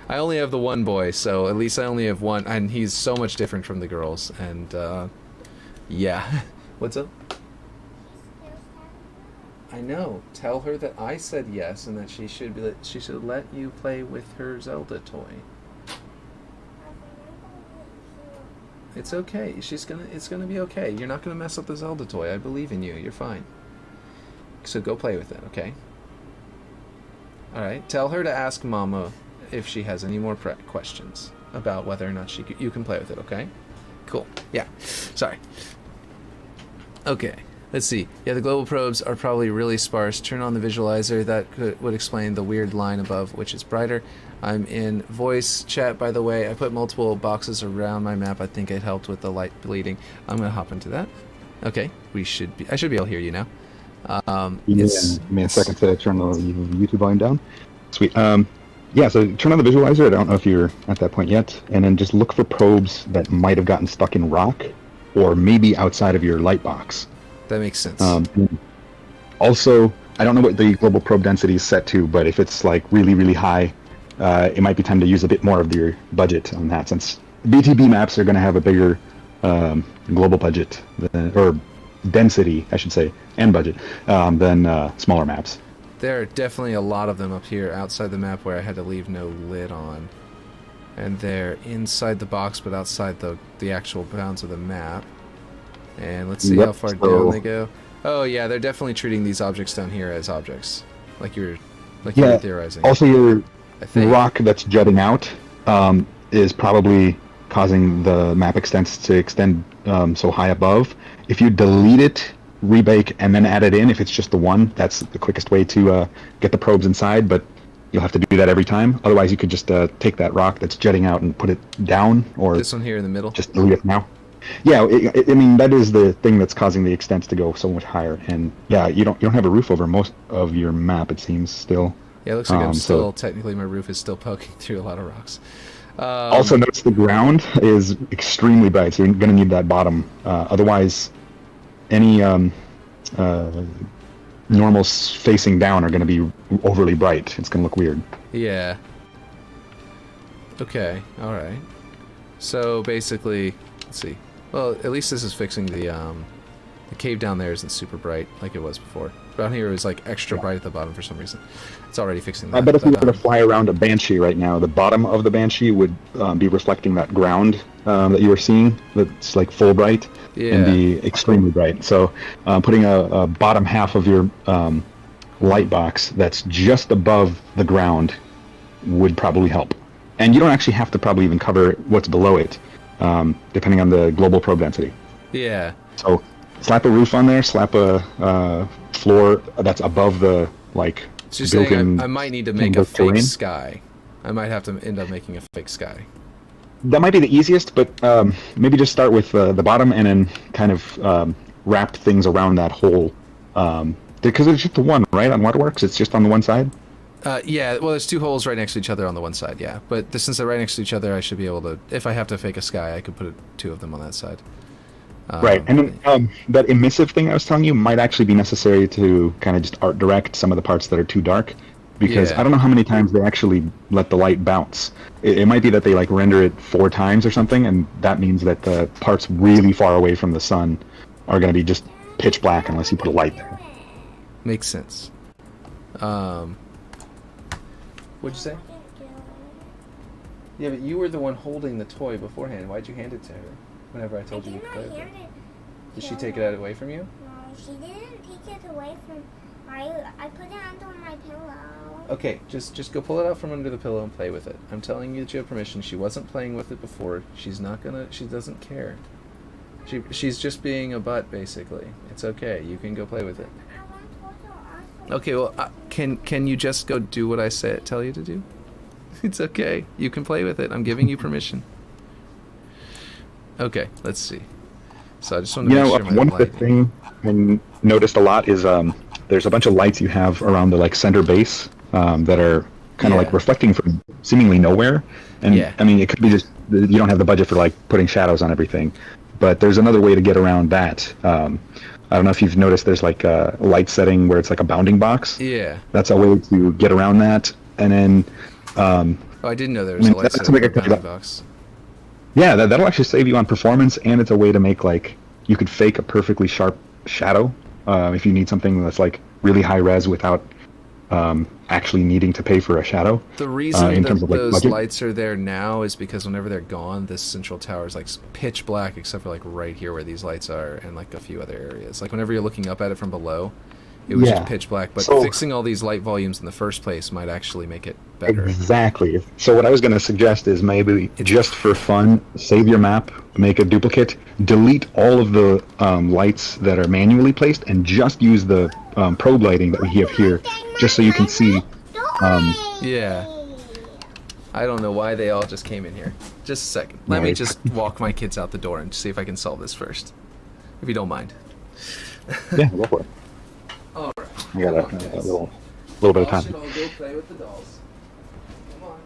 I only have the one boy, so at least I only have one, and he's so much different from the girls. And yeah. What's up? I know. Tell her that I said yes, and that she should let you play with her Zelda toy. It's okay. It's gonna be okay. You're not gonna mess up the Zelda toy. I believe in you. You're fine. So go play with it, okay? All right. Tell her to ask Mama if she has any more questions about whether or not you can play with it, okay? Cool. Yeah. Sorry. Okay. Let's see. Yeah, the global probes are probably really sparse. Turn on the visualizer. That would explain the weird line above, which is brighter. I'm in voice chat, by the way. I put multiple boxes around my map. I think it helped with the light bleeding. I'm going to hop into that. Okay. I should be able to hear you now. Give me a second to turn the YouTube volume down. Sweet. Yeah, so turn on the visualizer. I don't know if you're at that point yet. And then just look for probes that might have gotten stuck in rock or maybe outside of your light box. That makes sense. Also, I don't know what the global probe density is set to, but if it's like really, really high, it might be time to use a bit more of your budget on that, since BTB maps are going to have a bigger global budget, or density, I should say, and budget, than smaller maps. There are definitely a lot of them up here outside the map where I had to leave no lid on. And they're inside the box, but outside the actual bounds of the map. And let's see how far down they go. Oh yeah, they're definitely treating these objects down here as objects, like you were theorizing. Also, your rock that's jutting out is probably causing the map extents to extend so high above. If you delete it, rebake, and then add it in, if it's just the one, that's the quickest way to get the probes inside. But you'll have to do that every time. Otherwise, you could just take that rock that's jutting out and put it down, or this one here in the middle. Just delete it now. Yeah, I mean that is the thing that's causing the extents to go so much higher. And yeah, you don't have a roof over most of your map. It seems still. Yeah, it looks like I'm So still technically my roof is still poking through a lot of rocks. also notice the ground is extremely bright. So you're going to need that bottom. Otherwise, any uh, normals facing down are going to be overly bright. It's going to look weird. Yeah. Okay. All right. So basically, let's see. Well, at least this is fixing the cave down there isn't super bright like it was before. Down here it was like extra bright at the bottom for some reason. It's already fixing that. I bet if but, we were to fly around a Banshee right now, the bottom of the Banshee would be reflecting that ground that you were seeing that's like full bright and be extremely bright. So putting a bottom half of your light box that's just above the ground would probably help. And you don't actually have to probably even cover what's below it, depending on the global probe density. Yeah. So slap a roof on there, slap a floor that's above the like. So you're saying I might need to make a fake sky. I might have to end up making a fake sky. That might be the easiest, but maybe just start with the bottom and then kind of wrap things around that hole. Because it's just the one, right? On Waterworks, it's just on the one side? Yeah, well, there's two holes right next to each other on the one side, yeah. But since they're right next to each other, I should be able to... If I have to fake a sky, I could put two of them on that side. Right, and then that emissive thing I was telling you might actually be necessary to kind of just art direct some of the parts that are too dark, because I don't know how many times they actually let the light bounce. It might be that they like render it 4 times or something, and that means that the parts really far away from the sun are going to be just pitch black unless you put a light there. Makes sense. What'd you say? Yeah, but you were the one holding the toy beforehand. Why'd you hand it to her? Whenever I told you to play with it. Did she take it away from you? No, she didn't take it away from I put it under my pillow. Okay, just go pull it out from under the pillow and play with it. I'm telling you that you have permission. She wasn't playing with it before. She's not gonna... She doesn't care. She's just being a butt, basically. It's okay. You can go play with it. Okay, well, can you just go do what I tell you to do? It's okay. You can play with it. I'm giving you permission. Okay, let's see. So I just want to make sure my one of the things I noticed a lot is there's a bunch of lights you have around the like center base that are kind of like reflecting from seemingly nowhere. And I mean, it could be just you don't have the budget for like putting shadows on everything, but there's another way to get around that. I don't know if you've noticed there's like a light setting where it's like a bounding box. Yeah. That's a way to get around that. And then... oh, I didn't know there was a light setting for a bounding box. Yeah, that'll actually save you on performance, and it's a way to make, like, you could fake a perfectly sharp shadow if you need something that's, like, really high res without actually needing to pay for a shadow. The reason that those lights are there now is because whenever they're gone, this central tower is, like, pitch black, except for, like, right here where these lights are and, like, a few other areas. Like, whenever you're looking up at it from below, it was just pitch black, but fixing all these light volumes in the first place might actually make it better. Exactly. So what I was going to suggest is maybe just for fun, save your map, make a duplicate, delete all of the lights that are manually placed, and just use the probe lighting that we have here, just so you can see. Yeah. I don't know why they all just came in here. Just a second. Let me just walk my kids out the door and see if I can solve this first. If you don't mind. Yeah, go for it. All right. I got a little bit of time. Should all go play with the dolls. Come on.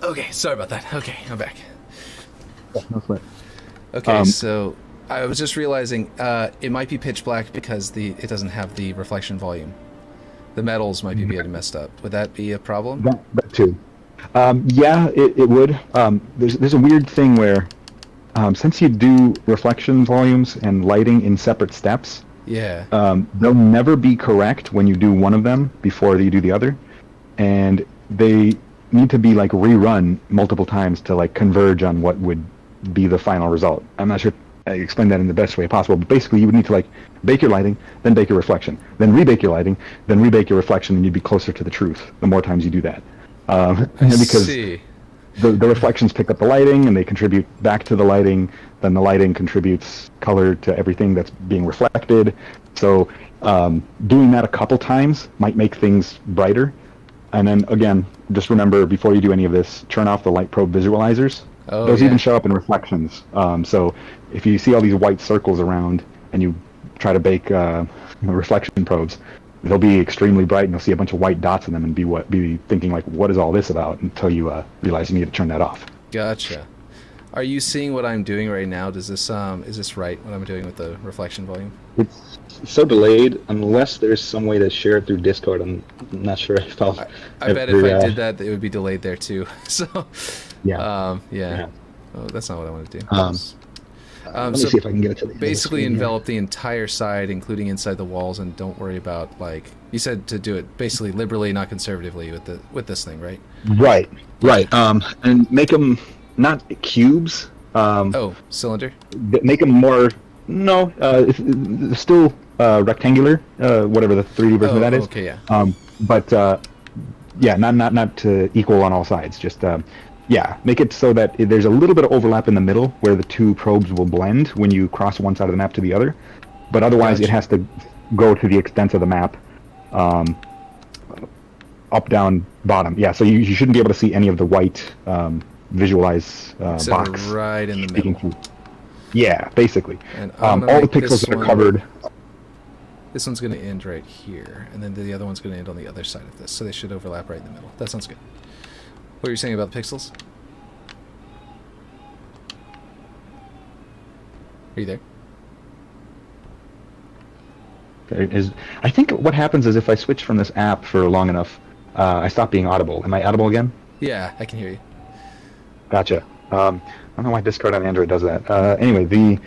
Okay, sorry about that. Okay, I'm back. No sweat. Okay, so I was just realizing it might be pitch black because it doesn't have the reflection volume. The metals might be getting messed up. Would that be a problem? That too. Yeah, it would. There's a weird thing where since you do reflection volumes and lighting in separate steps, Yeah. they'll never be correct when you do one of them before you do the other, and they need to be like rerun multiple times to like converge on what would be the final result. I'm not sure I explained that in the best way possible, but basically you would need to like bake your lighting, then bake your reflection, then rebake your lighting, then rebake your reflection, and you'd be closer to the truth the more times you do that. Because see. the reflections pick up the lighting and they contribute back to the lighting, then the lighting contributes color to everything that's being reflected. So doing that a couple times might make things brighter. And then again, just remember before you do any of this, turn off the light probe visualizers. Oh, Those yeah. even show up in reflections. So if you see all these white circles around and you try to bake reflection probes, they'll be extremely bright and you'll see a bunch of white dots in them and be thinking like, what is all this about, until you realize you need to turn that off. Gotcha. Are you seeing what I'm doing right now? Does this is this right, what I'm doing with the reflection volume? It's so delayed, unless there's some way to share it through Discord. I'm not sure if I'll... I bet if I did that, it would be delayed there too. So, Yeah. yeah. Oh, that's not what I want to do. Let me So see if I can get it to the end of the basically screen here. envelop the entire side, including inside the walls, and don't worry about, like, you said to do it basically liberally, not conservatively with this thing, right? Right. And make them not cubes. Cylinder? Make them more. No, it's still rectangular. Whatever the 3D version of that is. Okay, yeah. But yeah, not to equal on all sides. Just make it so that there's a little bit of overlap in the middle where the two probes will blend when you cross one side of the map to the other. But otherwise, Gotcha. it has to go to the extent of the map. Up, down, bottom. Yeah, so you shouldn't be able to see any of the white visualize Except box. right in the speaking middle. through. Yeah, basically. And All I'm gonna the make this pixels that are one- covered. This one's going to end right here, and then the other one's going to end on the other side of this, so they should overlap right in the middle. That sounds good. What were you saying about the pixels? Are you there? I think what happens is if I switch from this app for long enough, I stop being audible. Am I audible again? Yeah, I can hear you. Gotcha. I don't know why Discord on Android does that. Anyway, the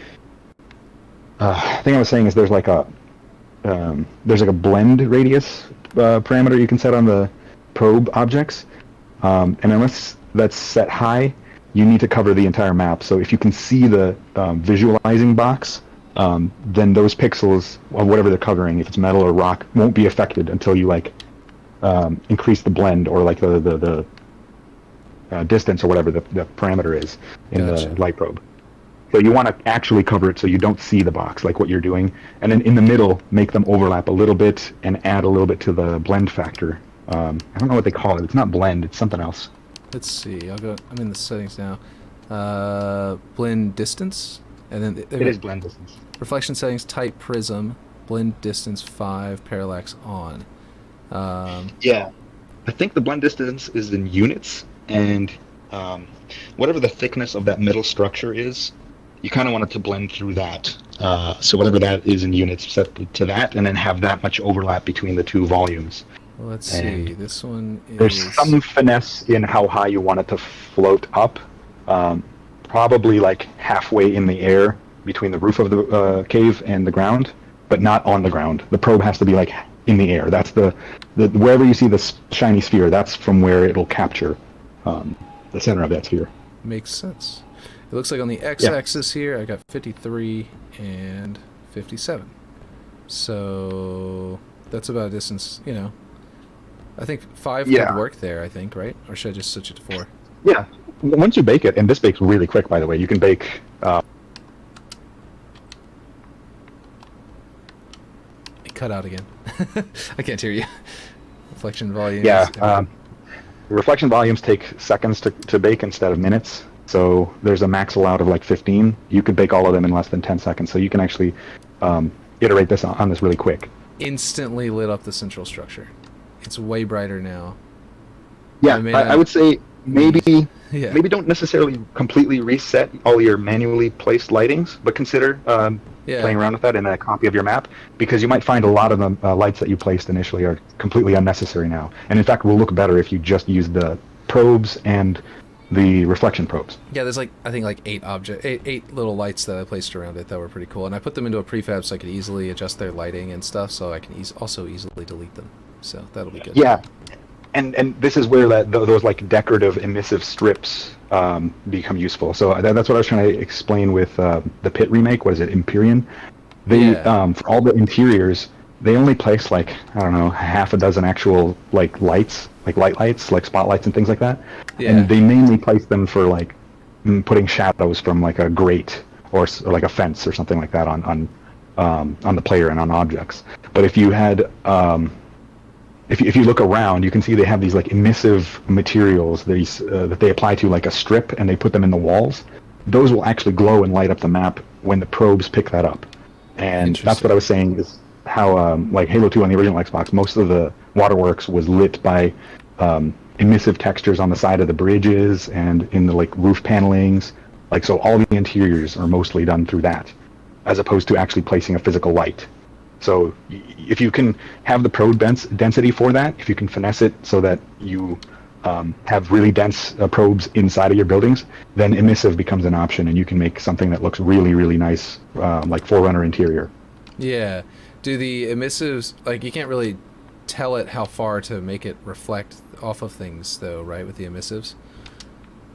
thing I was saying is there's like a blend radius parameter you can set on the probe objects, and unless that's set high, you need to cover the entire map. So if you can see the visualizing box, then those pixels of whatever they're covering, if it's metal or rock, won't be affected until you like increase the blend or like the distance or whatever the parameter is in Gotcha. the light probe. So you want to actually cover it so you don't see the box, like what you're doing, and then in the middle make them overlap a little bit and add a little bit to the blend factor. I don't know what they call it. It's not blend. It's something else. Let's see. I'm in the settings now. Blend distance, and then It is blend distance. reflection settings, type prism, blend distance 5, parallax on. Yeah. I think the blend distance is in units, and whatever the thickness of that middle structure is, you kind of want it to blend through that. So whatever that is in units, set to that, and then have that much overlap between the two volumes. Well, let's see. This one is... There's some finesse in how high you want it to float up. Probably like halfway in the air between the roof of the cave and the ground, but not on the ground. The probe has to be like in the air. That's the wherever you see the shiny sphere, that's from where it'll capture the center of that sphere. Makes sense. It looks like on the x-axis here, I got 53 and 57. So that's about a distance, I think 5 Yeah. could work there, I think, right? Or should I just switch it to 4? Yeah. Once you bake it, and this bakes really quick, by the way, you can bake... It cut out again. I can't hear you. Reflection volume. reflection volumes take seconds to bake instead of minutes. So there's a max allowed of like 15. You could bake all of them in less than 10 seconds. So you can actually iterate this on this really quick. Instantly lit up the central structure. It's way brighter now. Yeah, I mean, I would say maybe Yeah. maybe don't necessarily completely reset all your manually placed lightings, but consider Yeah. playing around with that in a copy of your map, because you might find a lot of the lights that you placed initially are completely unnecessary now, and in fact will look better if you just use the probes and the reflection probes. Yeah, there's like I think like eight little lights that I placed around it that were pretty cool, and I put them into a prefab so I could easily adjust their lighting and stuff, so I can also easily delete them. So that'll be good. Yeah, and this is where those like decorative emissive strips become useful. So that's what I was trying to explain with the pit remake. What is it, Empyrean? They for all the interiors, they only place like, I don't know, half a dozen actual like lights, like lights, like spotlights and things like that. Yeah. And they mainly place them for like putting shadows from like a grate or like a fence or something like that on the player and on objects. But if you had if you look around, you can see they have these like emissive materials that they apply to like a strip, and they put them in the walls. Those will actually glow and light up the map when the probes pick that up. And that's what I was saying is how like Halo 2 on the original Xbox, most of the Waterworks was lit by emissive textures on the side of the bridges and in the like roof panelings. Like, so all the interiors are mostly done through that, as opposed to actually placing a physical light. So if you can have the probe density for that, if you can finesse it so that you have really dense probes inside of your buildings, then emissive becomes an option, and you can make something that looks really, really nice, like Forerunner interior. Yeah. Do the emissives, like, you can't really tell it how far to make it reflect off of things, though, right, with the emissives?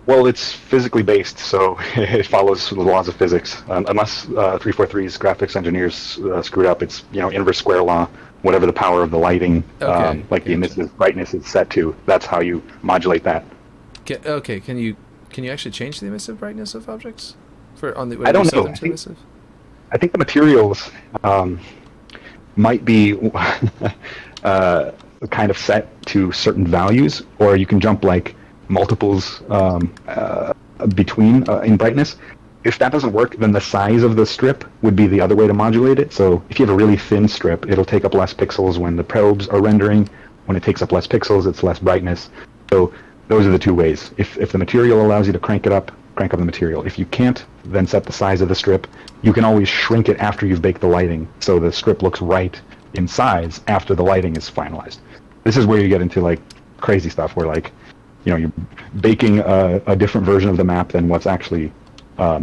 Well, it's physically based, so it follows the laws of physics. Unless 343's graphics engineers screwed up, it's inverse square law. Whatever the power of the lighting, Okay, like the emissive brightness is set to, that's how you modulate that. Okay, can you actually change the emissive brightness of objects I don't know. I think the materials might be kind of set to certain values, or you can jump like multiples between in brightness. If that doesn't work, then the size of the strip would be the other way to modulate it. So if you have a really thin strip, it'll take up less pixels when the probes are rendering. When it takes up less pixels, it's less brightness. So those are the two ways. If the material allows you to crank up the material. If you can't, then set the size of the strip. You can always shrink it after you've baked the lighting, so the strip looks right in size after the lighting is finalized. This is where you get into like crazy stuff, where like you're baking a different version of the map than what's actually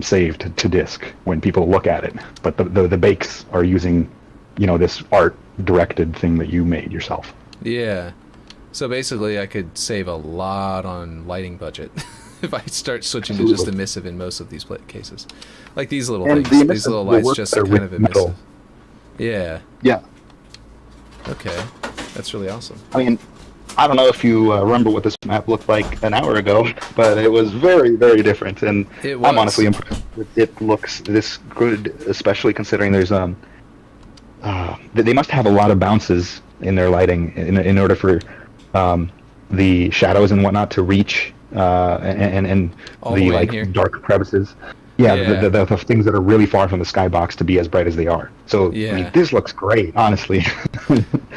saved to disk when people look at it. But the bakes are using this art directed thing that you made yourself. Yeah. So basically I could save a lot on lighting budget if I start switching to just emissive in most of these cases. Like these little things. These little lights just are kind of emissive. Metal. Yeah. Yeah. Okay. That's really awesome. I mean, I don't know if you remember what this map looked like an hour ago, but it was very, very different, and I'm honestly impressed that it looks this good, especially considering there's they must have a lot of bounces in their lighting in order for the shadows and whatnot to reach and all the like here. Dark crevices. Yeah. The things that are really far from the skybox to be as bright as they are. So I mean, this looks great, honestly.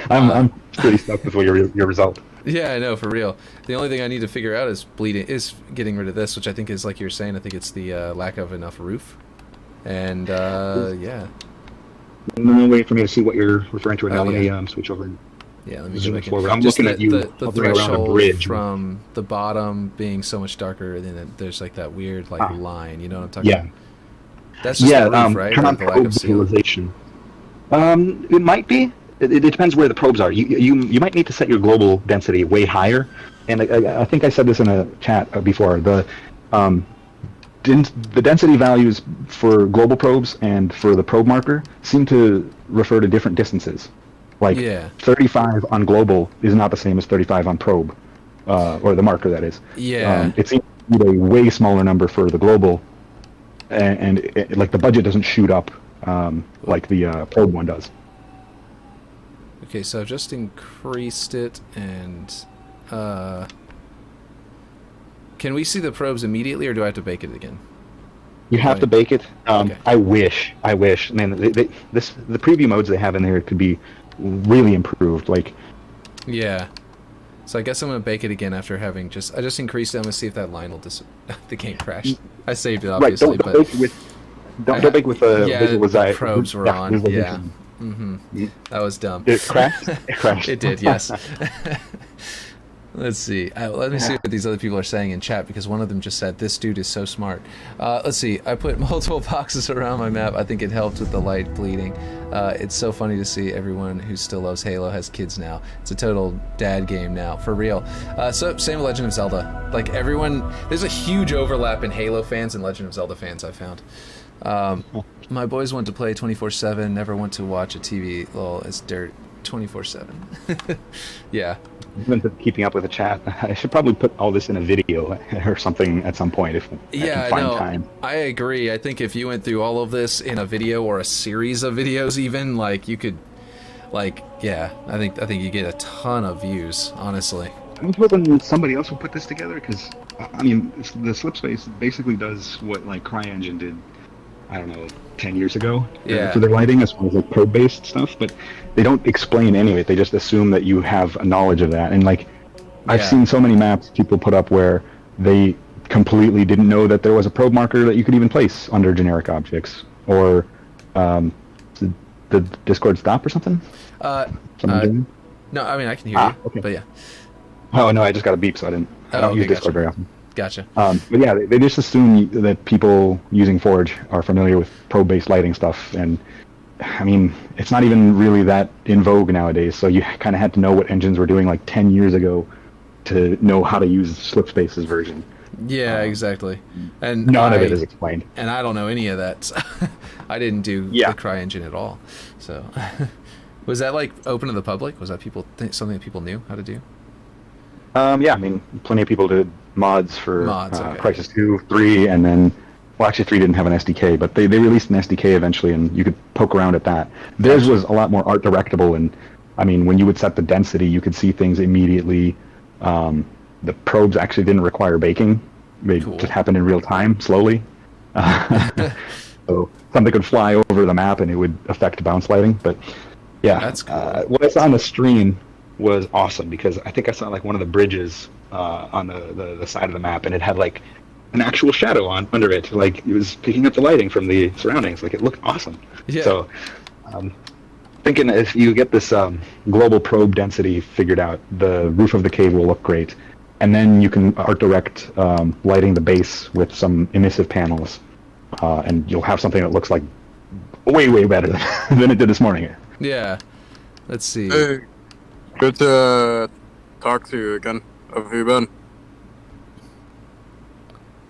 I'm pretty stoked with your result. Yeah, I know, for real. The only thing I need to figure out is getting rid of this, which I think is, like you were saying, I think it's the lack of enough roof. And yeah. No way for me to see what you're referring to. Now let me switch over. Yeah, let me zoom forward. I'm looking at you the around a bridge from the bottom being so much darker, and then there's like that weird line. You know what I'm talking about? That's just the roof, right? Turn on probe visualization. It might be. It depends where the probes are. You might need to set your global density way higher. And I think I said this in a chat before. The density values for global probes and for the probe marker seem to refer to different distances. Like 35 on global is not the same as 35 on probe, or the marker, that is. Yeah. It seems to be a way smaller number for the global, and like the budget doesn't shoot up like the probe one does. Okay, so I've just increased it, and can we see the probes immediately, or do I have to bake it again? You have to bake it. Okay. I wish. Man, the preview modes they have in there could be really improved. Like, yeah, So I guess I'm gonna bake it again after having I just increased it. I'm gonna see if that line will the game crashed. I saved it Right. obviously, Don't bake with. Don't bake with the the probes were on. Yeah. visualization. That was dumb. Did it crash? It crashed. It did, yes. Let's see. Let me see what these other people are saying in chat, because one of them just said, "This dude is so smart." Let's see. I put multiple boxes around my map. I think it helped with the light bleeding. It's so funny to see everyone who still loves Halo has kids now. It's a total dad game now, for real. So same with Legend of Zelda. Like everyone, there's a huge overlap in Halo fans and Legend of Zelda fans, I found. My boys want to play 24/7, never want to watch a TV. Lol, it's dirt. 24/7. Yeah. I've been keeping up with the chat. I should probably put all this in a video or something at some point if I can find time. I agree. I think if you went through all of this in a video or a series of videos, even like you could, like, yeah. I think you get a ton of views. Honestly. I was hoping somebody else would put this together because, I mean, the slip space basically does what like CryEngine did. I don't know, 10 years ago for their lighting as far as like probe-based stuff, but they don't explain any of it. They just assume that you have a knowledge of that. And like, I've seen so many maps people put up where they completely didn't know that there was a probe marker that you could even place under generic objects. Or did the Discord stop or something? No, I mean I can hear you, okay. But yeah. Oh no, I just got a beep, so I don't use Discord very often. Gotcha. But yeah, they just assume that people using Forge are familiar with probe-based lighting stuff, and I mean, it's not even really that in vogue nowadays, so you kind of had to know what engines were doing like 10 years ago to know how to use Slipspace's version. Yeah, exactly. And none of it is explained. And I don't know any of that. So I didn't do the CryEngine at all. So, was that like open to the public? Was that something that people knew how to do? Yeah, I mean, plenty of people did mods for okay. Crysis 2, 3, and then, well, actually 3 didn't have an SDK, but they released an SDK eventually, and you could poke around at that. Theirs was a lot more art directable, and I mean, when you would set the density, you could see things immediately. The probes actually didn't require baking; they just happened in real time, slowly. So something could fly over the map, and it would affect bounce lighting. But yeah, that's cool. What I saw on the stream was awesome because I think I saw like one of the bridges on the side of the map, and it had like an actual shadow under it, like it was picking up the lighting from the surroundings. Like it looked awesome. Yeah. So, thinking if you get this global probe density figured out, the roof of the cave will look great, and then you can art direct lighting the base with some emissive panels, and you'll have something that looks like way better than it did this morning. Yeah. Let's see. Hey. Good to talk to you again. How have you been?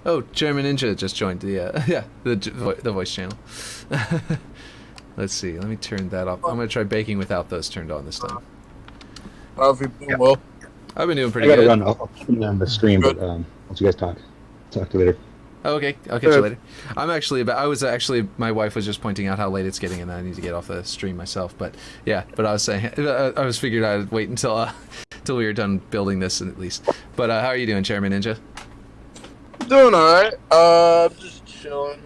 Oh, German Ninja just joined the voice channel. Let's see. Let me turn that off. I'm gonna try baking without those turned on this time. How have you been? Well, I've been doing pretty good. Good. I'll keep it on the stream, but once you guys talk to you later. Oh, okay, I'll catch you later. My wife was just pointing out how late it's getting, and I need to get off the stream myself. But yeah, I was saying, I was figured I'd wait until we were done building this at least. But how are you doing, Chairman Ninja? Doing alright. Just chilling.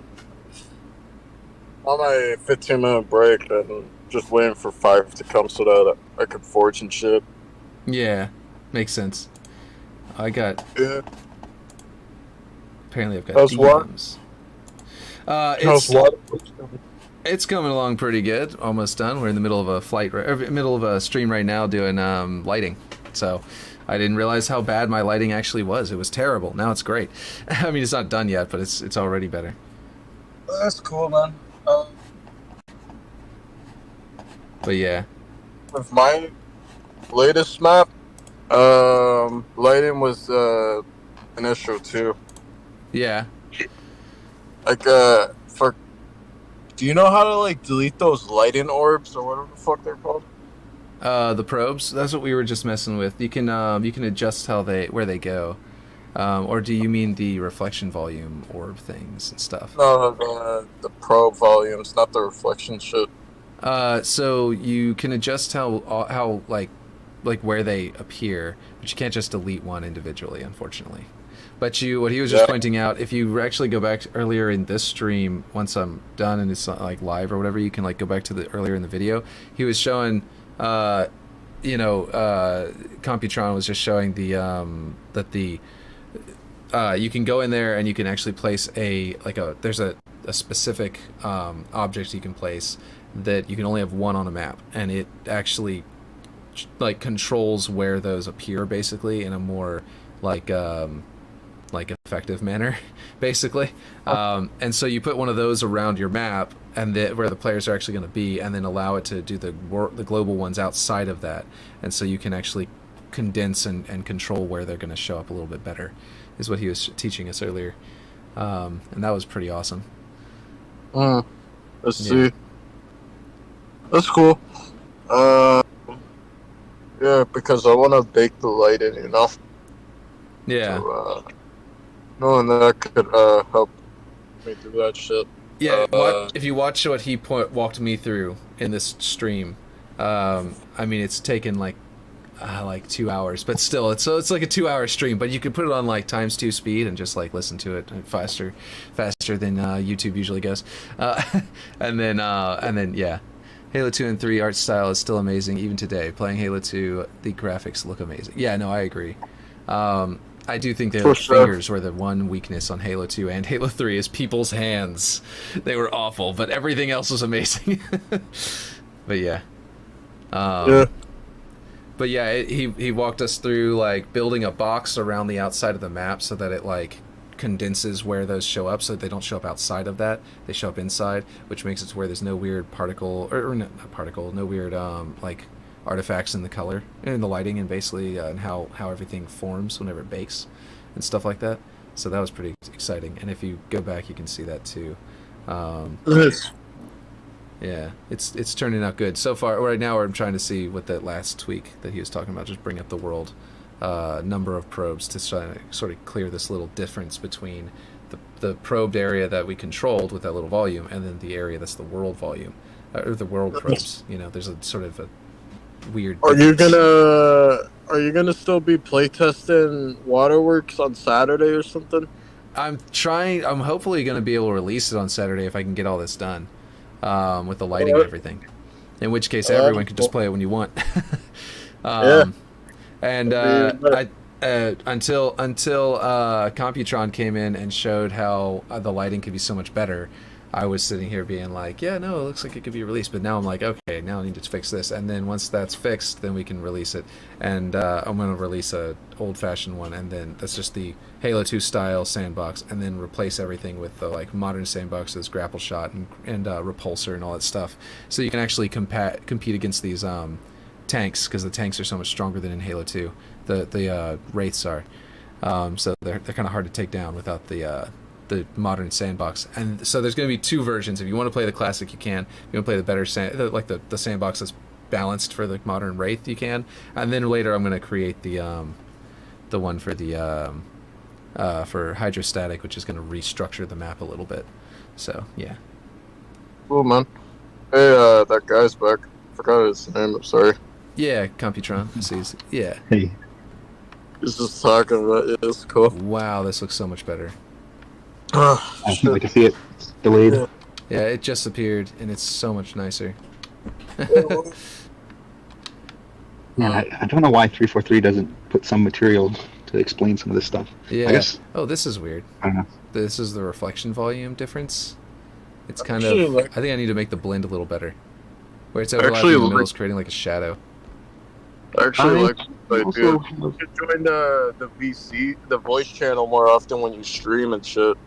On my 15-minute break, and just waiting for 5 to come so that I could forge and shit. Yeah, makes sense. Yeah. Apparently I've got DMs. It's coming along pretty good. Almost done. We're in the middle of a stream right now doing lighting. So I didn't realize how bad my lighting actually was. It was terrible. Now it's great. I mean, it's not done yet, but it's already better. That's cool, man. But yeah. With my latest map, lighting was an issue too. Yeah. Like, do you know how to, like, delete those lighting orbs or whatever the fuck they're called? The probes? That's what we were just messing with. You can adjust where they go. Or do you mean the reflection volume orb things and stuff? No, the probe volumes, not the reflection shit. So you can adjust how like where they appear, but you can't just delete one individually, unfortunately. But what he was just pointing out, if you actually go back earlier in this stream, once I'm done and it's like live or whatever, you can like go back to the earlier in the video. He was showing Computron was just showing you can go in there and you can actually place there's a specific object you can place that you can only have one on a map, and it actually like controls where those appear basically in a more like effective manner basically. And so you put one of those around your map and where the players are actually going to be, and then allow it to do the global ones outside of that, and so you can actually condense and control where they're going to show up a little bit better, is what he was teaching us earlier. And that was pretty awesome. Let's see. That's cool. Yeah, because I want to bake the lighting enough. Yeah. So, knowing that could help me do that shit. Yeah, if you watch what he walked me through in this stream, I mean, it's taken like 2 hours, but still, it's like a 2-hour stream. But you could put it on like ×2 speed and just like listen to it faster than YouTube usually goes. And then yeah, Halo 2 and 3 art style is still amazing even today. Playing Halo 2, the graphics look amazing. Yeah, no, I agree. I do think the fingers were the one weakness on Halo 2 and Halo 3 is people's hands. They were awful, but everything else was amazing. But yeah. Yeah. But yeah, he walked us through like building a box around the outside of the map so that it like condenses where those show up, so that they don't show up outside of that, they show up inside, which makes it to where there's no weird particle or not particle, no weird like artifacts in the color and in the lighting, and basically and how everything forms whenever it bakes and stuff like that. So that was pretty exciting, and if you go back you can see that too. Yeah, it's turning out good so far. Right now I'm trying to see what that last tweak that he was talking about, just bring up the world number of probes to try to sort of clear this little difference between the probed area that we controlled with that little volume and then the area that's the world volume, or the world probes. There's a sort of a weird difference. Are you gonna still be playtesting Waterworks on Saturday or something? I'm hopefully going to be able to release it on Saturday if I can get all this done. With the lighting and everything. In which case, everyone can just play it when you want. And until Computron came in and showed how the lighting could be so much better, I was sitting here being like, yeah, no, it looks like it could be released. But now I'm like, okay, now I need to fix this. And then once that's fixed, then we can release it. And I'm going to release a old-fashioned one, and then that's just the Halo 2 style sandbox, and then replace everything with the like modern sandboxes, grapple shot and repulsor and all that stuff. So you can actually compete against these tanks, because the tanks are so much stronger than in Halo 2. The wraiths are. So they're kind of hard to take down without the modern sandbox. And so there's going to be two versions. If you want to play the classic, you can. If you want to play the better the sandbox that's balanced for the modern wraith, you can. And then later I'm going to create the one for the for hydrostatic, which is going to restructure the map a little bit. So yeah. Cool, man. Hey, that guy's back. Forgot his name. I'm sorry. Yeah, Computron. Yeah. Hey. He's just talking about it. It's cool. Wow, this looks so much better. I can't wait to see it delayed. Yeah, it just appeared, and it's so much nicer. Man, I don't know why 343 doesn't put some material to explain some of this stuff. Yeah. I guess. Oh, this is weird. I don't know. This is the reflection volume difference. It's kind of. I think I need to make the blend a little better. Where it's overlapping in the middle, is creating like a shadow. I actually like what I do. You should join the VC, the voice channel more often when you stream and shit.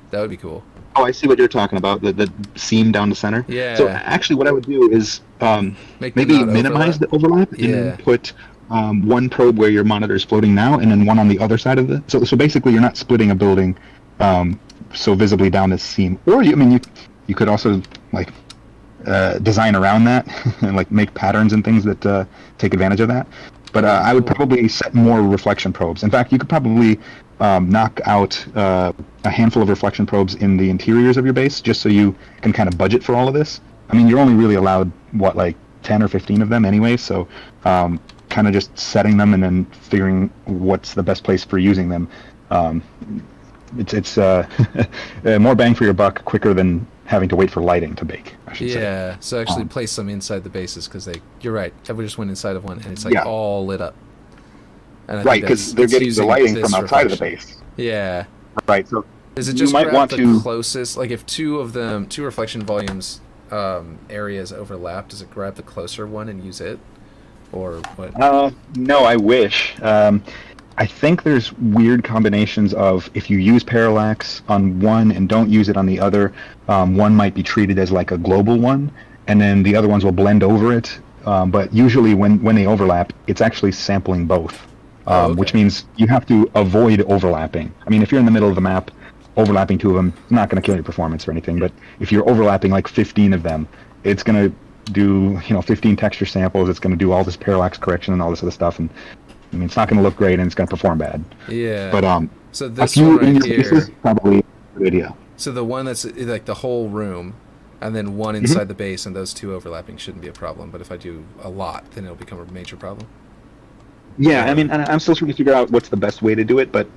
That would be cool. Oh, I see what you're talking about. The seam down the center. Yeah. So actually, what I would do is maybe minimize the overlap and then put one probe where your monitor is floating now, and then one on the other side of it. So basically, you're not splitting a building so visibly down this seam. Or you could also like design around that and like make patterns and things that take advantage of that. But I would probably set more reflection probes. In fact, you could probably knock out a handful of reflection probes in the interiors of your base, just so you can kind of budget for all of this. I mean, you're only really allowed, like 10 or 15 of them anyway, so kind of just setting them and then figuring what's the best place for using them. It's more bang for your buck quicker than having to wait for lighting to bake, I should say. Yeah, so actually place some inside the bases because you're right. Everyone just went inside of one and it's like all lit up. And I Right, think because they're getting the lighting from outside of the base. Yeah. Right, so is it just you might grab want the to closest, like if two reflection volumes areas overlap, does it grab the closer one and use it? Or what? No, I wish. I think there's weird combinations of if you use parallax on one and don't use it on the other, one might be treated as like a global one, and then the other ones will blend over it. But usually when they overlap, it's actually sampling both, which means you have to avoid overlapping. I mean, if you're in the middle of the map, overlapping two of them, it's not going to kill your performance or anything, but if you're overlapping like 15 of them, it's going to do 15 texture samples, it's going to do all this parallax correction and all this other stuff, and I mean, it's not going to look great and it's going to perform bad. Yeah. But so this one right here is probably a good idea. So the one that's like the whole room, and then one inside the base, and those two overlapping shouldn't be a problem. But if I do a lot, then it'll become a major problem. Yeah, I mean, I'm still trying to figure out what's the best way to do it, but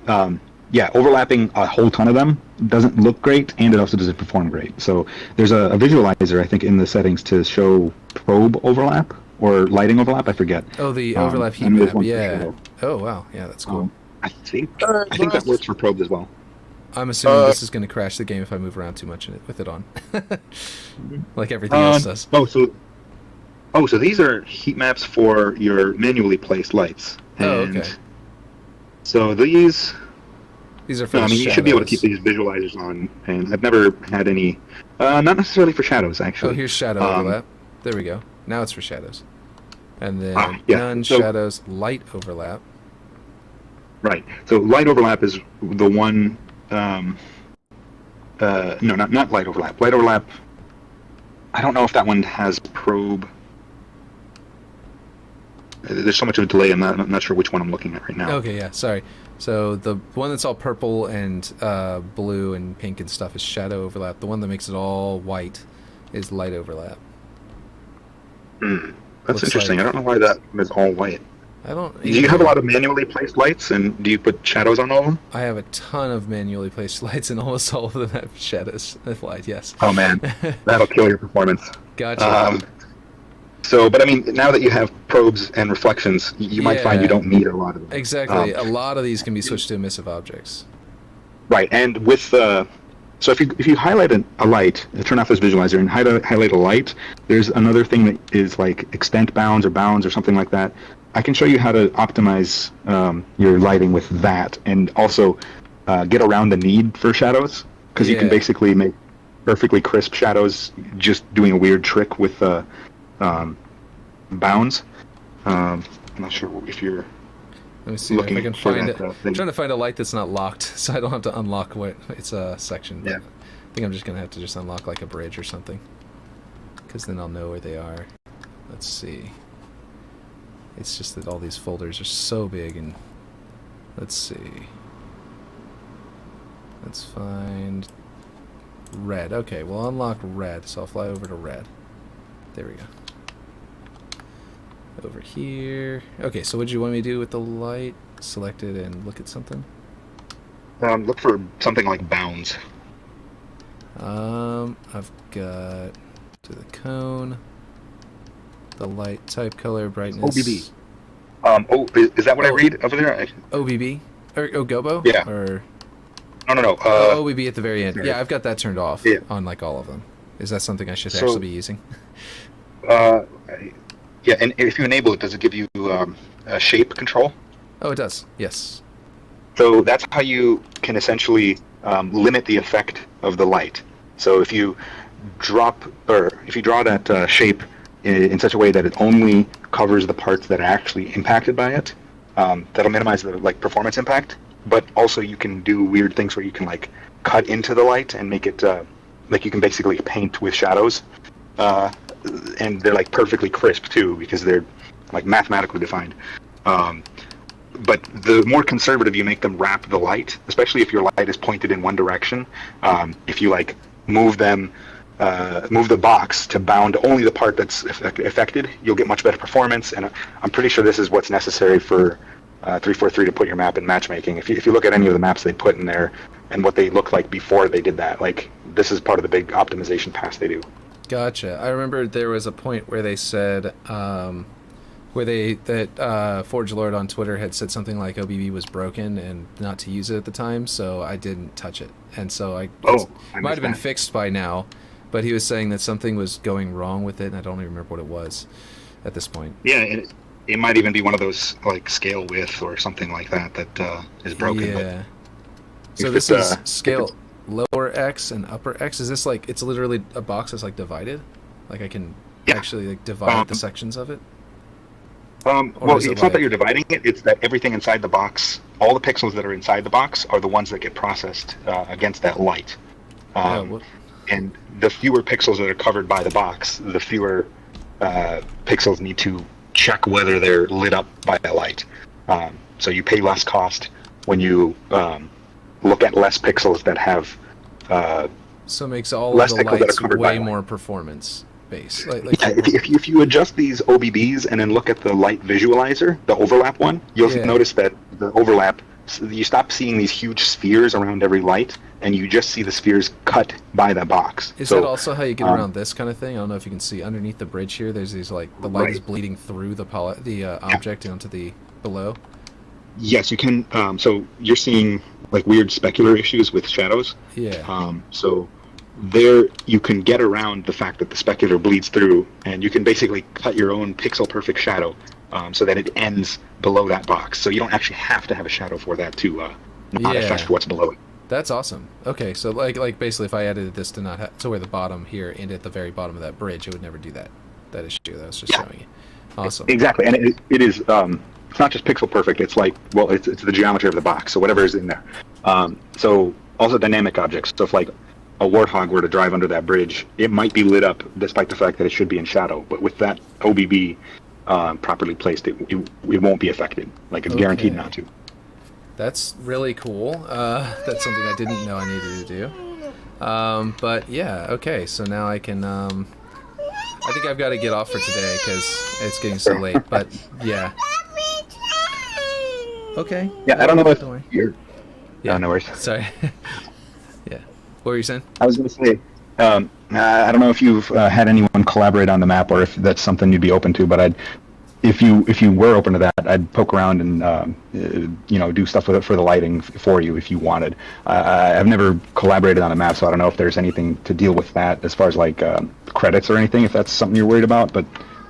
yeah, overlapping a whole ton of them doesn't look great, and it also doesn't perform great. So there's a visualizer, I think, in the settings to show probe overlap or lighting overlap. I forget. Oh, the overlap heat map. Yeah. Oh, wow. Yeah, that's cool. I think that works for probes as well. I'm assuming this is going to crash the game if I move around too much with it on, like everything else does. So these are heat maps for your manually placed lights. And okay. So these are for I mean, you should be able to keep these visualizers on, and I've never had any, not necessarily for shadows, actually. Oh, here's shadow overlap. There we go. Now it's for shadows. And then none shadows, light overlap. Right. So light overlap is the one, no, not light overlap. Light overlap, I don't know if that one has probe. There's so much of a delay, I'm not sure which one I'm looking at right now. Okay, yeah, sorry. So the one that's all purple and blue and pink and stuff is shadow overlap. The one that makes it all white is light overlap. That's interesting. I don't know why that is all white. I don't. Do you have a lot of manually placed lights, and do you put shadows on all of them? I have a ton of manually placed lights, and almost all of them have shadows applied. Yes. Oh man, that'll kill your performance. Gotcha. But I mean, now that you have probes and reflections, you might find you don't need a lot of them. Exactly. A lot of these can be switched to emissive objects. Right, and with so if you highlight a light, turn off this visualizer and highlight a light, there's another thing that is like extent bounds or something like that. I can show you how to optimize your lighting with that, and also get around the need for shadows, because you can basically make perfectly crisp shadows just doing a weird trick with bounds. I'm not sure if you're. Let me see if I can find it. I'm trying to find a light that's not locked, so I don't have to unlock it's a section. Yeah. I think I'm just gonna have to just unlock like a bridge or something, because then I'll know where they are. Let's see. It's just that all these folders are so big, and let's see. Let's find red. Okay, we'll unlock red, so I'll fly over to red. There we go. Over here. Okay, so what do you want me to do with the light? Select it and look at something? Look for something like bounds. I've got to the cone, the light type, color, brightness. OBB. Is that what I read over there? OBB? Or Gobo? Yeah. Or No. OBB at the very end. Yeah, I've got that turned off on like all of them. Is that something I should actually be using? Yeah, and if you enable it, does it give you a shape control? Oh, it does. Yes. So that's how you can essentially limit the effect of the light. So if you draw that shape in such a way that it only covers the parts that are actually impacted by it, that'll minimize the performance impact. But also you can do weird things where you can cut into the light and make it you can basically paint with shadows. And they're perfectly crisp too, because they're mathematically defined. But the more conservative you make them wrap the light, especially if your light is pointed in one direction, if you move the box to bound only the part that's affected, you'll get much better performance. And I'm pretty sure this is what's necessary for 343 to put your map in matchmaking. If you look at any of the maps they put in there and what they look like before they did that, like this is part of the big optimization pass they do. Gotcha. I remember there was a point where they said, Forge Lord on Twitter had said something like OBB was broken and not to use it at the time, so I didn't touch it. And so it might have been fixed by now, but he was saying that something was going wrong with it, and I don't even remember what it was at this point. Yeah, it might even be one of those like scale width or something like that is broken. Yeah. So this is scale lower X and upper X. Is this like it's literally a box that's like divided? Like I can actually like divide the sections of it? Well, it's not that you're dividing it. It's that everything inside the box, all the pixels that are inside the box, are the ones that get processed against that light. And the fewer pixels that are covered by the box, the fewer pixels need to check whether they're lit up by a light. So you pay less cost when you look at less pixels that have. So it makes all of the lights way more performance based. If you adjust these OBBs and then look at the light visualizer, the overlap one, you'll notice that the overlap, you stop seeing these huge spheres around every light, and you just see the spheres cut by the box. Is that also how you get around this kind of thing? I don't know if you can see underneath the bridge here. There's these like the light is bleeding through the object onto the below. Yes, you can. So you're seeing like weird specular issues with shadows. Yeah. So there you can get around the fact that the specular bleeds through, and you can basically cut your own pixel perfect shadow so that it ends below that box. So you don't actually have to have a shadow for that to not affect what's below it. That's awesome. Okay, so like basically if I edited this to not to where the bottom here and at the very bottom of that bridge, it would never do that issue that I was just showing you. Awesome. Exactly, and it is it's not just pixel perfect. It's like it's the geometry of the box. So whatever is in there. So also dynamic objects. So if like a warthog were to drive under that bridge, it might be lit up despite the fact that it should be in shadow. But with that OBB properly placed, it won't be affected. Like it's guaranteed not to. That's really cool. That's something I didn't know I needed to do. But yeah, okay. So now I can. I think I've got to get off for today because it's getting so late. But yeah. Okay. Yeah, I don't know if you're. Yeah, no worries. Sorry. Yeah. What were you saying? I was going to say, I don't know if you've had anyone collaborate on the map or if that's something you'd be open to, but if you were open to that, I'd poke around and do stuff with it for the lighting for you if you wanted. I've never collaborated on a map, so I don't know if there's anything to deal with that as far as like credits or anything, if that's something you're worried about. But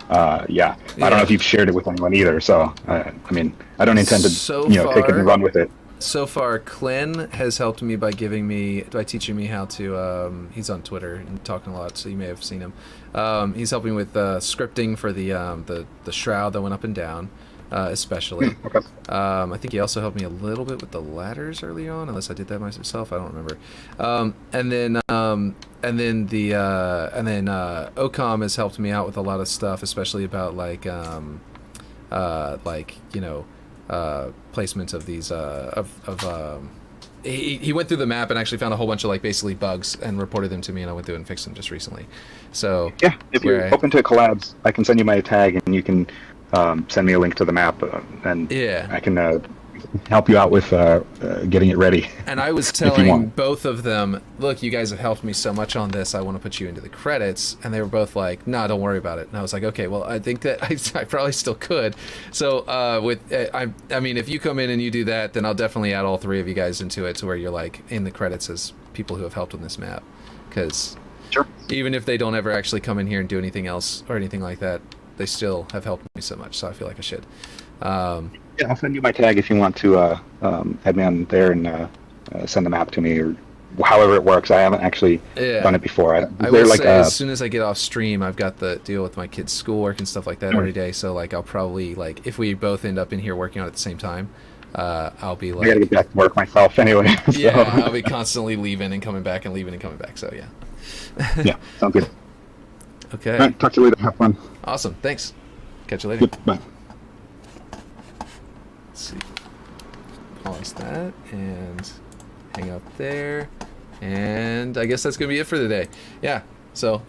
I don't know if you've shared it with anyone either. So I mean, I don't intend to take it and run with it. So far, Clint has helped me by teaching me how to. He's on Twitter and talking a lot, so you may have seen him. He's helping with scripting for the shroud that went up and down, especially. Okay. I think he also helped me a little bit with the ladders early on, unless I did that myself. I don't remember. And then Ocom has helped me out with a lot of stuff, especially about placement of these he went through the map and actually found a whole bunch of like basically bugs and reported them to me, and I went through and fixed them just recently. So yeah, if you're open to collabs, I can send you my tag and you can send me a link to the map and I can help you out with getting it ready. And I was telling both of them, look, you guys have helped me so much on this, I want to put you into the credits. And they were both like, nah, don't worry about it. And I was like, okay, well, I think that I probably still could. So I mean, if you come in and you do that, then I'll definitely add all three of you guys into it to where you're like in the credits as people who have helped on this map. Because even if they don't ever actually come in here and do anything else or anything like that, they still have helped me so much. So I feel like I should. Yeah, I'll send you my tag if you want to add me on there and send the map to me or however it works. I haven't actually done it before. I will say as soon as I get off stream, I've got the deal with my kids' schoolwork and stuff like that every day. So like I'll probably if we both end up in here working on it at the same time, I'll be like. I gotta get back to work myself anyway. So. Yeah, I'll be constantly leaving and coming back and leaving and coming back. So yeah. Yeah, sounds good. Okay. All right, talk to you later. Have fun. Awesome. Thanks. Catch you later. Good. Bye. Let's see. Pause that and hang up there. And I guess that's going to be it for today. Yeah. So